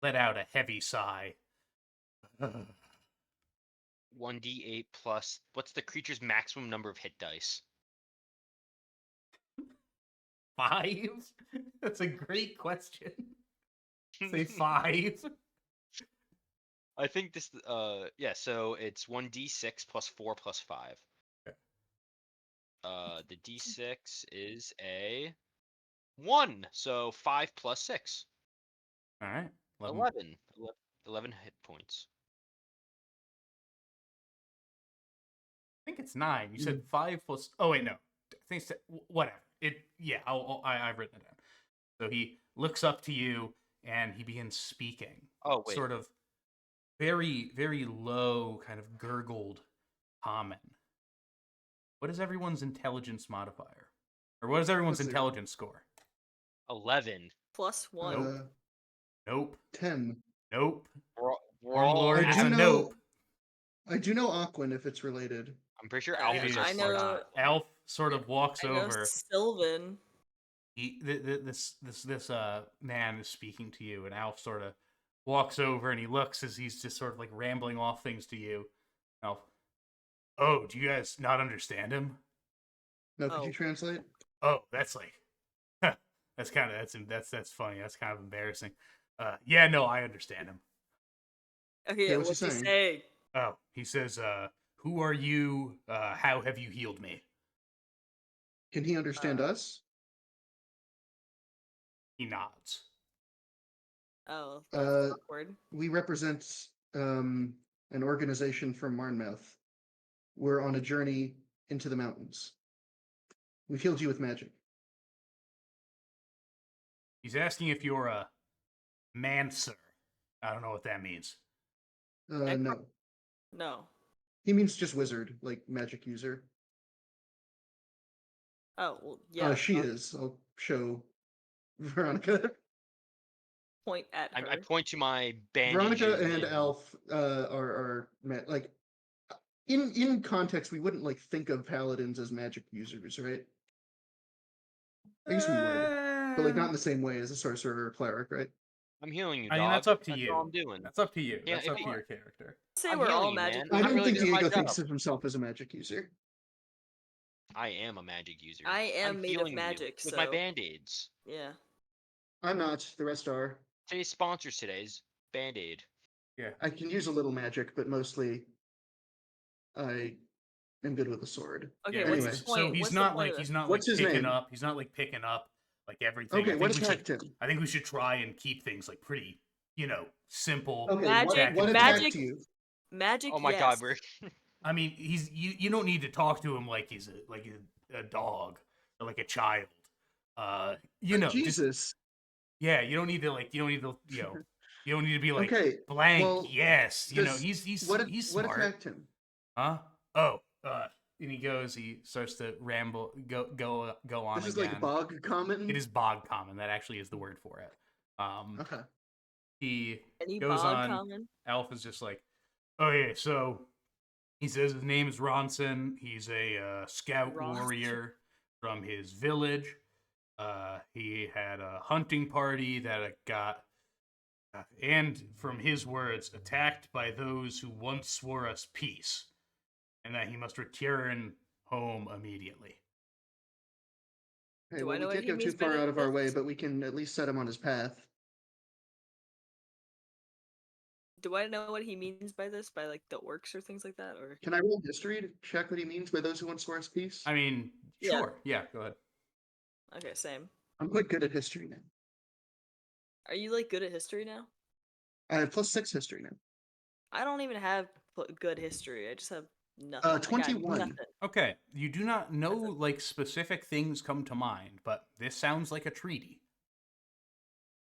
let out a heavy sigh. 1d8 plus. What's the creature's maximum number of hit dice? 5? That's a great question. Say 5. I think this. Yeah. So it's 1d6 plus 4 plus 5. Okay. The d6 is a 1. So 5 plus 6. All right. 11. 11 hit points. I think it's 9. You said 5 plus. Oh wait, no. I think it's whatever. Yeah. I've written it down. So he looks up to you and he begins speaking. Oh wait. Sort of very, very low, kind of gurgled common. What is everyone's intelligence modifier? Or what is everyone's What's intelligence score? 11. Plus 1. Uh, Nope. 10. Nope. We're all Lord I is do a know. nope. I do know Aquin if it's related. I'm pretty sure I- alphas I are know- smart. Elf sort of walks I know over. Sylvan. This man is speaking to you, and Alf sort of walks over and he looks as he's just sort of like rambling off things to you. Alf, oh, do you guys not understand him? No, could Oh. you translate? Oh, that's like, that's kind of that's funny. That's kind of embarrassing. Yeah, no, I understand him. Okay, Yeah, what's he what's he saying? say? Oh, he says, who are you? How have you healed me? Can he understand us? He nods. Oh, Uh, that's awkward. We represent an organization from Marnmouth. We're on a journey into the mountains. We've healed you with magic. He's asking if you're a mancer. I don't know what that means. No. No. He means just wizard, like magic user. Oh, well, yeah. She is. I'll show Veronica. Point at her. I point to my bandage. Veronica and Alf are like in context. We wouldn't like think of paladins as magic users, right? I guess we would, but like not in the same way as a sorcerer or cleric, right? I'm healing you, I dog. mean, that's up to That's you. all I'm doing. That's up to you. Yeah, That's if up to you- your character. Say I'm we're all healing you, magic. man. I I'm not don't really think doing my Diego thinks job. of himself as a magic user. I am a magic user. I am I'm made of healing you magic, with my so- band-aids. Yeah. I'm not. The rest are. Today's sponsors today's Band-Aid. Yeah. I can use a little magic, but mostly I am good with a sword. Okay, Yeah, what's anyway. the so point? he's What's not the point like of he's this? not What's like his picking name? up. He's not like picking up like everything. Okay, I what think we should. attacked him? I think we should try and keep things like pretty, simple. Okay, Magic- what magic- attacked you? Magic, Oh my yes. god, we're I mean, you don't need to talk to him like he's a dog or like a child. Just Jesus. yeah, you don't need to you don't need to you don't need to be like Okay, blank. well, Yes, does- he's what smart. attacked him? Huh? Oh, and he starts to ramble, go on This is again. like bog common. It is bog common. That actually is the word for it. Okay. He Any goes bog on. common? Alf is just like, oh yeah, so he says his name is Ronson. He's a scout Ronson. warrior from his village. He had a hunting party that got, and from his words, attacked by those who once swore us peace, and that he must return home immediately. Okay, Do well, I know we what can't he go too means by far out of our way, this? but we can at least set him on his path. Do I know what he means by this? By like the orcs or things like that? Or Can I roll history to check what he means by those who once swore us peace? I mean, Yeah. sure, yeah, go ahead. okay, same. I'm quite good at history now. Are you like good at history now? I have +6 history now. I don't even have good history. I just have nothing. I got 21. nothing. Okay, you do not know That's a- like specific things come to mind, but this sounds like a treaty.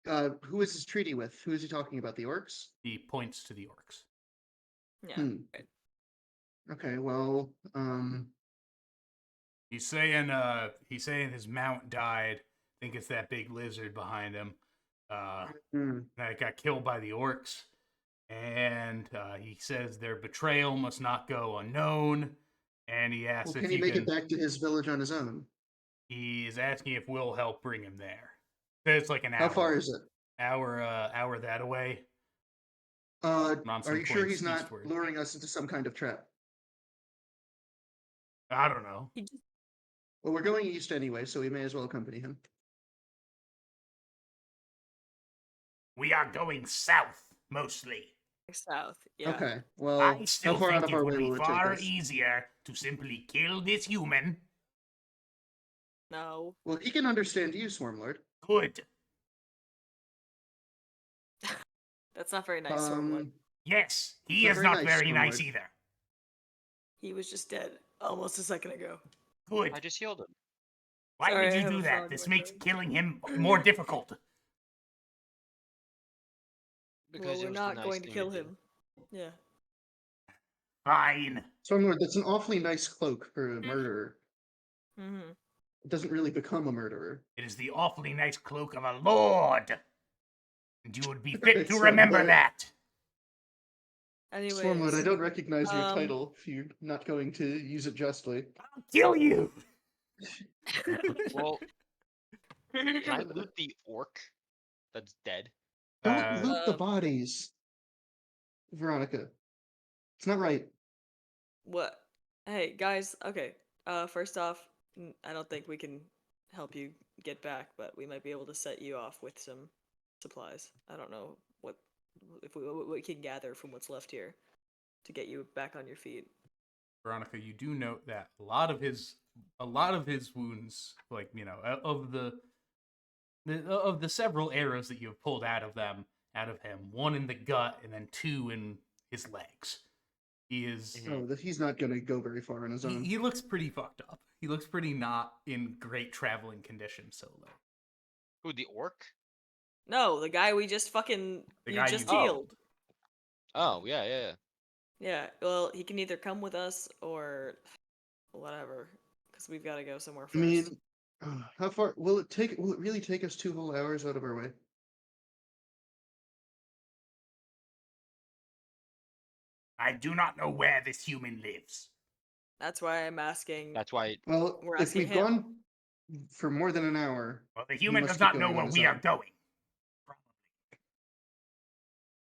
Who is his treaty with? Who is he talking about? The orcs? He points to the orcs. Yeah. Hmm. right. Okay, well, He's saying his mount died. I think it's that big lizard behind him. That got killed by the orcs. And he says their betrayal must not go unknown. And he asks well, if can he he make can. it back to his village on his own? He is asking if we'll help bring him there. So it's like an How hour. far is it? Hour that away. Are Ronson you sure points he's not eastward. luring us into some kind of trap? I don't know. He just Well, we're going east anyway, so we may as well accompany him. We are going south, mostly. south. Yeah. Okay, well, I how still far out think of it our would way be will it take far us? easier to simply kill this human. No. Well, he can understand you, Swarmlord. Good. That's not very nice, Stormlight. Yes, he Not is very not nice, very nice Stormlord. either. He was just dead almost a second ago. Good. I just healed him. Why Sorry, did I you have do a that? frog in This my makes throat. killing him more difficult. Because Well, it we're was the not nice going to thing kill do. him. Yeah. Fine. Stormlord, that's an awfully nice cloak for a murderer. Mm-hmm. It doesn't really become a murderer. It is the awfully nice cloak of a lord. And you would be fit Alright, to remember Stormlord. that. Stormlord, I Anyways, don't recognize your um, title if you're not going to use it justly. I'll kill you. Well, can I loot the orc that's dead? Don't loot the Um, bodies, Veronica. It's not right. what? Hey, guys. Okay. First off, I don't think we can help you get back, but we might be able to set you off with some supplies. I don't know what we can gather from what's left here to get you back on your feet. Veronica, you do note that a lot of his wounds, like of the several arrows that you have pulled out of him, one in the gut and then two in his legs. He is Mhm. Oh, he's not going to go very far on his he, own. he looks pretty fucked up. He looks pretty not in great traveling condition solo. Who, the orc? No, the guy we just The you guy just you healed. Oh, yeah, yeah, yeah. Yeah. Well, he can either come with us or whatever, because we've got to go somewhere I mean, first. how far will it take? Will it really take us 2 whole hours out of our way? I do not know where this human lives. That's why I'm asking. That's why. Well, We're if asking we've him. gone for more than an hour, Well, the he human must does be not know going on where his we are own. going.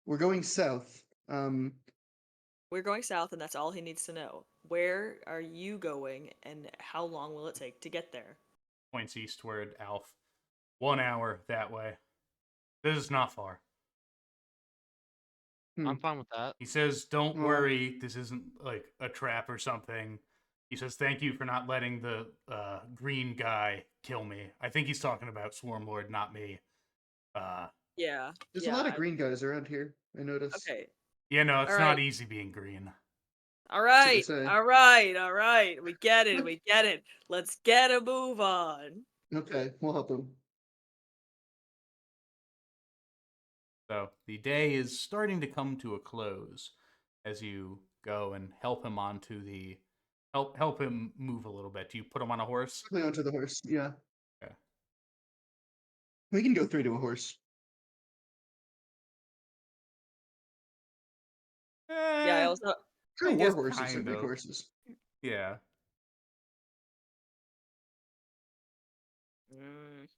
We're going south. We're going south, and that's all he needs to know. Where are you going, and how long will it take to get there? Points eastward, Alf. 1 hour that way. This is not far. I'm fine with that. He says, "Don't Well- worry, this isn't like a trap or something." He says, "Thank you for not letting the green guy kill me." I think he's talking about Swarmlord, not me. Yeah. There's yeah. a lot of green guys around here. I noticed. Okay. Yeah, no, it's All not right. easy being green. All That's what they right. say. All right. All right. We get it. We get it. Let's get a move on. Okay, we'll help him. So the day is starting to come to a close as you go and help him onto the help him move a little bit. Do you put him on a horse? Quickly onto the horse. Yeah. Okay. We can go 3 to a horse. Yeah. I Eh, also. Sure, I war guess horses are kind big of. horses. Yeah. Mm,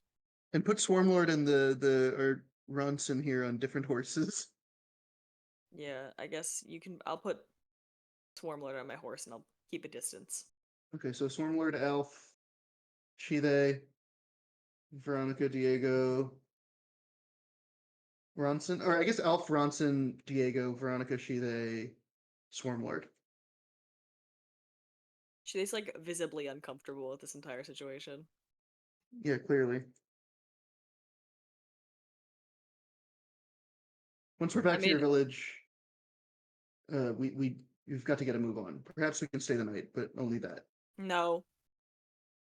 And put Swarmlord and or Ronson here on different horses. yeah. I guess you can. I'll put Swarmlord on my horse, and I'll keep a distance. Okay, so Swarmlord, Elf, Shide, Veronica, Diego, Ronson, or I guess Elf, Ronson, Diego, Veronica, Shide, Swarmlord. She's like visibly uncomfortable with this entire situation. Yeah, clearly. Once we're back I to your mean, village, we've got to get a move on. Perhaps we can stay the night, but only that. no.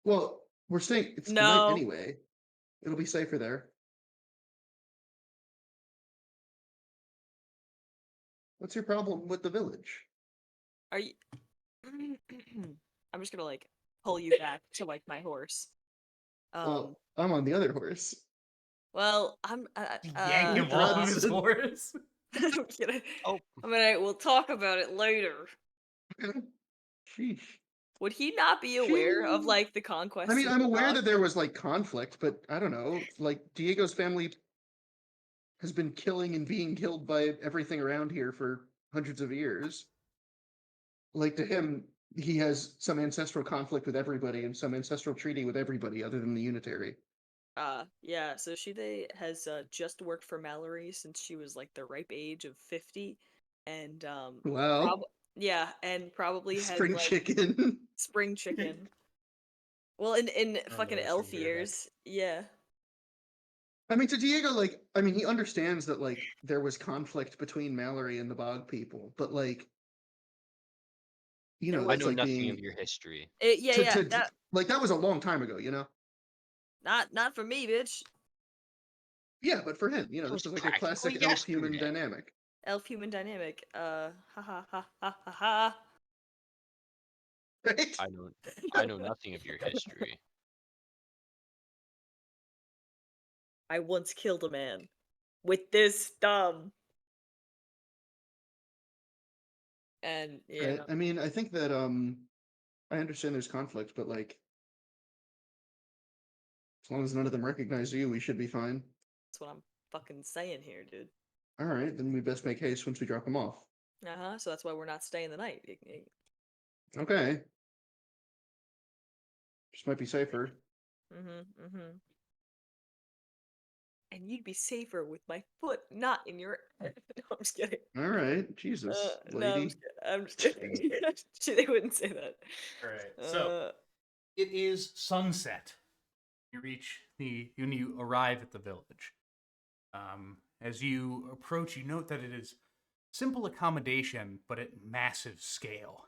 Well, we're staying. It's the night No. anyway. It'll be safer there. What's your problem with the village? Are you... I'm just gonna, like, pull you back to, like, my horse. Well, I'm on the other horse. Well, Yank him off of his Bronson. horse. I'm gonna... Oh, we'll talk about it later. Sheesh. Would he not be aware of, like, the conquest I mean, of I'm the aware dog? that there was like conflict, but I don't know. Like Diego's family has been killing and being killed by everything around here for hundreds of years. Like to him, he has some ancestral conflict with everybody and some ancestral treaty with everybody other than the unitary. Yeah, so Shide has just worked for Mallory since she was like the ripe age of 50, and Wow. yeah, and probably has Spring like chicken. spring chicken. Well, in fucking that's elf weird, years, yeah. I mean, to Diego, like, I mean, he understands that like there was conflict between Mallory and the Bog people, but like, There I was that's know like nothing being of your history. yeah, that like that was a long time ago, not for me, bitch. Yeah, but for him, It this was is like a practically classic elf human yesterday. dynamic. Elf human dynamic. Ha ha ha ha ha ha. Right? I know nothing of your history. I once killed a man with this thumb. And Right. yeah, I mean, I think that I understand there's conflict, but like as long as none of them recognize you, we should be fine. that's what I'm fucking saying here, dude. All right, then we best make haste once we drop them off. Uh-huh, so that's why we're not staying the night. Okay. Just might be safer. Mm-hmm. And you'd be safer with my foot not in your no, I'm just kidding. All right. Jesus, No, lady. I'm just kidding. They wouldn't say that. All right. So it is sunset. When you arrive at the village. As you approach, you note that it is simple accommodation, but at massive scale.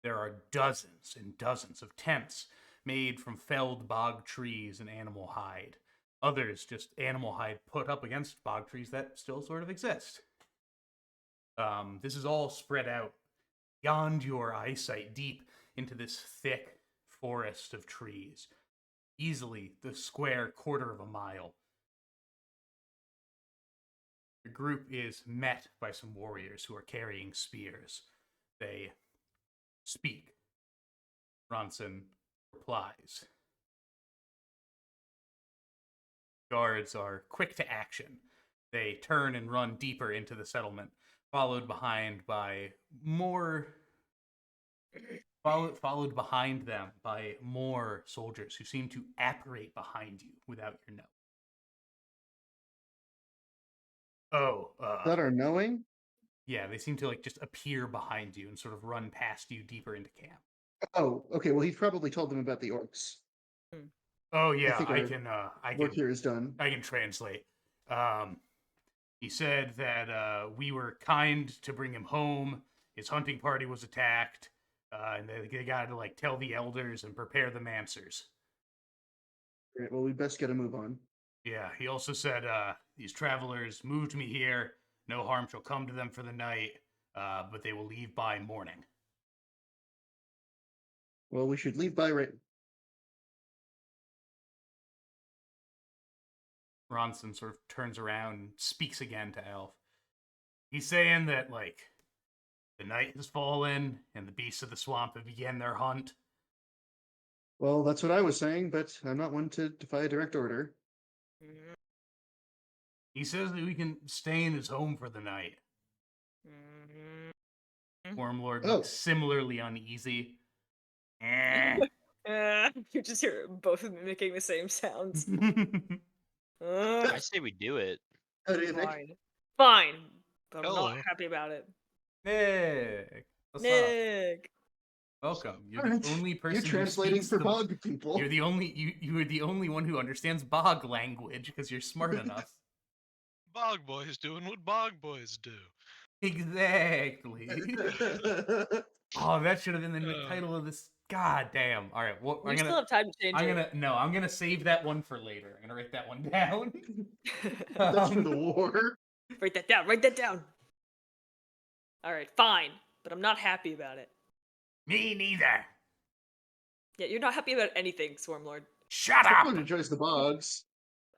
There are dozens and dozens of tents made from felled bog trees and animal hide. Others just animal hide put up against bog trees that still sort of exist. This is all spread out beyond your eyesight, deep into this thick forest of trees. Easily the square quarter of a mile. The group is met by some warriors who are carrying spears. They speak. Ronson replies. Guards are quick to action. They turn and run deeper into the settlement, followed behind them by more soldiers who seem to apparate behind you without your knowing. That are knowing? Yeah, they seem to like just appear behind you and sort of run past you deeper into camp. Oh, okay. Well, he's probably told them about the orcs. Oh yeah, think I our can Work here is done. I can translate. He said that we were kind to bring him home. His hunting party was attacked, and they got to like tell the elders and prepare the mansers. Great. Well, we best get a move on. Yeah, he also said these travelers moved me here. No harm shall come to them for the night, but they will leave by morning. Well, we should leave by right. Ronson sort of turns around and speaks again to Elf. He's saying that, like, the night has fallen and the beasts of the swamp have begun their hunt. Well, that's what I was saying, but I'm not one to defy a direct order. He says that we can stay in his home for the night. Wormlord looks similarly uneasy. You just hear both of them making the same sounds. I say we do it. How do you think? Fine. But I'm Hello. not happy about it. Nick! What's up? Nick! Welcome. You're Alright, the only person You're who translating speaks for the... bog people. You're the only you are the only one who understands bog language because you're smart enough. Bog boys doing what bog boys do. Exactly. Oh, that should have been the title of this. God damn. All right, well, We still have time to change it. I'm gonna save that one for later. I'm gonna write that one down. That's for the war. Write that down. Write that down. All right, fine, but I'm not happy about it. Me neither. Yeah, you're not happy about anything, Swarmlord. Shut up. Someone enjoys the bogs.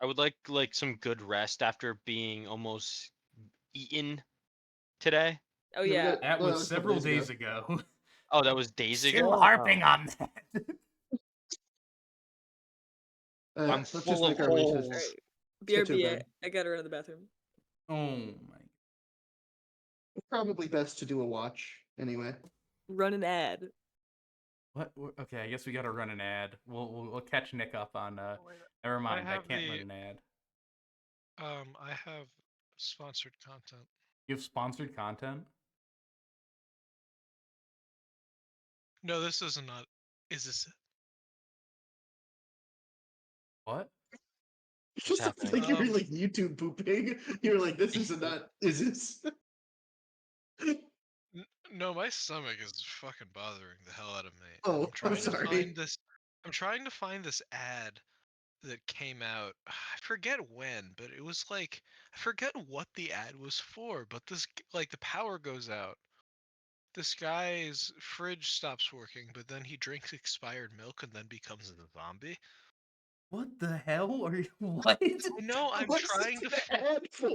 I would like some good rest after being almost eaten today. Oh Yeah, we yeah. got- That well, was a couple several days days ago. Oh, that was days ago. Still harping on that. I'm Let's just full of make our holes. wishes. Alright. Get to BRB, bed. I gotta run to the bathroom. Oh my. Probably best to do a watch anyway. Run an ad. What? Okay, I guess we gotta run an ad. We'll catch Nick up on. Wait, Never mind. I have can't the- run an ad. I have sponsored content. You have sponsored content. No, this isn't not. Is this it? What? It's just happening? like you were like YouTube pooping. You were like, this is not. Is this? No, my stomach is fucking bothering the hell out of me. Oh, I'm trying I'm sorry. to find this. I'm trying to find this ad that came out. I forget when, but it was like I forget what the ad was for. But this like the power goes out. This guy's fridge stops working, but then he drinks expired milk and then becomes a zombie. What the hell are you? What? No, I'm What's trying this to. an ad for?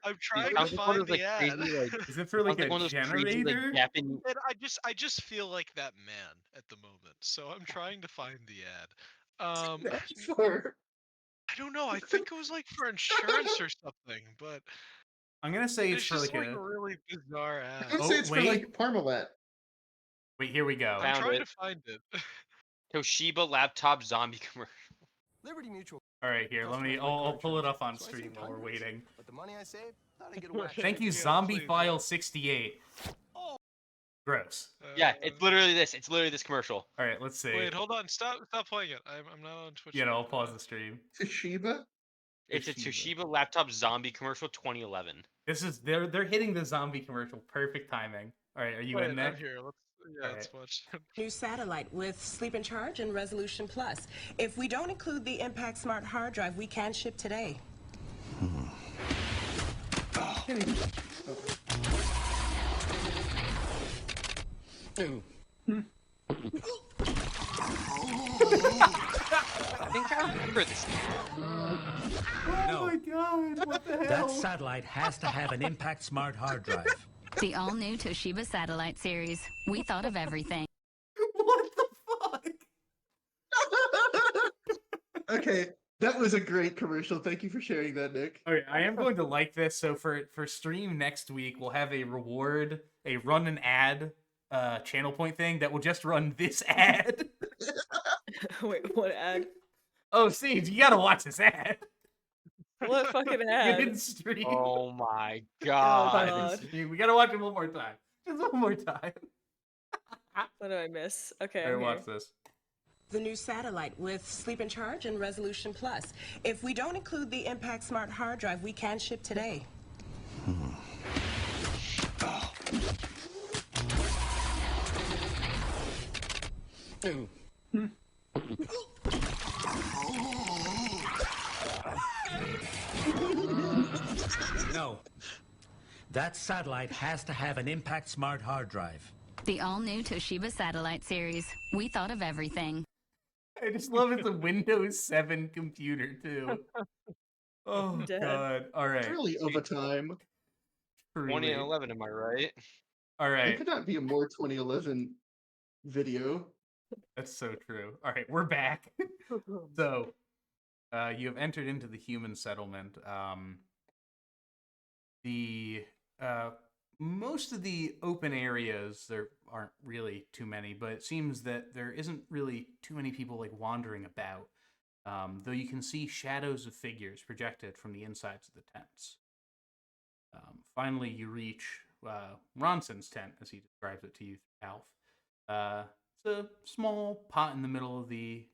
I'm It trying to sounds like one find of those, the like, ad. crazy, like, Is it for like sounds like a one of those crazy, like, generator? Japanese. And I just feel like that man at the moment. So I'm trying to find the ad. What's an ad for? I don't know. I think it was like for insurance or something, but I'm gonna say it's it's for just like like a. a really bizarre I'm ad. gonna Oh, say it's for wait. like Parmalat. Wait, here we go. I'm Found trying it. to find it. Toshiba laptop zombie commercial. Liberty Mutual. All right, here. Let me. Customers like I'll car pull it insurance, up on so I stream saved while we're hundreds. waiting. But the money I saved, thought I'd get a whack. Thank you, Yeah, Zombie please, File yeah. 68. Gross. Yeah, it's literally this. It's literally this commercial. All right, let's see. Wait, hold on. Stop playing it. I'm not on Twitch. You know, right I'll now. pause the stream. Toshiba? It's a Toshiba. Toshiba laptop zombie commercial 2011. This is they're hitting the zombie commercial. Perfect timing. All right, are you Wait, in, I'm Nick? here. Let's watch. New satellite with Sleep and Charge and Resolution Plus. If we don't include the Impact Smart hard drive, we can ship today. I think I remember this. Oh my god! What the hell? That satellite has to have an Impact Smart hard drive. The all-new Toshiba Satellite series. We thought of everything. What the fuck? Okay, that was a great commercial. Thank you for sharing that, Nick. Okay, I am going to like this. So for stream next week, we'll have a reward, a run an ad channel point thing that will just run this ad. Wait, what ad? Oh, Steve, you gotta watch this ad. What fucking You ad? didn't stream. Oh my You god. God. didn't stream. We gotta watch it one more time. Just one more time. What do I miss? Okay, Here, I'm watch here. this. The new satellite with Sleep and Charge and Resolution Plus. If we don't include the Impact Smart hard drive, we can ship today. No. That satellite has to have an Impact Smart hard drive. The all-new Toshiba Satellite series. We thought of everything. I just love it's a Windows 7 computer too. Oh Dead. god. All right. It's really of a time. 2011, am I right? All It right. could not be a more 2011 video. That's so true. All right, we're back. So, you have entered into the human settlement. The most of the open areas, there aren't really too many, but it seems that there isn't really too many people like wandering about. Though you can see shadows of figures projected from the insides of the tents. Finally, you reach Ronson's tent, as he describes it to you, Alf. It's a small pot in the middle of the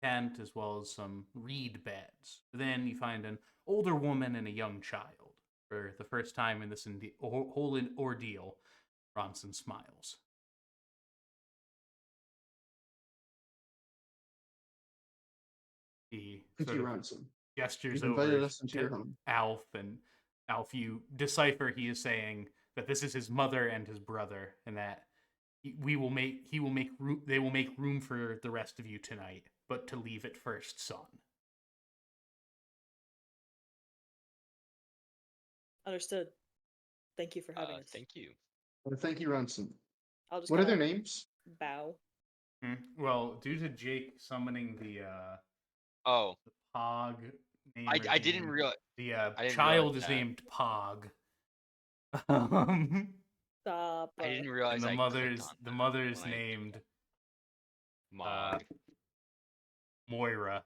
tent, as well as some reed beds. Then you find an older woman and a young child. For the first time in this whole ordeal, Ronson smiles. He Thank sort you, of Ronson. gestures You've invited over us into to your home. Alf, and Alf, you decipher he is saying that this is his mother and his brother, and that they will make room for the rest of you tonight, but to leave it first, son. Understood. Thank you for having us. Thank you. Well, thank you, Ronson. I'll just What are kinda their names? bow. Well, due to Jake summoning the Oh, Pog name, I didn't realize. the I didn't child realize is that. named Pog. Stop. I didn't And realize the I clicked on the mother is when I- named Mog. Moira.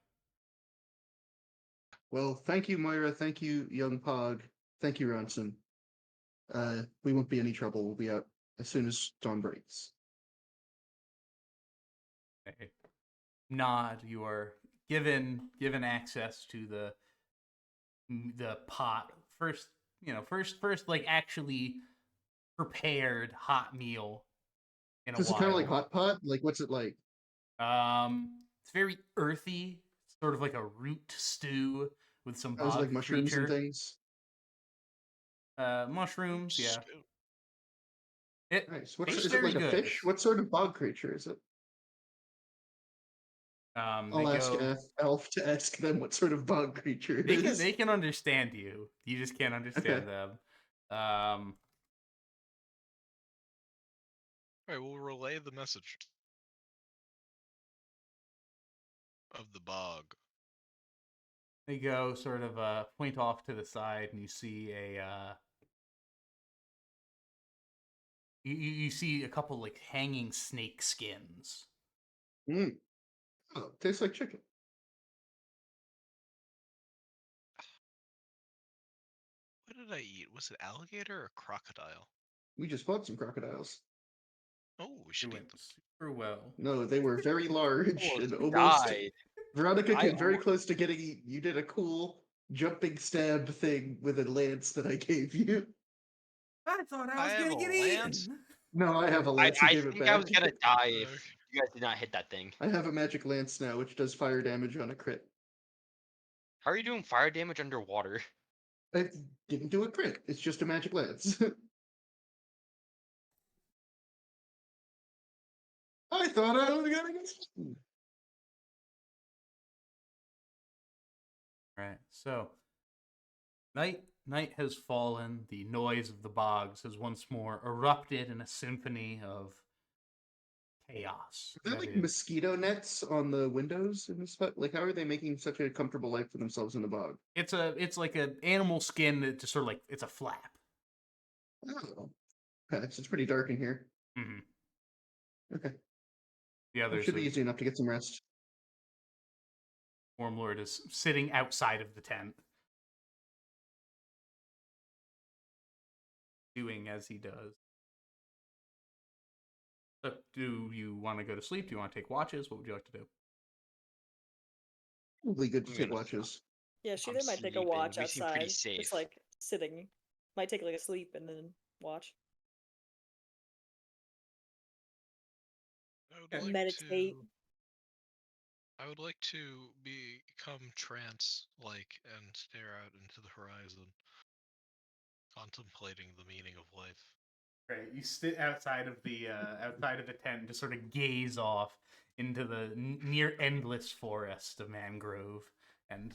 Well, thank you, Moira. Thank you, young Pog. Thank you, Ronson. We won't be any trouble. We'll be out as soon as dawn breaks. A nod. You are given access to the pot first. First like actually prepared hot meal in a Is it while. kind of like hot pot? Like, what's it like? It's very earthy, sort of like a root stew with some I was bog like mushrooms creature. and things. Mushrooms, yeah. It Nice. tastes Is it very like a good. fish? What sort of bog creature is it? I'll ask Elf to ask them what sort of bog creature it is. They can understand you. You just can't understand them. All right, we'll relay the message of the bog. They go sort of point off to the side, and you see you see a couple like hanging snake skins. Oh, tastes like chicken. What did I eat? Was it alligator or crocodile? We just fought some crocodiles. Oh, we should It eat them. super well. No, they were very large and almost. Died. Veronica I came very close to getting eaten. You did a cool jumping stab thing with a lance that I gave you. I thought I I was have gonna a get lance? eaten. No, I have a I lance. You gave it think back. I was gonna die if you guys did not hit that thing. I have a magic lance now, which does fire damage on a crit. How are you doing fire damage underwater? I didn't do a crit. It's just a magic lance. I thought I was gonna get eaten. Right. So night has fallen. The noise of the bogs has once more erupted in a symphony of chaos. Are there like mosquito nets on the windows in this spot? Like, how are they making such a comfortable life for themselves in the bog? It's like an animal skin that just sort of like it's a flap. Oh, okay. So it's pretty dark in here. Mm-hmm. Okay. The It others should be easy enough to get some rest. Wormlord is sitting outside of the tent, doing as he does. So, do you want to go to sleep? Do you want to take watches? What would you like to do? Probably good to I'm take gonna- watches. Yeah, I'm Sheila might take a sleeping. watch We seem pretty outside. safe. Just like sitting. Might take like a sleep and then watch. I would Or like meditate. I would like to become trance-like and stare out into the horizon, contemplating the meaning of life. Right, you sit outside of the tent and just sort of gaze off into the near endless forest of mangrove and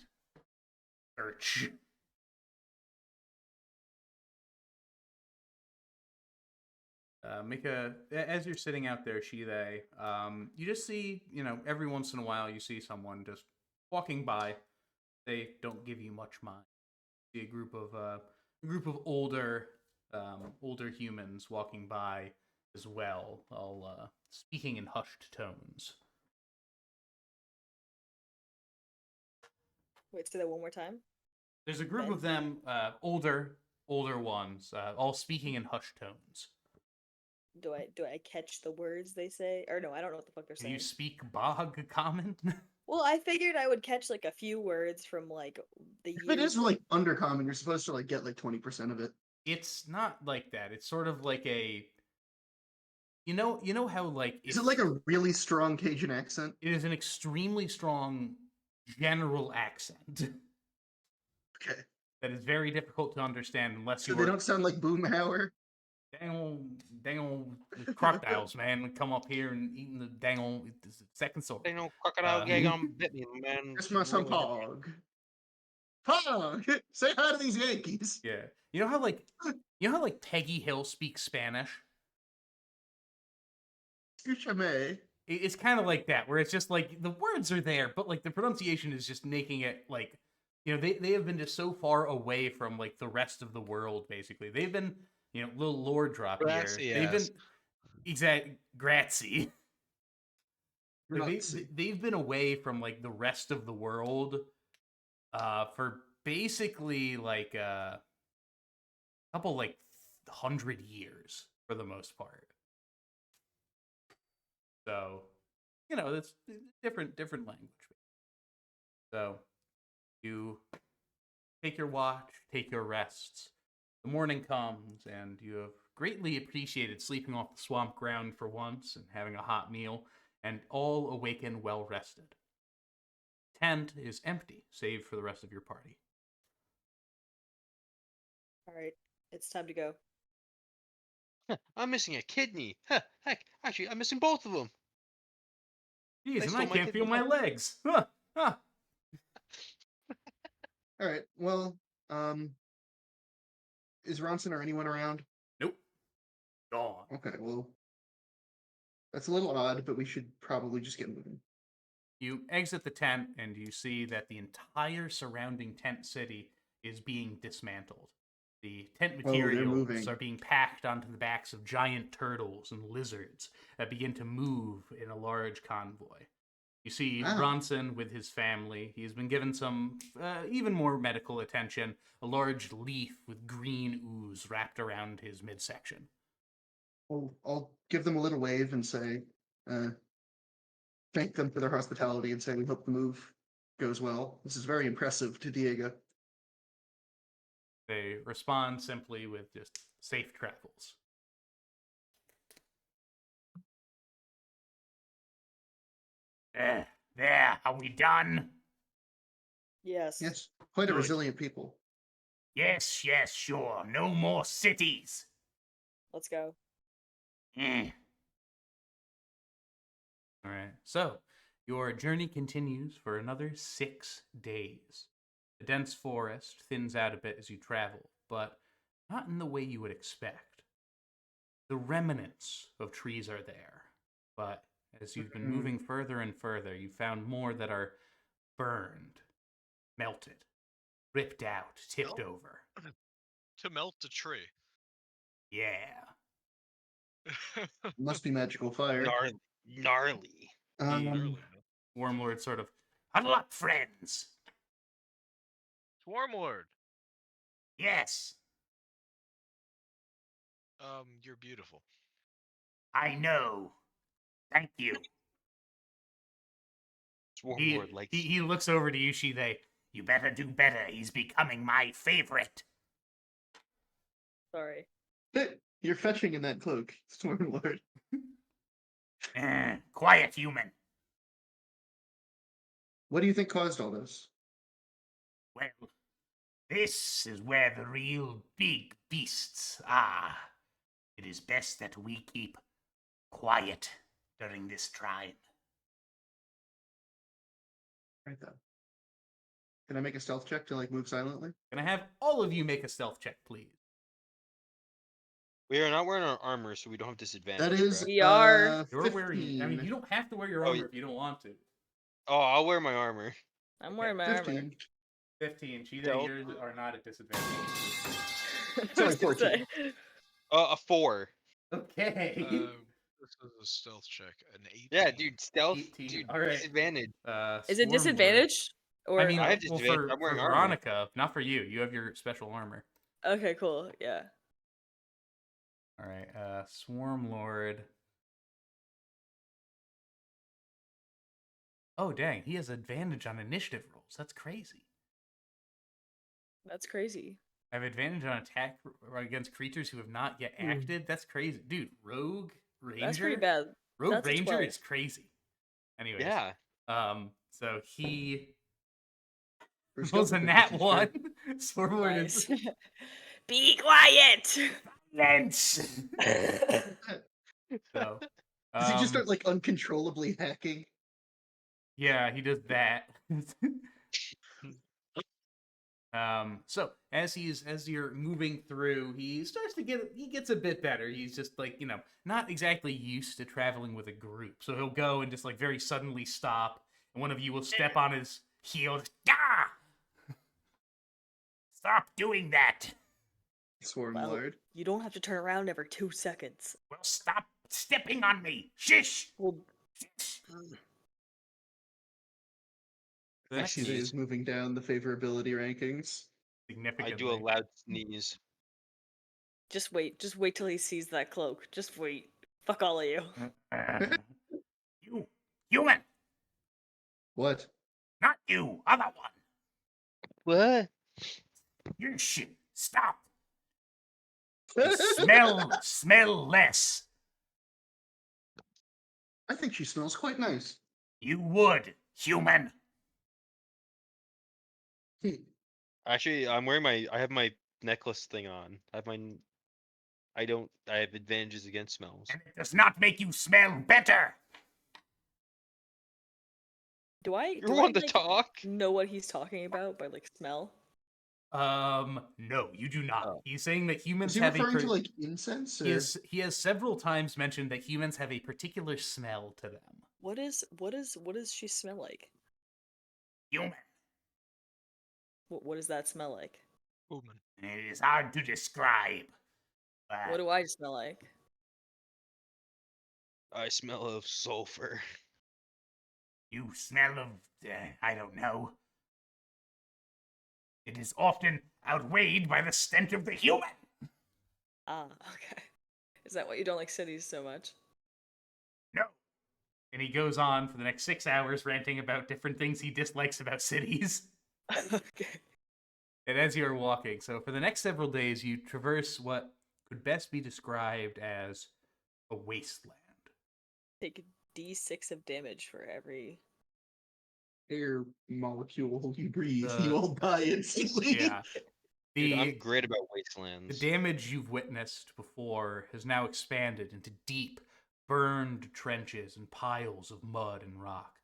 birch. As you're sitting out there, Shile, you just see, every once in a while you see someone just walking by. They don't give you much mind. You see a group of older humans walking by as well, all speaking in hushed tones. Wait, say that one more time. There's a group of them, older ones, all speaking in hushed tones. Do I catch the words they say? Or no, I don't know what the fuck they're Do saying. you speak Bog Common? Well, I figured I would catch like a few words from like the If it years. is like undercommon, you're supposed to like get like 20% of it. It's not like that. It's sort of like a you know how like Is it like a really strong Cajun accent? it is an extremely strong general accent Okay. that is very difficult to understand unless So you they are don't sound like Boomhauer? dang old crocodiles, man, come up here and eating the dang old second sword. They know crocodile gag Uh, on bit me, man. Christmas Really on Pog. Pog! Say hi to these Yankees. Yeah. You know how like Peggy Hill speaks Spanish? Escúchame. It's kind of like that, where it's just like the words are there, but like the pronunciation is just making it like, they have been just so far away from like the rest of the world. Basically, they've been, little lore drop here. They've been grazie. Like they've been away from like the rest of the world, for basically like a couple like 100 years for the most part. So, that's different language. So, you take your watch, take your rests. The morning comes, and you have greatly appreciated sleeping off the swamp ground for once and having a hot meal, and all awaken well rested. Tent is empty, save for the rest of your party. All right, it's time to go. I'm missing a kidney. Heck, actually, I'm missing both of them. Jeez, and stole I my can't feel kidney. my legs. Huh. All right. Well, is Ronson or anyone around? Nope. Gone. Okay. Well, that's a little odd, but we should probably just get moving. You exit the tent, and you see that the entire surrounding tent city is being dismantled. The tent materials are being packed onto the backs of giant turtles and lizards that begin to move in a large convoy. You see Ronson with his family. He's been given some even more medical attention, a large leaf with green ooze wrapped around his midsection. Well, I'll give them a little wave and say, thank them for their hospitality and say we hope the move goes well. This is very impressive to Diego. They respond simply with just safe travels. There, are we done? Yes. Yes, quite a Good. resilient people. Yes, sure. No more cities. Let's go. Eh. All right. So, your journey continues for another 6 days. The dense forest thins out a bit as you travel, but not in the way you would expect. The remnants of trees are there, but as you've been moving further and further, you found more that are burned, melted, ripped out, tipped over. To melt a tree. Yeah. Must be magical fire. Gnarly. Wormlord sort of, huddle up, friends. Swarmlord. Yes, You're beautiful. I know. Thank you. Swarmlord likes He looks over to you, Shide. You better do better. He's becoming my favorite. Sorry. You're fetching in that cloak, Stormlord. Quiet, human. What do you think caused all this? Well, this is where the real big beasts are. It is best that we keep quiet during this time. Right then. Can I make a stealth check to like move silently? Can I have all of you make a stealth check, please? We are not wearing our armor, so we don't have disadvantage. That is correct? We are. You're 15. wearing. I mean, you don't have to wear your armor if you don't want to. Oh, I'll wear my armor. I'm wearing my armor. 15. 15. Cheetah, Stealth. yours are not at disadvantage. Sorry, 14. A 4. Okay. This is a stealth check. An 18. Yeah, dude, stealth. 18. Dude, All right. disadvantage. Is it Swarmlord. disadvantage? Or I mean, I have well, disadvantage. for I'm wearing armor. Veronica, not for you. You have your special armor. Okay, cool. Yeah. All right. Swarmlord. Oh dang, he has advantage on initiative rolls. That's crazy. That's crazy. I have advantage on attack against creatures who have not yet acted. That's crazy, dude. Rogue Ranger. That's pretty bad. Rogue That's a Ranger 12. is crazy. Anyways, Yeah. so he First rolls a couple nat fifties, one. sure. Swarmlord Nice. is Be quiet. Lance. so. Does he just start like uncontrollably hacking? Yeah, he does that. So as you're moving through, he gets a bit better. He's just like, not exactly used to traveling with a group. So he'll go and just like very suddenly stop, and one of you will step on his heel. Ah! Stop doing that. Swarm Well, Lord. you don't have to turn around every 2 seconds. Well, stop stepping on me. Shish. Well, Shish. The I next See that he's moving down the favorability rankings. I significantly. do a loud sneeze. just wait. Just wait till he sees that cloak. Just wait. Fuck all of you. You, human, What? not you, other one. What? You shit. Stop. Smell less. I think she smells quite nice. You would, human. Actually, I have my necklace thing on. I have advantages against smells. And it does not make you smell better. Do I? You Do want I, to like, talk? know what he's talking about by like smell? No, you do not. Oh. He's saying that humans Is he have referring a to like incense? Or... he has several times mentioned that humans have a particular smell to them. What does she smell like? Human. What does that smell like? Woman. It is hard to describe. What do I smell like? I smell of sulfur. You smell of, I don't know. It is often outweighed by the stench of the human. Ah, okay. Is that why you don't like cities so much? No. And he goes on for the next 6 hours ranting about different things he dislikes about cities. Okay. And as you're walking, so for the next several days, you traverse what could best be described as a wasteland. Take D6 of damage for every. air molecule you breathe, The- you all die instantly. Yeah. Dude, I'm The, great about the wastelands. damage you've witnessed before has now expanded into deep, burned trenches and piles of mud and rock.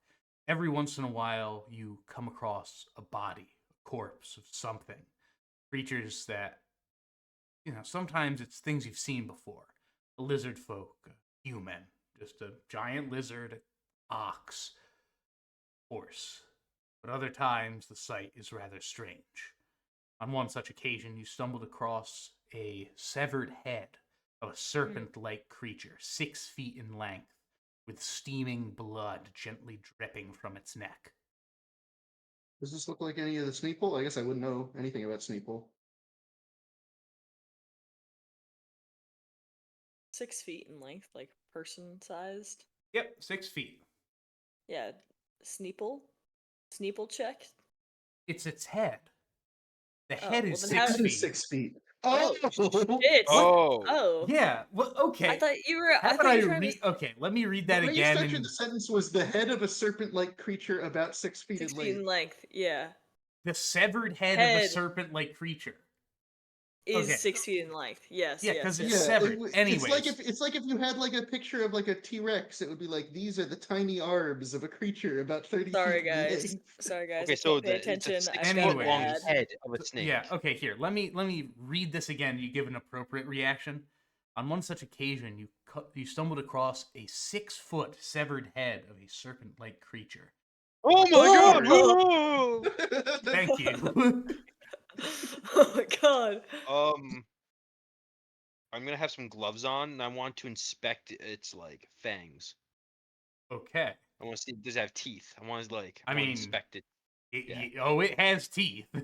Every once in a while, you come across a body, a corpse of something. Creatures that, sometimes it's things you've seen before. A lizard folk, a human, just a giant lizard, ox, horse. But other times, the sight is rather strange. On one such occasion, you stumbled across a severed head of a serpent-like creature, 6 feet in length, with steaming blood gently dripping from its neck. Does this look like any of the Sneeple? I guess I wouldn't know anything about Sneeple. 6 feet in length, like person-sized. Yep, 6 feet. Yeah, Sneeple? Sneeple check? It's its head. The Oh, head well is then 6 how- That feet. is 6 feet. Oh, Oh! shit! Oh. Oh. Yeah, well, okay. I thought you were. How I about thought I you were trying read? to. Okay, let me read that The way you again. structured And the sentence was the head of a serpent-like creature about 6 feet 6 in feet in length. length. Yeah, the severed head of a Head. serpent-like creature. is Okay. 6 feet in length. Yes. Yeah, yes, 'cause yes. it's severed. It's Anyways. like if you had like a picture of like a T-Rex, it would be like these are the tiny arbs of a creature about 30 Sorry, feet in guys. length. Sorry, guys. Okay, I so can't pay it's a attention. 6 I've foot got Anyways. long bad. head of a snake. Yeah, okay, here. Let me read this again. You give an appropriate reaction. On one such occasion, you stumbled across a 6-foot severed head of a serpent-like creature. Oh my god! Oh! Thank you. Oh my god. I'm gonna have some gloves on, and I want to inspect its like fangs. Okay. I want to see does it have teeth. I want to I want to mean, inspect it. Yeah. It has teeth. I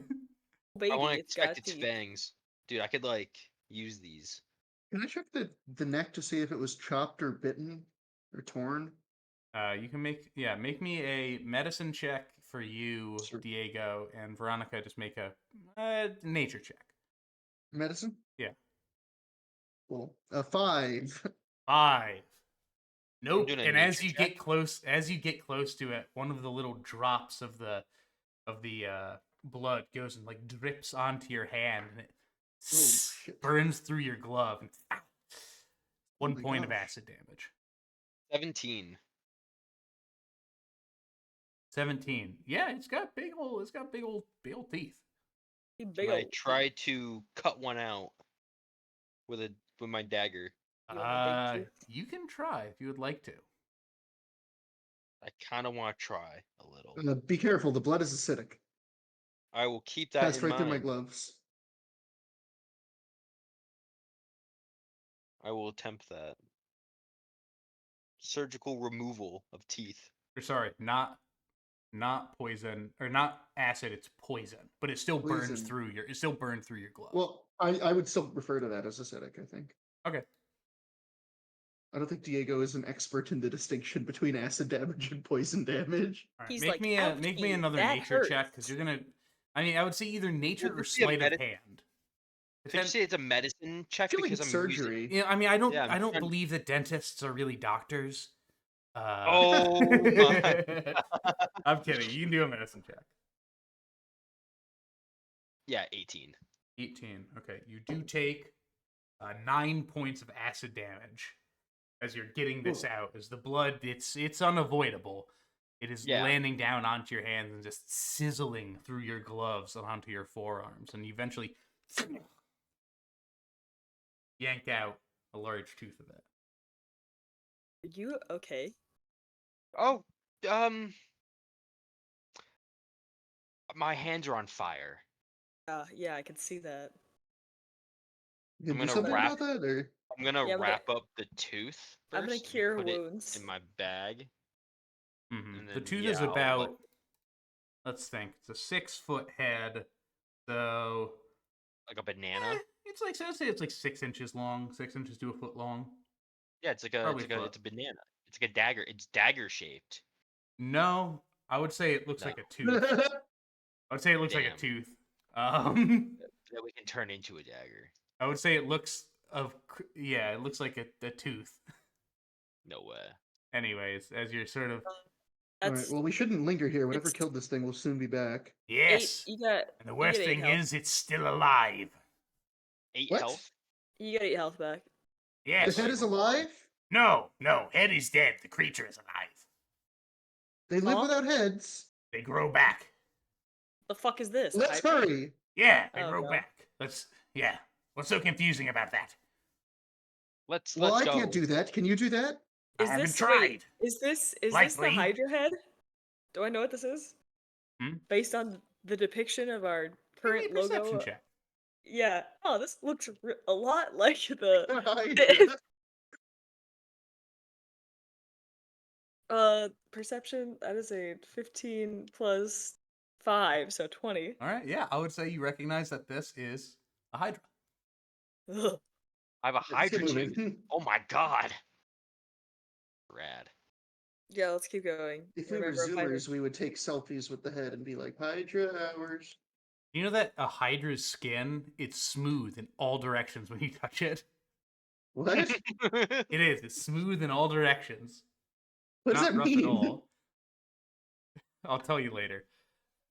Baby, want to it's got inspect its teeth. fangs, dude. I could like use these. Can I check the neck to see if it was chopped or bitten or torn? You can make me a medicine check for you, Sure. Diego, and Veronica. Just make a nature check. Medicine? Yeah. Cool. 5. 5. Nope. doing a And as nature you check? get close, to it, one of the little drops of the blood goes and like drips onto your hand, and it Oh, shit. burns through your glove. And, Oh 1 my point of gosh. acid damage. 17. 17. Yeah, it's got big old teeth. Big Can I ol' try to cut one out with my dagger? You want my big teeth? You can try if you would like to. I kind of want to try a little. Be careful, the blood is acidic. I will keep that Passed in right through my mind. gloves. I will attempt that. Surgical removal of teeth. Or sorry, not poison or not acid. It's poison, but it still burns Poison. through your. It still burned through your glove. Well, I would still refer to that as acidic, I think. Okay. I don't think Diego is an expert in the distinction between acid damage and poison damage. All right. He's Make like, me "Ouchie, another that nature check hurts." because you're gonna. I mean, I would say either nature Would or this be a sleight of medicine? hand. Could you say it's a medicine check I feel like because it's I'm using? surgery. Yeah, I mean, I don't Yeah, I'm trying- believe that dentists are really doctors. Oh my! I'm kidding. You can do a medicine check. Yeah, 18. 18. Okay, you do take 9 points of acid damage as you're getting this Ooh. out. As the blood, it's unavoidable. It is Yeah. landing down onto your hands and just sizzling through your gloves and onto your forearms, and you eventually yank out a large tooth of it. Are you okay? Oh, my hands are on fire. Yeah, I can see that. You I'm can do gonna something wrap- about that, or I'm gonna Yeah, I'm wrap up the tooth first. I'm gonna and cure put it wounds. in my bag. And The then, tooth yeah, is I'll about. Let's think. It's a 6-foot head, so like a banana. it's like I'd say it's like 6 inches long, 6 inches to a foot long. Yeah, it's Probably it's a banana. It's like a dagger. It's dagger shaped. No, I would say it looks No. like a tooth. I would say it looks like a Damn. tooth. That we can turn into a dagger. I would say it looks it looks like a tooth. No way. Anyways, as you're sort of all right. That's Well, we shouldn't linger here. Whatever it's- killed this thing will soon be back. Yes. you got. And the you worst get 8 thing health. is, it's still alive. 8 What? health. You got 8 health back. Yes. The head is alive. No, head is dead. The creature is alive. They live Huh? without heads. They grow back. The fuck is this? Let's Hydra? hurry. Yeah, they Oh, grow God. back. Yeah. What's so confusing about that? Let's Well, I go. can't do that. Can you do that? I Is haven't this tried. wait, is this the Likely. Hydra head? Do I know what this is? Hmm? Based on the depiction of our Give me a current perception logo. check. Yeah. Oh, this looks a lot like the perception. That is a 15 plus 5, so 20. All right, yeah, I would say you recognize that this is a Hydra. Ugh. I have a Let's get hydra tooth. moving. Oh my god. Rad. Yeah, let's keep going. If we were Remember, Hydra- Zoomers, we would take selfies with the head and be like, Hydra hours. You know that a Hydra's skin, it's smooth in all directions when you touch it? What? It is. It's smooth in all directions. What does Not that rough mean? at all. I'll tell you later.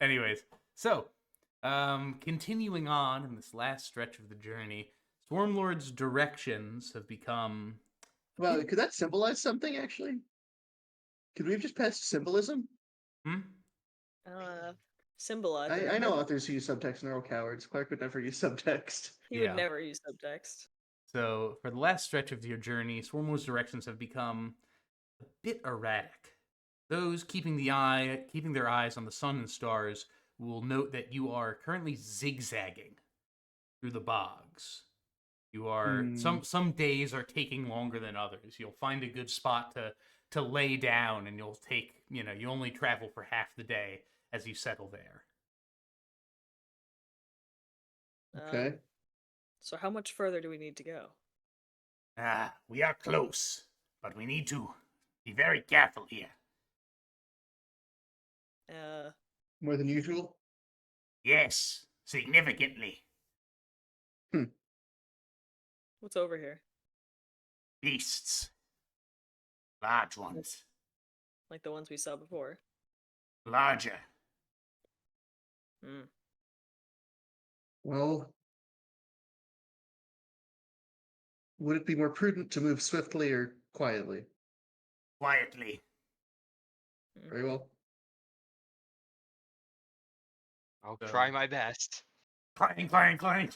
Anyways, so continuing on in this last stretch of the journey, Swarmlord's directions have become. Well, could that symbolize something, actually? Could we have just passed symbolism? symbolize. I know authors who use subtext and they're all cowards. Clark would never use subtext. He Yeah. would never use subtext. So for the last stretch of your journey, Swarmlord's directions have become a bit erratic. Those keeping their eyes on the sun and stars will note that you are currently zigzagging through the bogs. You are some days are taking longer than others. You'll find a good spot to lay down, and you'll take you only travel for half the day as you settle there. Okay. So how much further do we need to go? We are close, but we need to Be very careful here. More than usual? Yes, significantly. What's over here? Beasts. Large ones. Like the ones we saw before. Larger. Hmm. Well, would it be more prudent to move swiftly or quietly? Quietly. Very well. I'll So- try my best. Clang, clang, clang.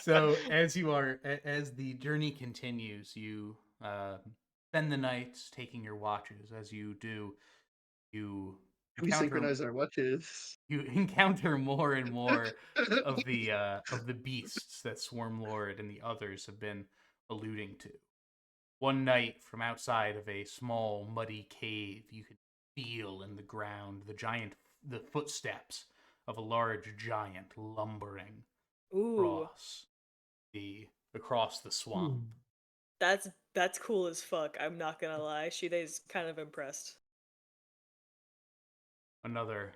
So as the journey continues, you spend the night taking your watches. As you do, you We synchronize our watches. you encounter more and more of the beasts that Swarm Lord and the others have been alluding to. One night, from outside of a small muddy cave, you could feel in the ground the footsteps of a large giant lumbering Ooh, across the swamp. that's cool as fuck. I'm not gonna lie. Shide's kind of impressed. Another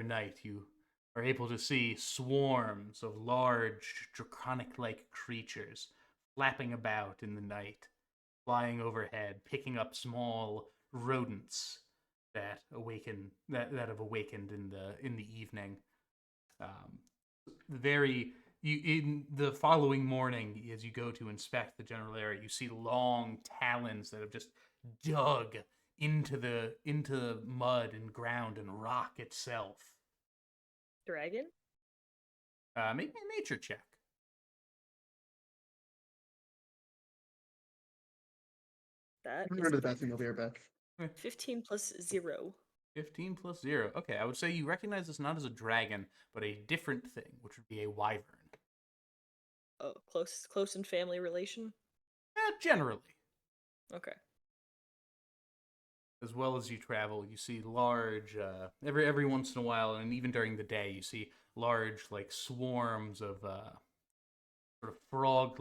night, you are able to see swarms of large draconic-like creatures flapping about in the night, flying overhead, picking up small rodents that have awakened in the evening. In the following morning, as you go to inspect the general area, you see long talons that have just dug into the mud and ground and rock itself. Dragon? Make me a nature check. That I'm is going to the bathroom. I'll be right back. 15 plus 0. 15 plus 0. Okay, I would say you recognize this not as a dragon, but a different thing, which would be a wyvern. Oh, close in family relation? Generally. Okay. As well as you travel, you see large, every once in a while, and even during the day, you see large, like, swarms of sort of frog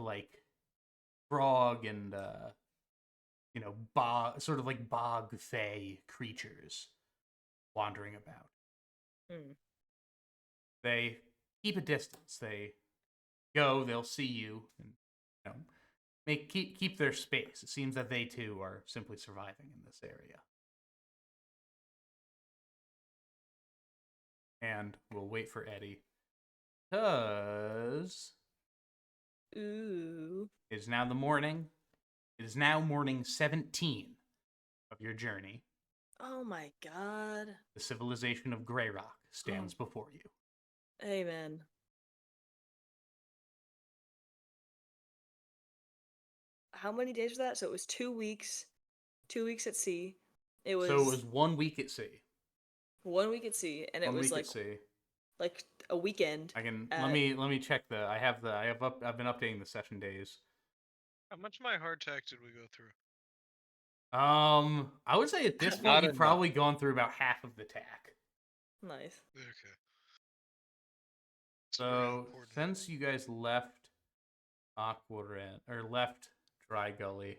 and, sort of like bog fae creatures wandering about. Hmm. They keep a distance. They'll see you, and keep their space. It seems that they too are simply surviving in this area. And we'll wait for Eddie, because Ooh. it is now the morning. It is now morning 17 of your journey. Oh my god. The civilization of Greyrock stands before you. Amen. How many days was that? So it was 2 weeks. 2 weeks at sea. It was, 1 week at sea. 1 week at sea, and it 1 was week like at sea. like a weekend. I can at- let me check I've been updating the session days. How much my hardtack did we go through? I would say at this Not point you've enough. probably gone through about half of the tack. Nice. Okay. It's very So important. since you guys left Aquaran or left Dry Gully,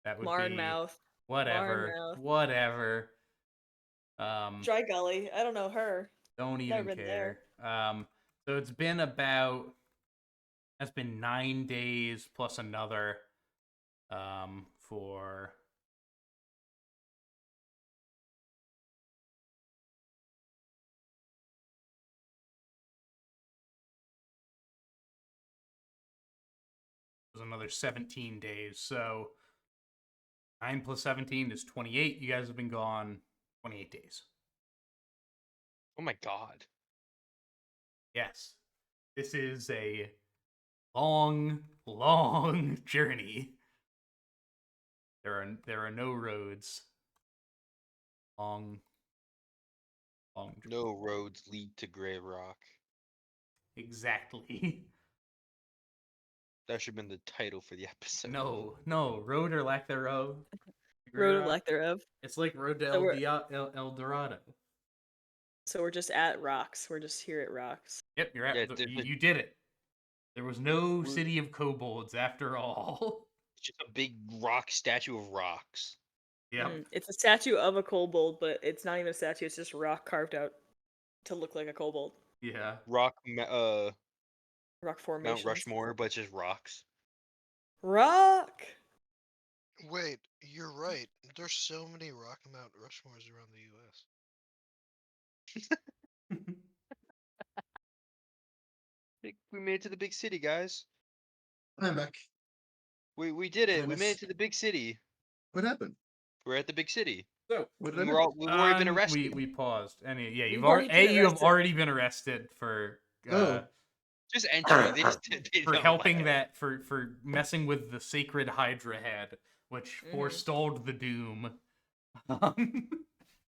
that would be Marnmouth. whatever. Marnmouth. Whatever. Dry Gully. I don't know her. Don't Never even been care. there. So that's been 9 days plus another for another 17 days. So 9 plus 17 is 28. You guys have been gone 28 days. Oh my god. Yes. This is a long, long journey. There are no roads. Long journey. No roads lead to Greyrock. Exactly. That should have been the title for the episode. No, road or lack thereof. Road Greyrock. or lack thereof. It's like Road to So we're- El Dorado. So we're just at Rocks. We're just here at Rocks. Yep, you're at. Yeah, You did it. There was no We're- city of kobolds after all. It's just a big rock statue of rocks. Yep. It's a statue of a kobold, but it's not even a statue. It's just rock carved out to look like a kobold. Yeah. Rock Rock Mount formations. Rushmore, but it's just rocks. Rock. Wait, you're right. There's so many Rock Mount Rushmores around the U.S. We made it to the big city, guys. I'm back. We did it. Did I We made miss- it to the big city. What happened? We're at the big city. So What did I We've miss? already been arrested. We paused. Yeah, We've already been you have arrested. already been arrested for Oh. Just entering. They just they for don't helping let- that for messing with the sacred Hydra head, which forestalled the doom.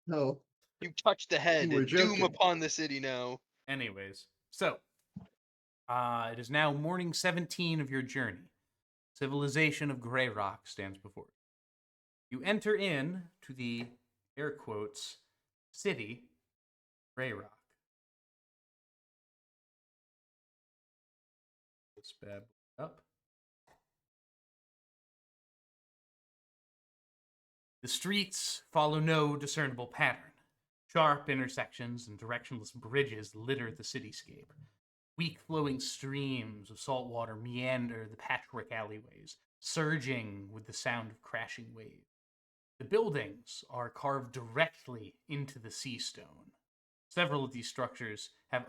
No. You touched the head. You were Doom joking. upon the city now. Anyways, so it is now morning 17 of your journey. Civilization of Greyrock stands before you. You enter in to the air quotes city, Greyrock. This bad boy up. The streets follow no discernible pattern. Sharp intersections and directionless bridges litter the cityscape. Weak flowing streams of salt water meander the patchwork alleyways, surging with the sound of crashing waves. The buildings are carved directly into the sea stone. Several of these structures have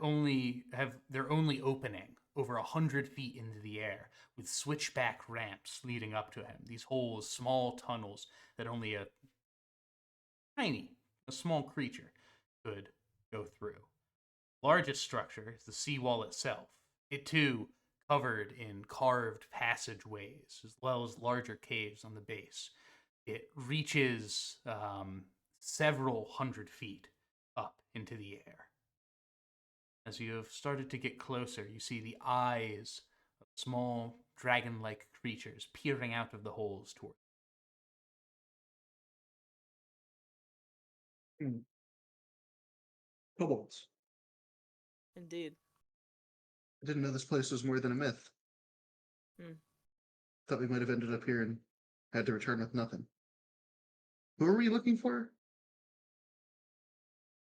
their only opening over 100 feet into the air, with switchback ramps leading up to him. These holes, small tunnels that only a small creature could go through. Largest structure is the seawall itself. It too covered in carved passageways, as well as larger caves on the base. It reaches several hundred feet up into the air. As you have started to get closer, you see the eyes of small dragon-like creatures peering out of the holes toward Hmm. Kobolds. Indeed. I didn't know this place was more than a myth. Hmm. Thought we might have ended up here and had to return with nothing. Who are we looking for?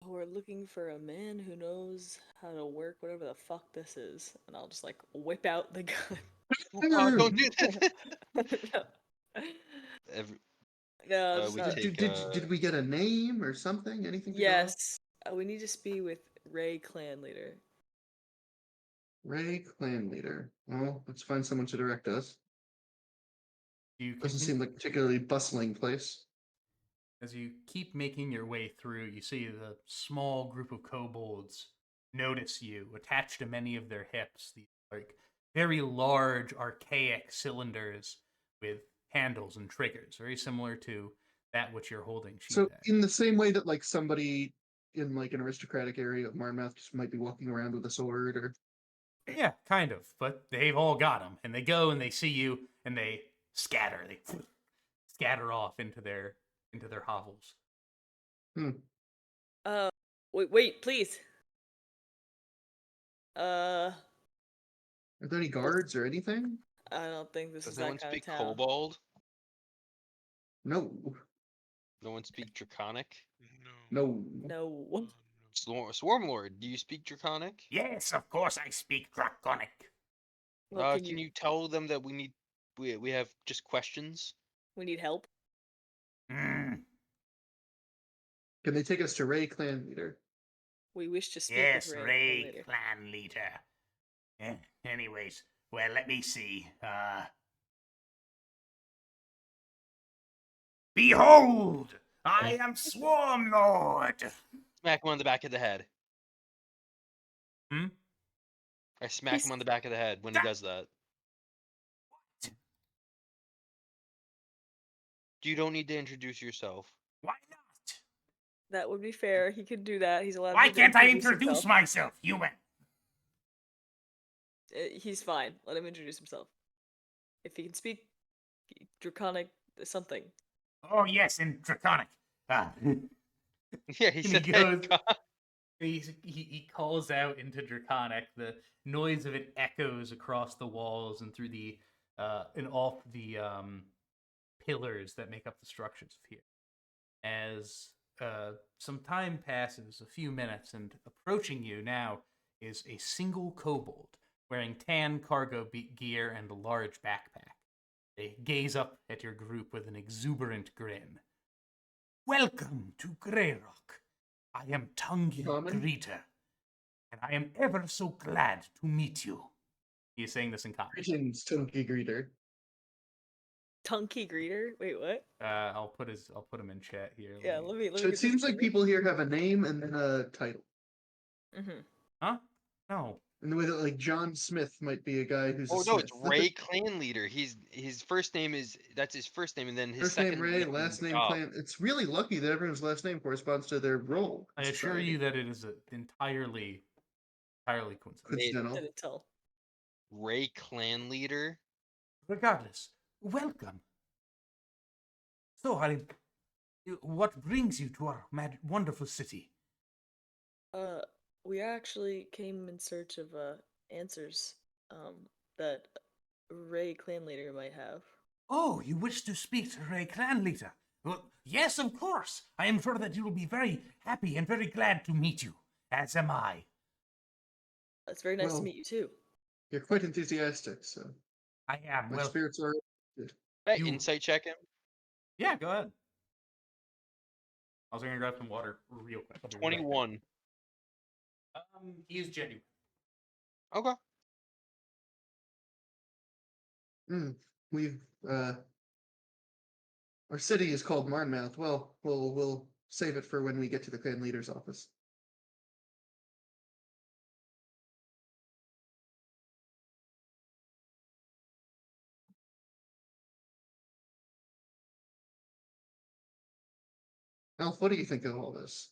We're looking for a man who knows how to work whatever the fuck this is. And I'll just like whip out the gun. Oh, don't do that. No, just we not. take, Did we get a name or something? Anything? To go off? Yes. We need to speak with Ray Clan Leader. Ray Clan Leader. Well, let's find someone to direct us. you. Doesn't seem like a particularly bustling place. As you keep making your way through, you see the small group of kobolds notice you, attached to many of their hips, these like very large, archaic cylinders with handles and triggers, very similar to that which you're holding. So, Sheeta. in the same way that like somebody in like an aristocratic area of Marmouth just might be walking around with a sword, or Yeah, kind of, but they've all got them, and they go and they see you, and they scatter. They scatter off into their hovels. Wait, please. are there any guards or anything? I don't think this Does is no that one kind speak of town. Kobold? No, No one speak Draconic? no. No. Swarmlord, do you speak Draconic? Yes, of course I speak Draconic. Well, Can you tell them that we have just questions? we need help? Hmm. Can they take us to Ray Clan Leader? We wish to speak Yes, with Ray Ray Leader. Clan Leader. Anyways, well, let me see. Behold, I am Swarmlord. Smack him on the back of the head. Hmm? I smack him on the back of the head when he does that. You don't need to introduce yourself. Why not? That would be fair. He could do that. He's allowed Why to can't I introduce himself. myself, human? He's fine. Let him introduce himself. If he can speak Draconic something. Oh, yes, in Draconic. Yeah, he And said he that. goes. He calls out into Draconic. The noise of it echoes across the walls and through the and off the pillars that make up the structures of here. As some time passes, a few minutes, and approaching you now is a single kobold wearing tan cargo gear and a large backpack. They gaze up at your group with an exuberant grin. Welcome to Greyrock. I am Tungi Common? Greeter, and I am ever so glad to meet you. He is saying this in common. Greetings, Tunky Greeter. Tunky greeter? Wait, what? I'll put him in chat here. Yeah, let me So it get seems this like people here have a name and then a title. Mm-hmm. Huh? No. And the way that like John Smith might be a guy who's a Oh no, smith. it's Ray Clan Leader. His first name is that's his first name, and then his First second name Ray, last name job. Clan. It's really lucky that everyone's last name corresponds to their role. I in assure society. you that it is entirely coincidental. Coincidental. Couldn't tell. Ray Clan Leader. Regardless, welcome. So, what brings you to our wonderful city? We actually came in search of answers that Ray clan leader might have. Oh, you wish to speak to Ray Clan Leader? Well, yes, of course. I am sure that you will be very happy and very glad to meet you, as am I. It's very nice Well, to meet you too. You're quite enthusiastic, so I am. my Well, spirits are good. Hey, You- insight check him. yeah, go ahead. I was going to grab some water real quick. I'll be right back. 21. He is genuine. Okay. We've our city is called Marnmouth. Well, we'll save it for when we get to the clan leader's office. Alf, what do you think of all this?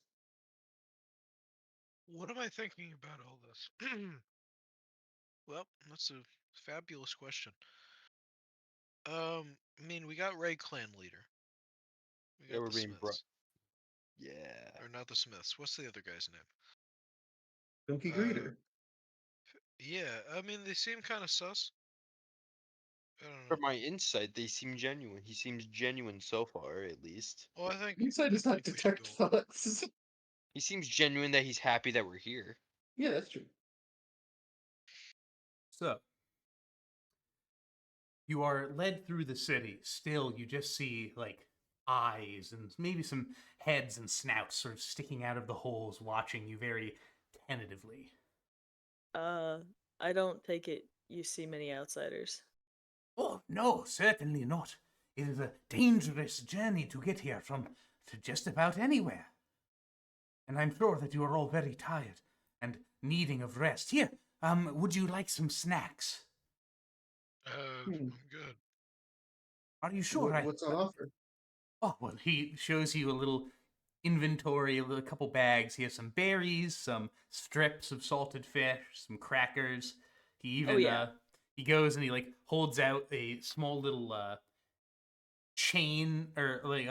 What am I thinking about all this? Well, that's a fabulous question. I mean, we got Ray Clan Leader. We Yeah, got we're the being Smiths. Yeah. Or not the Smiths. What's the other guy's name? Tunky Greeter. Yeah, I mean, they seem kind of sus. I don't know. From my insight, they seem genuine. He seems genuine so far, at least. Well, I think Inside does I not think we should detect go. thoughts. He seems genuine that he's happy that we're here. Yeah, that's true. So, you are led through the city. Still, you just see, like, eyes and maybe some heads and snouts sort of sticking out of the holes, watching you very tentatively. I don't take it you see many outsiders. Oh, no, certainly not. It is a dangerous journey to get here from to just about anywhere. And I'm sure that you are all very tired and needing of rest. Here, would you like some snacks? I'm good. Are you sure? What's on offer? Oh, well, he shows you a little inventory, a couple bags. He has some berries, some strips of salted fish, some crackers. He even, he goes and he, like, holds out a small little, chain, or, like,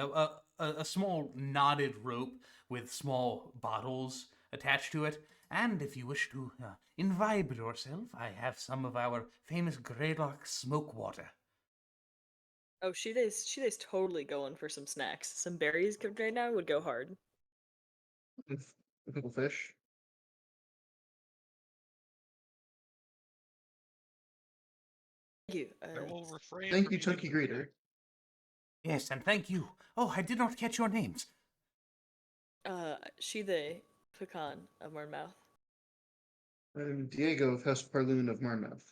a small knotted rope with small bottles attached to it. And if you wish to imbibe yourself, I have some of our famous Greyrock smoke water. Oh, Shide's totally going for some snacks. Some berries right now would go hard. A couple fish. Thank you. I will refrain. Thank from you, eating Tunky the Greeter. snack. Yes, and thank you. Oh, I did not catch your names. Shide Pecan of Marnmouth. I'm Diego of House Parloon of Marnmouth.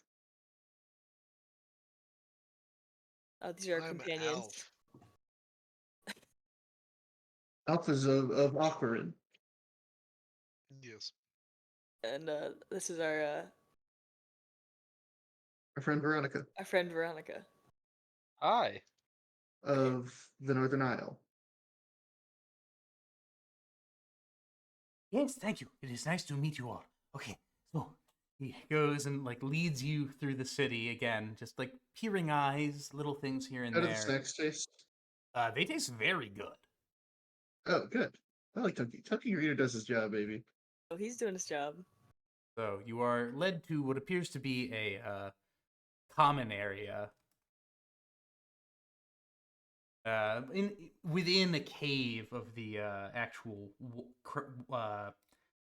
These are our I'm companions. Alf. Alpha's of Aquarin. Yes. And this is our Friend Veronica friend Veronica. Hi. of the Northern Isle. Yes, thank you. It is nice to meet you all. Okay, so he goes and, like, leads you through the city again, just, like, peering eyes, little things here and How do there. the snacks taste? They taste very good. Oh, good. I like Tunky. Tunky Greeter does his job, baby. Oh, he's doing his job. So you are led to what appears to be a common area within a cave of the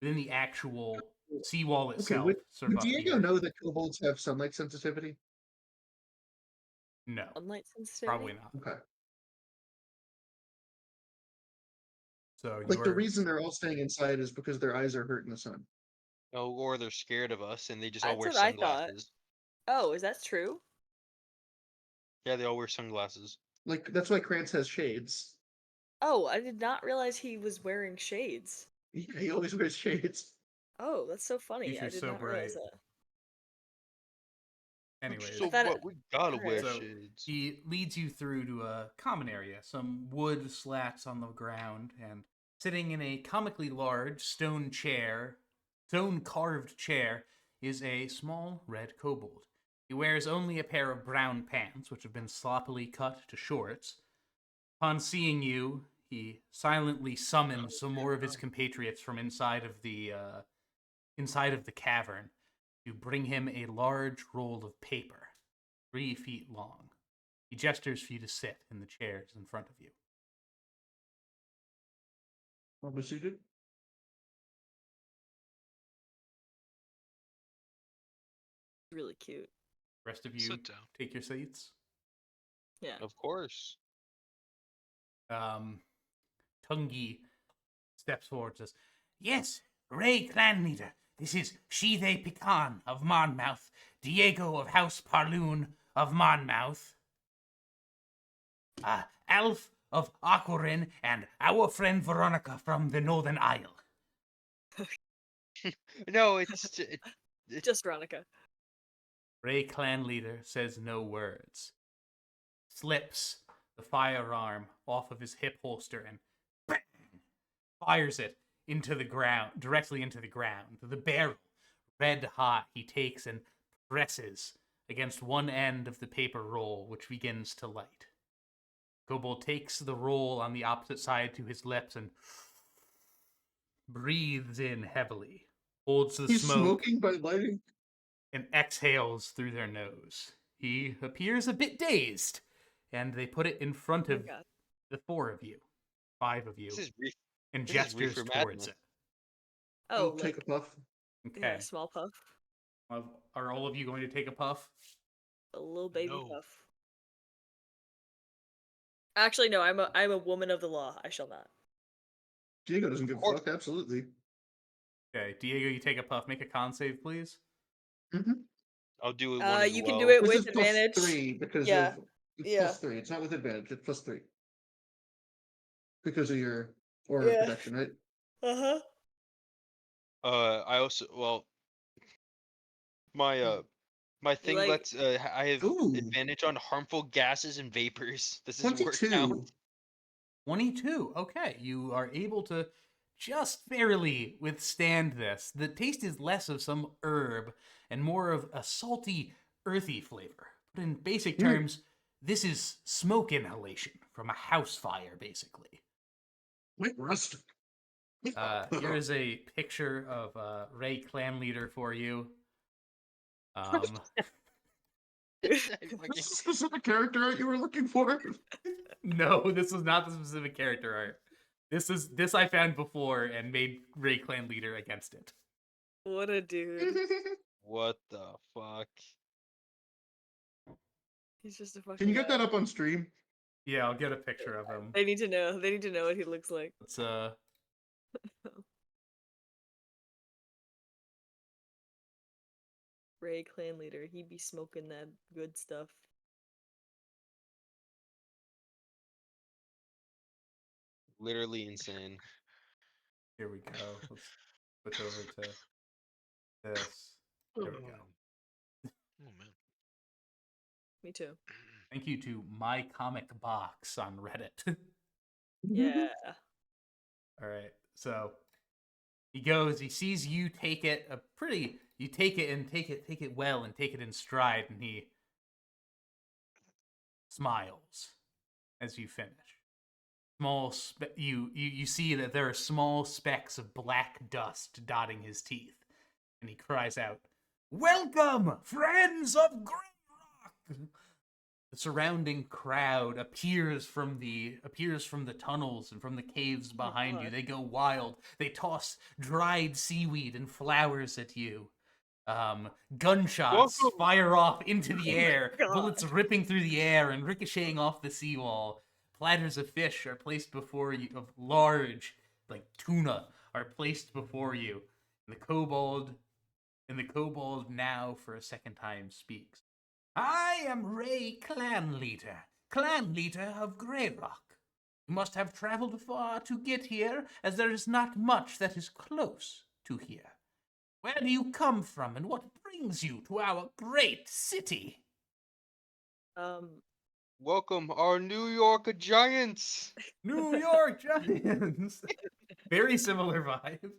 within the actual seawall Okay, itself, sort of would up Diego here. know that kobolds have sunlight sensitivity? No, Sunlight sensitivity? probably not. Okay. So you Like the are reason they're all staying inside is because their eyes are hurt in the sun. Oh, or they're scared of us and they just all That's wear what I thought. sunglasses. Oh, is that true? Yeah, they all wear sunglasses. Like that's why Krantz has shades. Oh, I did not realize he was wearing shades. He always wears shades. Oh, that's so funny. These I are did so not realize bright. that. Anyways, So thought what? We gotta wear Alright. so shades. he leads you through to a common area, some wood slats on the ground, and sitting in a comically large stone carved chair, is a small red kobold. He wears only a pair of brown pants, which have been sloppily cut to shorts. Upon seeing you, he silently summons some more of his compatriots from inside of the cavern to bring him a large roll of paper, 3 feet long. He gestures for you to sit in the chairs in front of you. I'll be seated. Really cute. Rest of you Sit down. take your seats. Yeah. Of course. Tungi steps forward and says, "Yes, Ray Clan Leader. This is Shide Pecan of Monmouth, Diego of House Parloon of Monmouth, Alf of Aquarin, and our friend Veronica from the Northern Isle." No, it's Just Veronica. Ray Clan Leader says no words, slips the firearm off of his hip holster and bang, fires it into the ground, directly into the ground. The barrel, red hot, he takes and presses against one end of the paper roll, which begins to light. Kobold takes the roll on the opposite side to his lips and breathes in heavily, holds the He's smoke, smoking by lighting. and exhales through their nose. He appears a bit dazed, and they put it in front Oh of my god. the 4 of you, 5 of you, this is re- and this is gestures reefer towards madness. it. Oh, I'll take like, a puff. Okay. yeah, small puff. Are all of you going to take a puff? A little baby No. puff. Actually, no, I'm a woman of the law. I shall not. Diego doesn't give a course. fuck. Absolutely. Okay, Diego, you take a puff. Make a con save, please. Mm-hmm. I'll do it one as You well. can do it This with is advantage. +3 because Yeah. of it's Yeah. +3. It's not with advantage. It's +3 because of your aura Yeah. protection, right? Uh-huh. I also my my thing Like- lets I have Ooh. advantage on harmful gases and vapors. Does this work 22. out? 22. Okay, you are able to just barely withstand this. The taste is less of some herb and more of a salty, earthy flavor. But in basic terms, this is smoke inhalation from a house fire, basically. Wait, rustic. Here is a picture of Ray Clan Leader for you. Is this a specific character art you were looking for? No, this was not the specific character art. This I found before and made Ray Clan Leader against it. What a dude. What the fuck? He's just a fucking Can you get guy. that up on stream? Yeah, I'll get a picture of him. They need to know. They need to know what he looks like. Let's Ray Clan Leader. He be smoking that good stuff. Literally insane. here we go. Let's switch over to this. There we go. Oh man. Me too. Thank you to My Comic Box on Reddit. Yeah. All right. So he goes, he sees you take it you take it and take it well and take it in stride, and he smiles as you finish. You see that there are small specks of black dust dotting his teeth, and he cries out, "Welcome, friends of Greyrock! The surrounding crowd appears from the tunnels and from the caves behind you. God. They go wild. They toss dried seaweed and flowers at you. Gunshots Welcome. fire off into the Oh my air, God. bullets ripping through the air and ricocheting off the seawall. Platters of fish are placed before you, of large, like tuna, are placed before you. And the kobold now for a second time speaks. I am Ray Clan Leader of Greyrock. You must have traveled far to get here, as there is not much that is close to here. Where do you come from, and what brings you to our great city? Welcome, our New York Giants. New York Giants. Very similar vibe.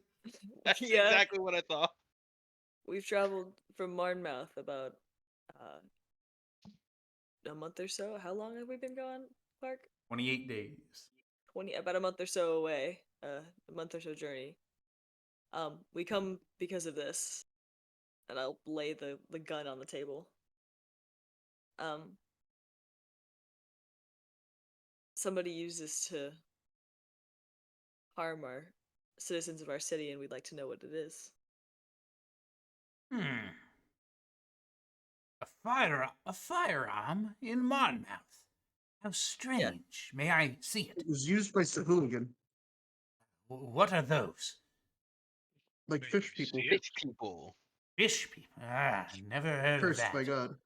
That's Yeah. exactly what I thought. We've traveled from Marnmouth about a month or so. How long have we been gone, Clark? 28 days. About a month or so away. A month or so journey. We come because of this, and I'll lay the gun on the table. Somebody used this to harm our citizens of our city, and we'd like to know what it is. A firearm in Monmouth. How strange. May I see it? It was used by Sahooligan, What are those? like fish people, Fish people. Fish people. Ah, never heard of cursed that. by God.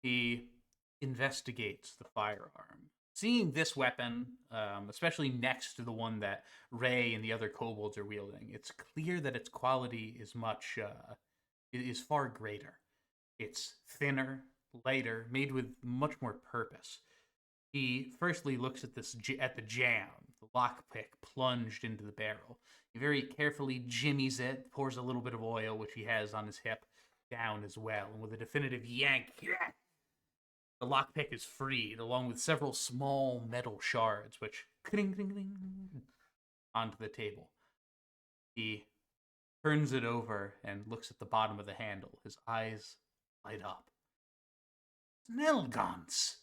He investigates the firearm. Seeing this weapon, especially next to the one that Ray and the other kobolds are wielding, it's clear that its quality is far greater. It's thinner, lighter, made with much more purpose. He firstly looks at the jam, the lockpick plunged into the barrel. He very carefully jimmies it, pours a little bit of oil, which he has on his hip, down as well, and with a definitive yank, the lockpick is freed, along with several small metal shards, which cling onto the table. He turns it over and looks at the bottom of the handle. His eyes light up. Snellgons!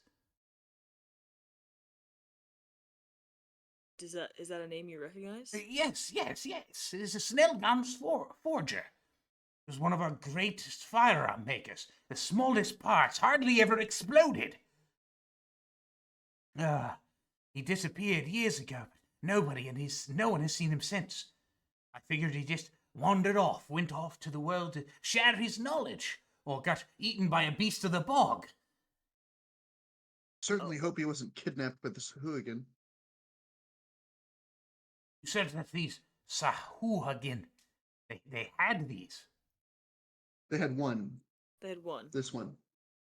Is that a name you recognize? Yes. It is a Snellgons forger. It was one of our greatest firearm makers. The smallest parts hardly ever exploded. He disappeared years ago, but no one has seen him since. I figured he just went off to the world to share his knowledge, or got eaten by a beast of the bog. Certainly hope he wasn't kidnapped by the Sahuagin. You said that these Sahuagin, they had these. They had one. They had one. This one.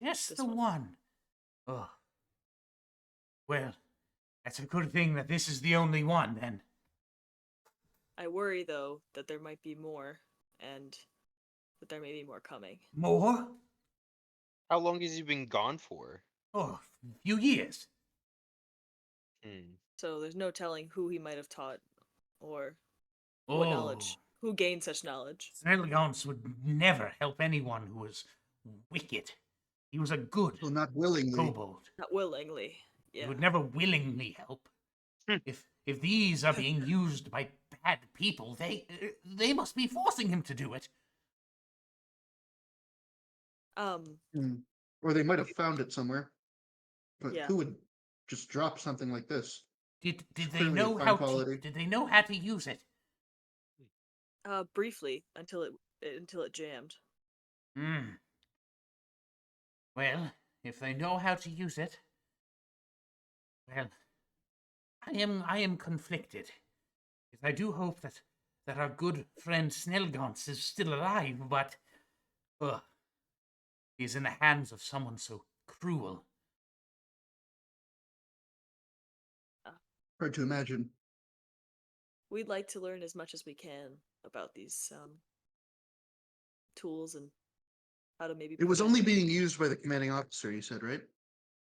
Yes, This the one. Oh. Well, that's a good thing that this is the only one, then. I worry, though, that there might be more, and that there may be more coming. More? How long has he been gone for? Oh, a few years. So there's no telling who he might have taught, or what knowledge. Who gained such knowledge. Snellgons would never help anyone who was wicked. He was a good Well, not willingly. kobold. Not willingly. Yeah. He would never willingly help. If these are being used by bad people, they must be forcing him to do it. Or they might have found it somewhere. But Yeah. who would just drop something like this? Did It's they clearly know fine how quality. to? Did they know how to use it? Briefly, until it jammed. Well, if they know how to use it, well, I am conflicted. Because I do hope that our good friend Snellgons is still alive, but he's in the hands of someone so cruel. Hard to imagine. We'd like to learn as much as we can about these tools and how to maybe. It was prevent- only being used by the commanding officer, you said, right?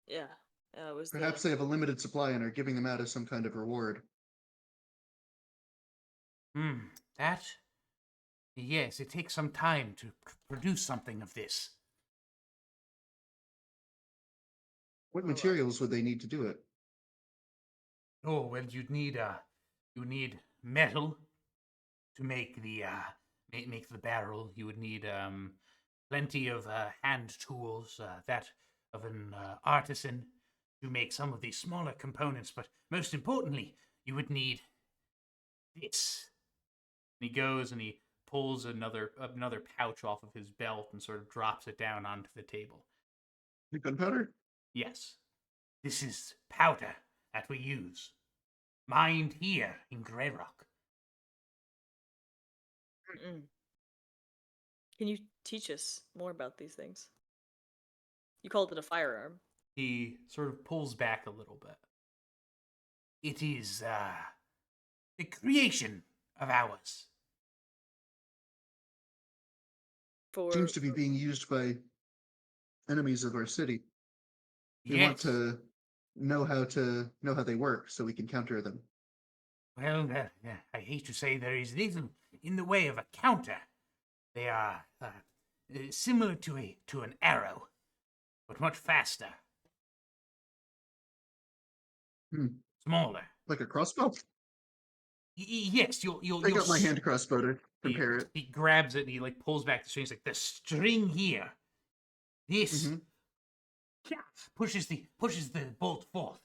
Yeah. It was Perhaps they have a limited supply and are giving them out as some kind of reward. That? Yes, it takes some time to produce something of this. What Oh, well. materials would they need to do it? Oh well, you need metal to make the make the barrel. You would need plenty of hand tools, that of an artisan to make some of the smaller components. But most importantly, you would need this. And he goes and he pulls another pouch off of his belt and sort of drops it down onto the table. The gunpowder? Yes, this is powder that we use, mined here in Greyrock. Mm-mm. Can you teach us more about these things? You called it a firearm. He sort of pulls back a little bit. It is a creation of ours. Seems to be being used by enemies of our city. We want Yes. to know how they work so we can counter them. Well, I hate to say there is little in the way of a counter. They are similar to an arrow, but much faster, smaller. Like a crossbow? Yes, you'll. Take out my hand crossbow to compare it. He grabs it and he like pulls back the string. He's like, the string here. This pushes the bolt forth.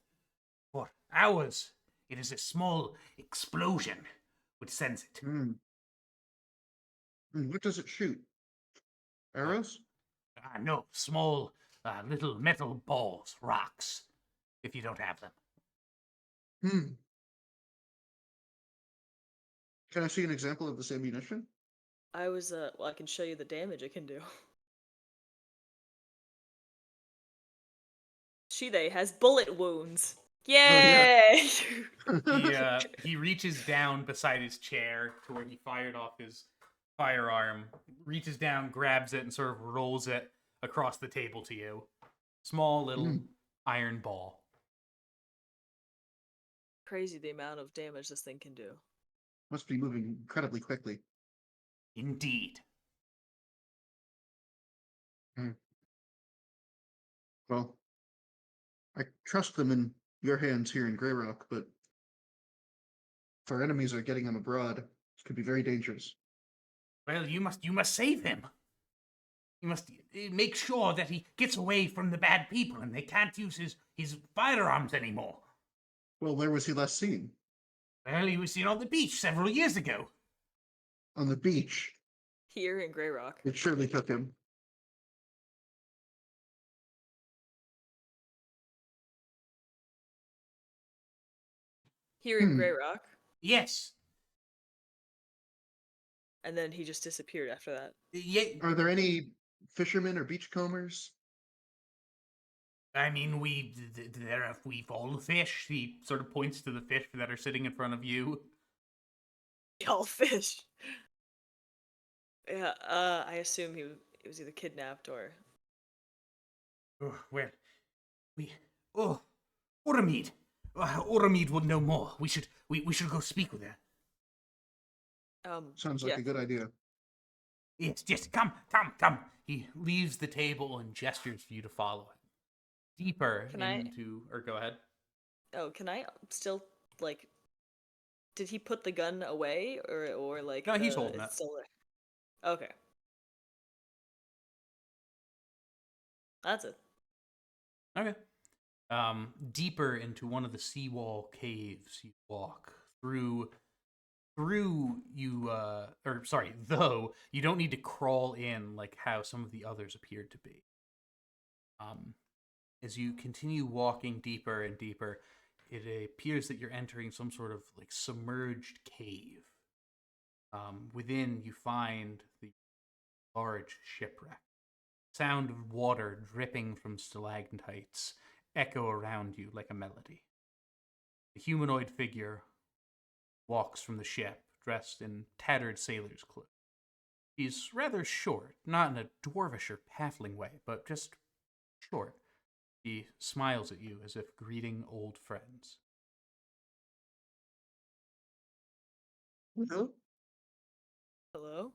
For ours, it is a small explosion which sends it. What does it shoot? Arrows? No, small little metal balls, rocks, if you don't have them. Can I see an example of this ammunition? I was, well, I can show you the damage it can do. Shide has bullet wounds. Yay! He reaches down beside his chair to where he fired off his firearm, reaches down, grabs it, and sort of rolls it across the table to you. Small little iron ball. Crazy the amount of damage this thing can do. Must be moving incredibly quickly. Indeed. Well, I trust them in your hands here in Greyrock, but if our enemies are getting them abroad, this could be very dangerous. Well, you must save him. You must make sure that he gets away from the bad people and they can't use his firearms anymore. Well, where was he last seen? Well, he was seen on the beach several years ago. On the beach? Here in Greyrock. It surely took him. Here in Greyrock. Yes. And then he just disappeared after that. Yeah. Are there any fishermen or beachcombers? I mean, we've all fish. He sort of points to the fish that are sitting in front of you. All fish. Yeah, I assume he was either kidnapped or. Oh, well, Oramid. Oramid would know more. We should go speak with her. Sounds like a good idea. Yes, just come. He leaves the table and gestures for you to follow him. Deeper or go ahead. Oh, can I still, like, did he put the gun away or like? No, he's holding it. Still there? Okay. That's it. Okay. Deeper into one of the seawall caves you walk through you though you don't need to crawl in like how some of the others appeared to be. As you continue walking deeper and deeper, it appears that you're entering some sort of like submerged cave. Within you find the large shipwreck. Sound of water dripping from stalactites echo around you like a melody. The humanoid figure walks from the ship, dressed in tattered sailor's clothes. He's rather short, not in a dwarvish or halfling way, but just short. He smiles at you as if greeting old friends. Hello? Hello?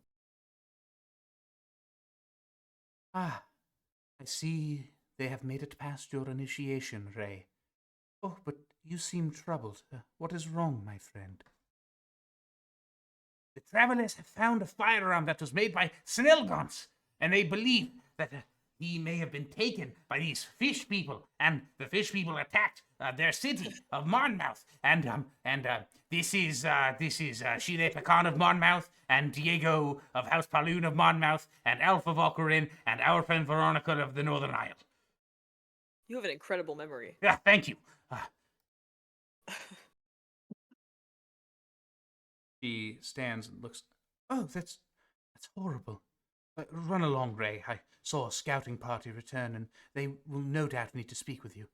Ah, I see they have made it past your initiation, Ray. Oh, but you seem troubled. What is wrong, my friend? The travelers have found a firearm that was made by Snilgons, and they believe that he may have been taken by these fish people, and the fish people attacked their city of Monmouth, and this is Shile Pecan of Monmouth, and Diego of House Paloon of Monmouth, and Alpha Valkyrin, and our friend Veronica of the Northern Isle. You have an incredible memory. Yeah, thank you. He stands and looks. Oh, that's horrible. Run along, Ray. I saw a scouting party return, and they will no doubt need to speak with you.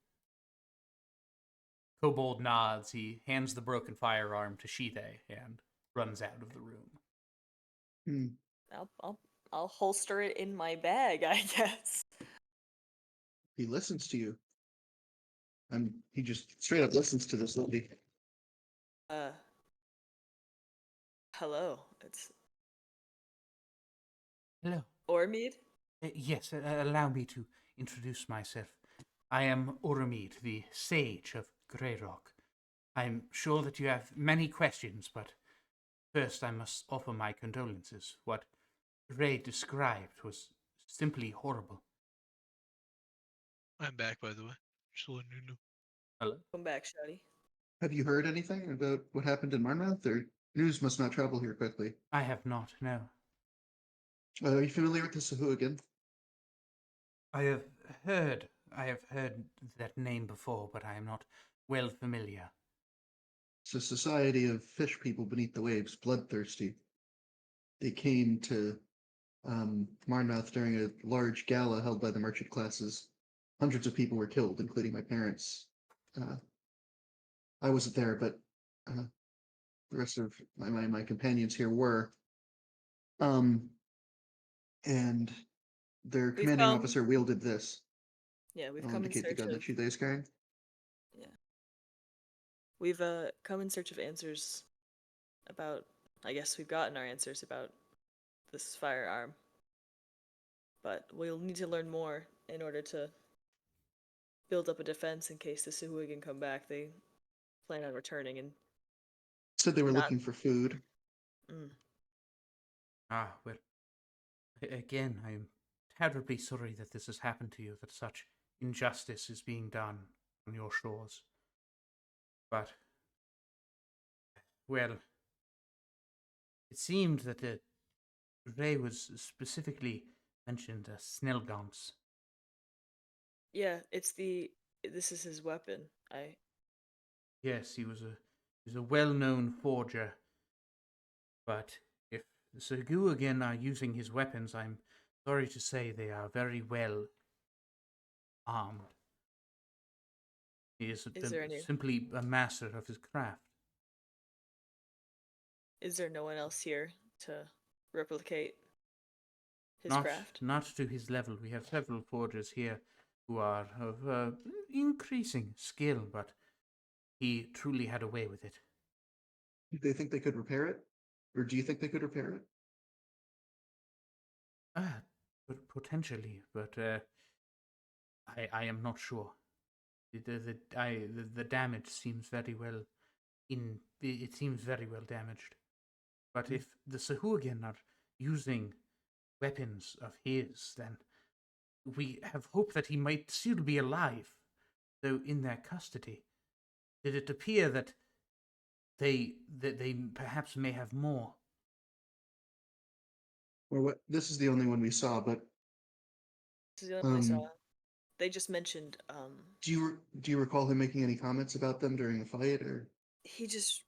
Kobold nods. He hands the broken firearm to Shide and runs out of the room. I'll holster it in my bag, I guess. He listens to you. And he just straight up listens to this lady. Hello. It's Hello. Ormid? Yes, allow me to introduce myself. I am Oromid, the sage of Greyrock. I'm sure that you have many questions, but first I must offer my condolences. What Ray described was simply horrible. I'm back, by the way. Just letting you know. Hello? Come back, Shotty. Have you heard anything about what happened in Monmouth? Or news must not travel here quickly. I have not, no. Are you familiar with the Sahuagin? I have heard that name before, but I am not well familiar. It's a society of fish people beneath the waves, bloodthirsty. They came to Monmouth during a large gala held by the merchant classes. Hundreds of people were killed, including my parents. I wasn't there, but the rest of my companions here were. And their commanding officer wielded this. Yeah, we've I'll come in indicate the search gun of. that Shide is carrying. Yeah. We've come in search of answers about. I guess we've gotten our answers about this firearm. But we'll need to learn more in order to build up a defense in case the Sahuagin come back. They plan on returning and. Said they were looking for food. Well, again, I am terribly sorry that this has happened to you, that such injustice is being done on your shores. But, well, it seemed that Ray was specifically mentioned as Snelgons. Yeah, this is his weapon. Yes, he was a well-known forger. But if the Sahuagin are using his weapons, I'm sorry to say they are very well armed. He is simply a master of his craft. Is there no one else here to replicate his not, craft? Not to his level. We have several forgers here who are of increasing skill, but he truly had a way with it. Do they think they could repair it? Or do you think they could repair it? Potentially, but I am not sure. The damage seems very well it seems very well damaged. But if the Sahuagin are using weapons of his, then we have hope that he might still be alive, though in their custody. Did it appear that they perhaps may have more? Or this is the only one we saw, but This is the only one I saw. They just mentioned. Do you recall him making any comments about them during the fight, or? He just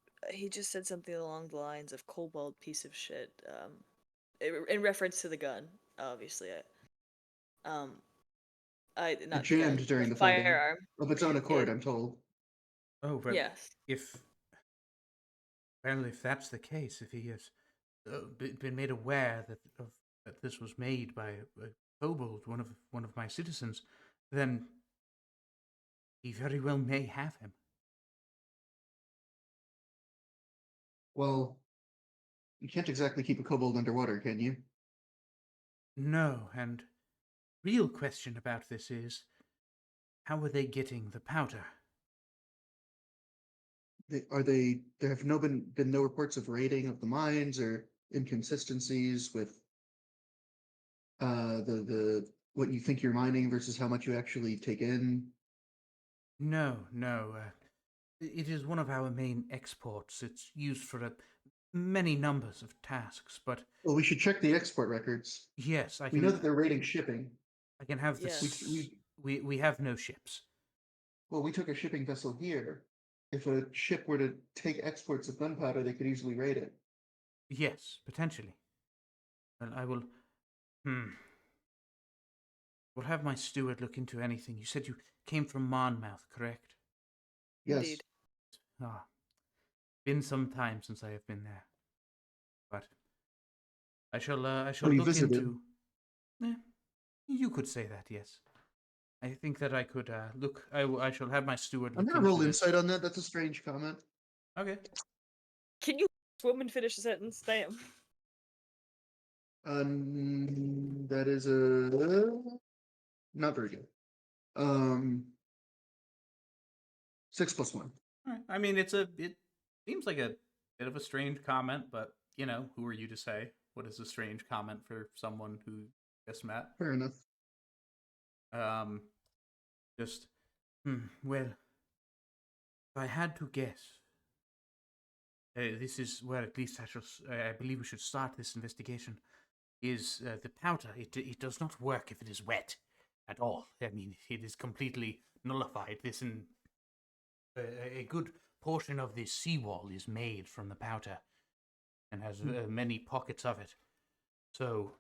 said something along the lines of "kobold piece of shit," in reference to the gun. Obviously, It jammed during the fighting. firearm Of its own accord, I'm told. Oh, but yes. If that's the case, if he has been made aware that this was made by a kobold, one of my citizens, then he very well may have him. Well, you can't exactly keep a kobold underwater, can you? No, and real question about this is, How are they getting the powder? There have been no reports of raiding of the mines or inconsistencies with the what you think you're mining versus how much you actually take in? No, no. It is one of our main exports. It's used for many numbers of tasks, but Well, we should check the export records. yes, We know that they're raiding shipping. I can have Yeah. this. We have no ships. Well, we took a shipping vessel here. If a ship were to take exports of gunpowder, they could easily raid it. Yes, potentially. Well, I will. We'll have my steward look into anything. You said you came from Monmouth, correct? Yes. Indeed. Ah, been some time since I have been there, but I shall. I shall Oh, you look visited. into. You could say that, yes. I think that I could look. I shall have my steward I'm look gonna roll into this. insight on that. That's a strange comment. Okay. Can you woman finish the sentence? Damn. That is a not very good. 6 + 1. All right. I mean, it seems like a bit of a strange comment, but you know, who are you to say what is a strange comment for someone who just met? Fair enough. Just, well, if I had to guess, this is where at least I believe we should start this investigation. Is the powder? It does not work if it is wet at all. I mean, it is completely nullified. This in a good portion of this seawall is made from the powder, and has many pockets of it. So,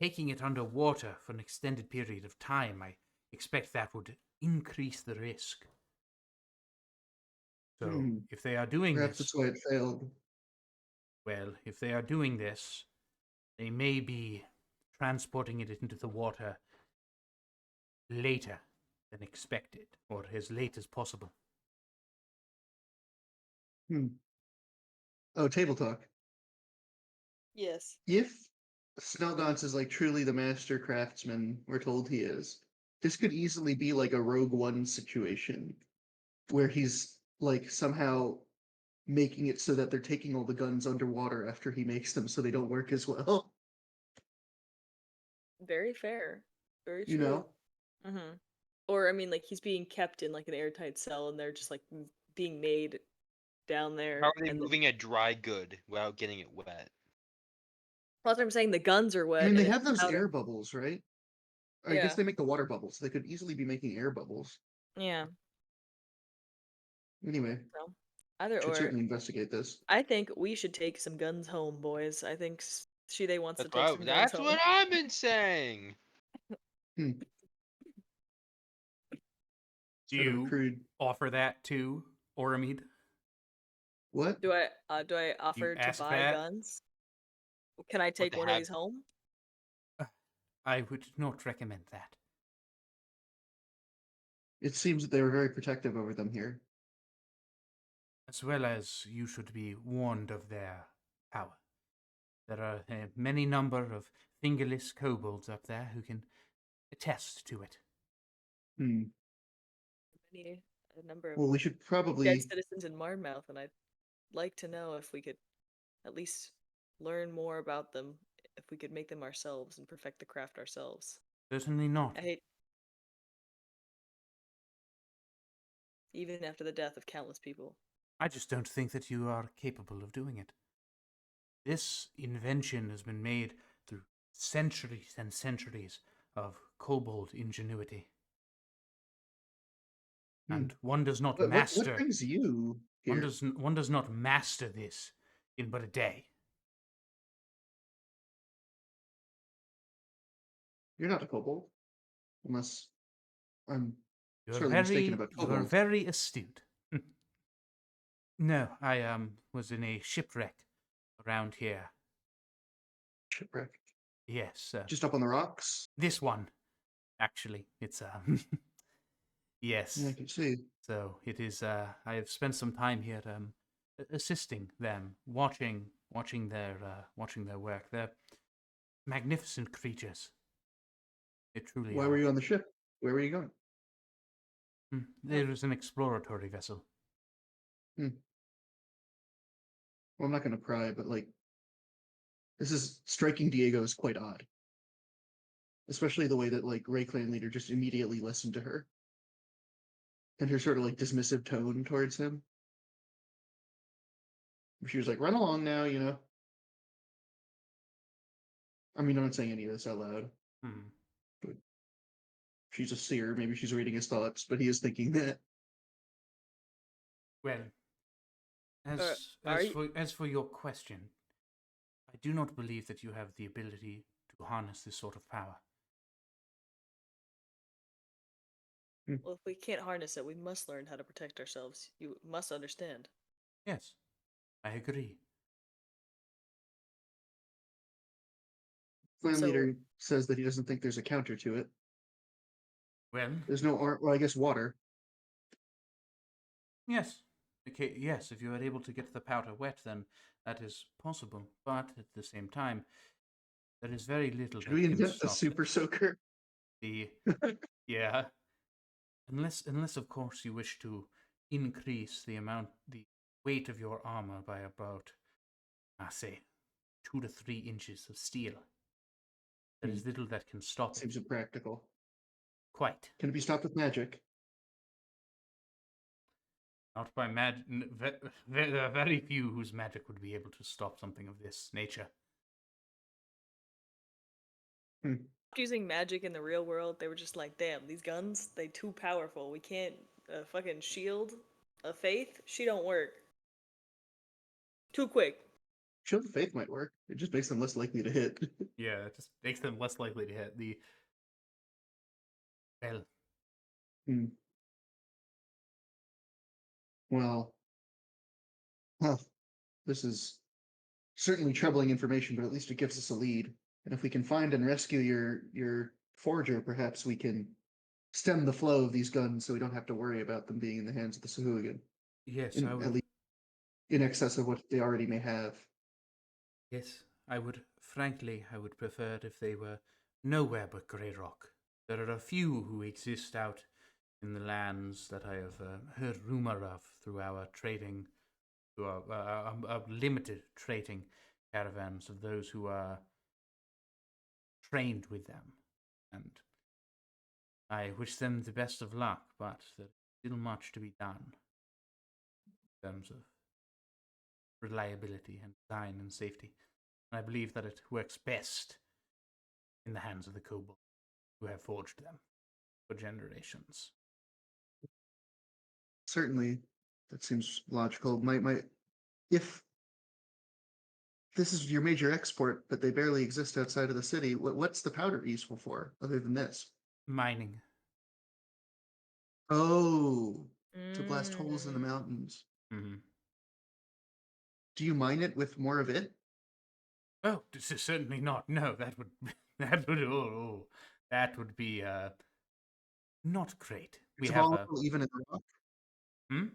taking it underwater for an extended period of time, I expect that would increase the risk. So, if they are doing Perhaps this, that's why it failed. well, if they are doing this, they may be transporting it into the water later than expected, or as late as possible. Oh, table talk. Yes. If Snowgons is like truly the master craftsman we're told he is, this could easily be like a Rogue One situation where he's like somehow making it so that they're taking all the guns underwater after he makes them so they don't work as well. Very fair. Very You true. know? Mm-hmm. Or I mean, like he's being kept in like an airtight cell, and they're just like being made down there. How are they and then- moving a dry good without getting it wet? Well, that's what I'm saying. The guns are wet. I mean, they and have it's those powder. air bubbles, right? I Yeah. guess they make the water bubbles. They could easily be making air bubbles. Yeah. Anyway, So either should or. certainly investigate this. I think we should take some guns home, boys. I think Shide wants That's to take some guns that's home. what I've been saying. Hmm. Do Sort of you crude. offer that to Oramid? What? Do I offer to ask buy that? guns? Can I take they one of have- these home? I would not recommend that. It seems that they were very protective over them here. As well as you should be warned of their power. There are many number of fingerless kobolds up there who can attest to it. A number of Well, we should dead probably. citizens in Marmouth, and I'd like to know if we could at least learn more about them, if we could make them ourselves and perfect the craft ourselves. Certainly not. I hate, even after the death of countless people. I just don't think that you are capable of doing it. This invention has been made through centuries and centuries of kobold ingenuity. And one does not What master. brings you here? One does not master this in but a day. You're not a kobold, unless I'm You're sorely mistaken about you are kobolds. very astute. No, I was in a shipwreck around here. Shipwreck. Yes, Just up on the rocks. this one, actually, it's yes. Yeah, I can see. So it is. I have spent some time here, assisting them, watching their work. They're magnificent creatures. It truly. Why are. were you on the ship? Where were you going? There is an exploratory vessel. Well, I'm not going to pry, but like, this is striking Diego as quite odd, especially the way that like Ray Clan leader just immediately listened to her, and her sort of like dismissive tone towards him. She was like, "Run along now," you know. I mean, I'm not saying any of this out loud. But she's a seer. Maybe she's reading his thoughts, but he is thinking that. Well, are you- as for your question, I do not believe that you have the ability to harness this sort of power. Well, if we can't harness it, we must learn how to protect ourselves. You must understand. Yes, I agree. Clan So- leader says that he doesn't think there's a counter to it. Well, There's no, well, I guess water. yes. Okay, yes, if you are able to get the powder wet, then that is possible. But at the same time, there is very little Should that we can invent a stop super soaker? the yeah. Unless of course you wish to increase the weight of your armor by about, I say, 2 to 3 inches of steel. There is little that can stop it. Seems impractical. Quite. Can it be stopped with magic? Not by magic. There are very few whose magic would be able to stop something of this nature. Using magic in the real world, they were just like, damn, these guns, they too powerful. We can't fucking shield a Faith. She don't work. Too quick. Shield of Faith might work. It just makes them less likely to hit. Yeah, it just makes them less likely to hit the. Well, Well, this is certainly troubling information, but at least it gives us a lead. And if we can find and rescue your forger, perhaps we can stem the flow of these guns, so we don't have to worry about them being in the hands of the Sahuagin. yes, At least in excess of what they already may have. Yes, I would. Frankly, I would prefer it if they were nowhere but Greyrock. There are a few who exist out in the lands that I have heard rumor of through our trading, through our limited trading caravans of those who are trained with them. And I wish them the best of luck, but there's still much to be done in terms of reliability and design and safety. And I believe that it works best in the hands of the kobold who have forged them for generations. Certainly, that seems logical. If this is your major export, but they barely exist outside of the city, what's the powder useful for, other than this? Mining. Oh, to blast holes in the mountains. Mm-hmm. Do you mine it with more of it? Oh, this is certainly not. No, that would that would be not great. It's volatile even in the rock? Hmm?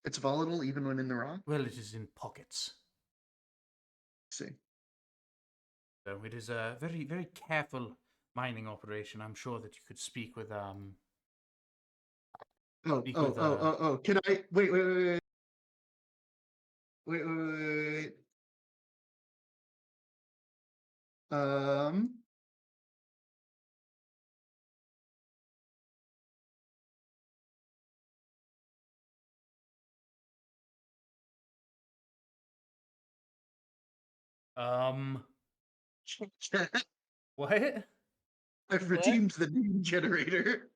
It's volatile even when in the rock? Well, it is in pockets. See. So it is a very, very careful mining operation. I'm sure that you could speak with Can I wait. What? I've redeemed the name generator.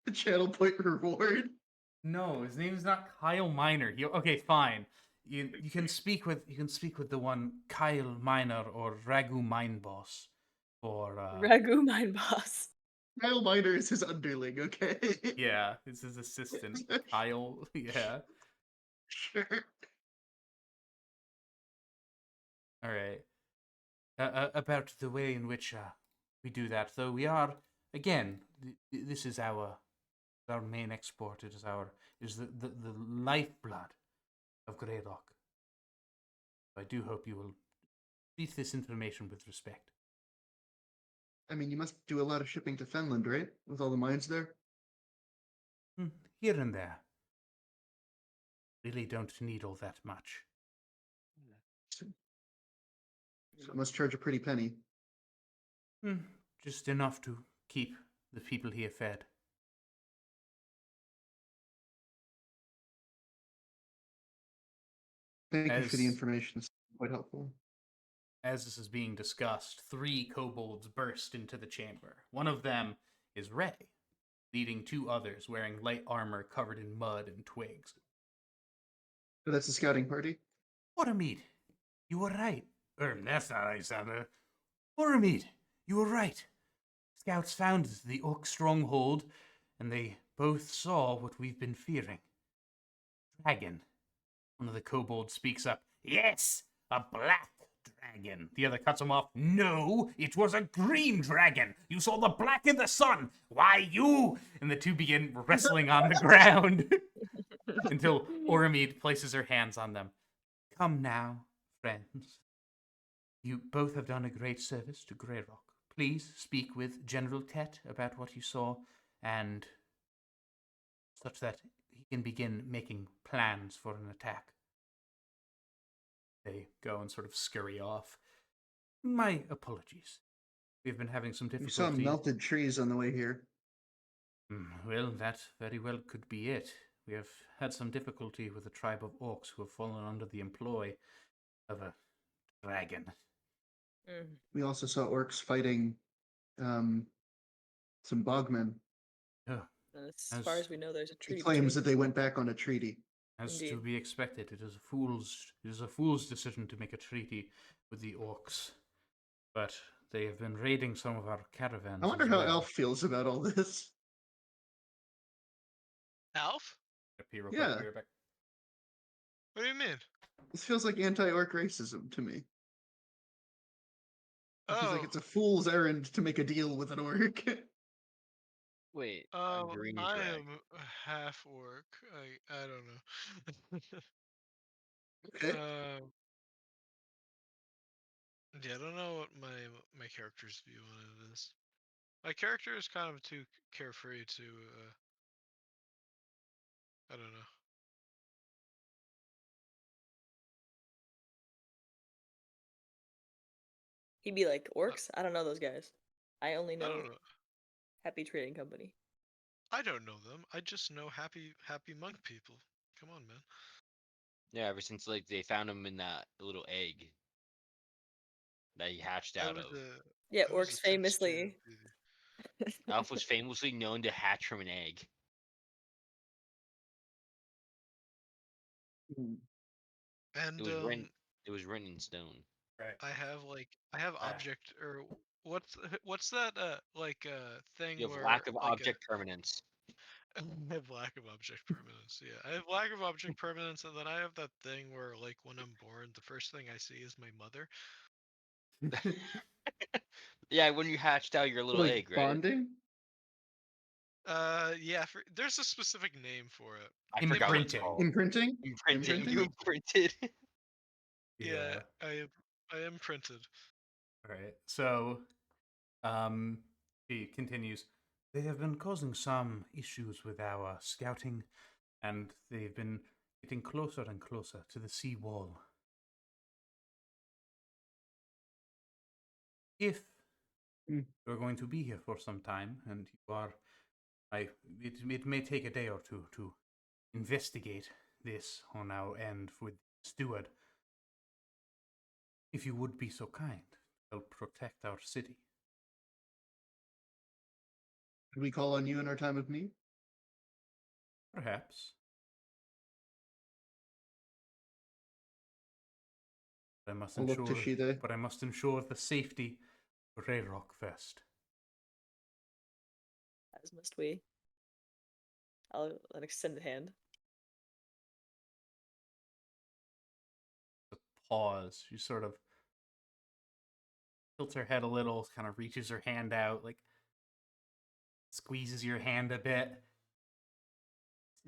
The channel point reward. No, his name is not Kyle Miner. Okay, fine. You can speak with the one Kyle Miner or Ragu Mine Boss or Ragu Mine Boss. Kyle Miner is his underling, okay? Yeah, it's his assistant. Kyle, yeah. Sure. All right. About the way in which we do that, though, we are again. This is our main export. It is the lifeblood of Greyrock. I do hope you will treat this information with respect. I mean, you must do a lot of shipping to Finland, right? With all the mines there? here and there. Really don't need all that much. So it must charge a pretty penny. Just enough to keep the people here fed. Thank you for the As- information. It's quite helpful. As this is being discussed, 3 kobolds burst into the chamber. One of them is Ray, leading 2 others wearing light armor covered in mud and twigs. So that's the scouting party? Oramid, you were right. That's not Alexander. Oramid, you were right. Scouts found the Orc stronghold, and they both saw what we've been fearing. Dragon. One of the kobolds speaks up. Yes, a black dragon. The other cuts him off. No, it was a green dragon. You saw the black in the sun. Why you? And the 2 begin wrestling on the ground until Oramid places her hands on them. Come now, friends. You both have done a great service to Greyrock. Please speak with General Tet about what you saw, and such that he can begin making plans for an attack. They go and sort of scurry off. My apologies. We've been having some We difficulty. saw melted trees on the way here. Well, that very well could be it. We have had some difficulty with a tribe of orcs who have fallen under the employ of a dragon. We also saw orcs fighting some bogmen. Oh, As far as we know, there's a He treaty. claims that between they went back on a treaty. as to Indeed. be expected, it is a fool's decision to make a treaty with the orcs. But they have been raiding some of our caravans. I wonder as how well. Elf feels about all this. Alf? Real Yeah. quick, be right back. What do you mean? This feels like anti-orc racism to me. It feels like Oh, it's a fool's errand to make a deal with an orc. Wait, I green am dragon. half orc. I don't know. Okay. Yeah, I don't know what my character's view on it is. My character is kind of too carefree to. I don't know. He'd be like, orcs? I don't know those guys. I only I know don't know. Happy Trading Company. I don't know them. I just know happy monk people. Come on, man. Yeah, ever since like they found him in that little egg that he hatched I out was of. Yeah, I was orcs a test tube, famously. baby. Alf was famously known to hatch from an egg. Hmm. And It was written in stone. Right. I have object or what's that thing You have where lack of like object permanence. I have lack of object permanence. Yeah, I have lack of object permanence, and then I have that thing where like when I'm born, the first thing I see is my mother. Yeah, when you hatched out your little Like egg, right? bonding? Yeah, there's a specific name for it. I forgot what it's Imprinting. called. Imprinting? Imprinting. You imprinted. Yeah, I am printed. All right. So, he continues. They have been causing some issues with our scouting, and they've been getting closer and closer to the sea wall. If Hmm. you're going to be here for some time, and you are, it may take a day or two to investigate this on our end with Steward. If you would be so kind, help protect our city. Could we call on you in our time of need? Perhaps. But I must I'll look to ensure, Shide. but I must ensure the safety of Greyrock first. As must we. I'll an extended hand. A pause. She sort of tilts her head a little, kind of reaches her hand out, like squeezes your hand a bit.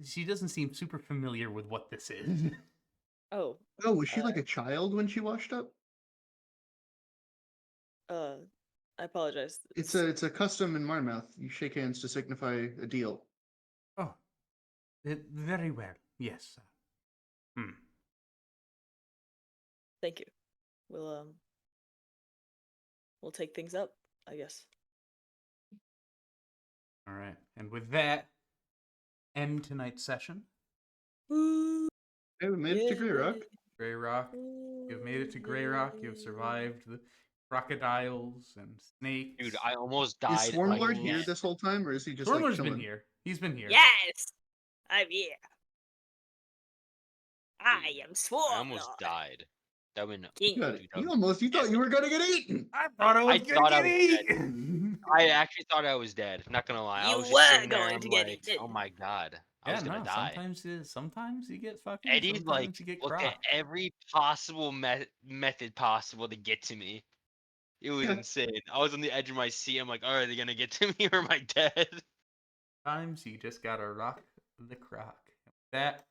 She doesn't seem super familiar with what this is. Oh, Oh, was she like a child when she washed up? I apologize. It's a custom in Marmouth. You shake hands to signify a deal. Oh, Very well. Yes. Thank you. We'll take things up, I guess. All right. And with that, end tonight's session. Woo! Hey, we made it to Greyrock. Greyrock, you've made it to Greyrock. You've survived the crocodiles and snakes. Dude, I almost Is died. Swarmlord again. here this whole time, or is he just Stormlord's like been chilling? here. He's been here. Yes! I'm here. I Dude, am Swarm I almost Lord. died. That went. King. Dude, that You thought you were gonna get eaten. I thought I was I gonna thought I get was dead. eaten. I actually thought I was dead. Not gonna lie. I You was just were sitting there. going I'm to get like, eaten. oh my god, I Yeah, was gonna no. die. Sometimes you get fucking. Eddie like Sometimes you get looked at cropped. every possible method possible to get to me. It was insane. I was on the edge of my seat. I'm like, all right, are they gonna get to me or am I dead? Sometimes you just gotta rock the crock. With that,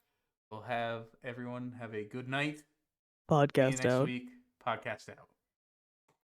we'll have everyone have a good night. See you Podcast next out. week. Podcast out.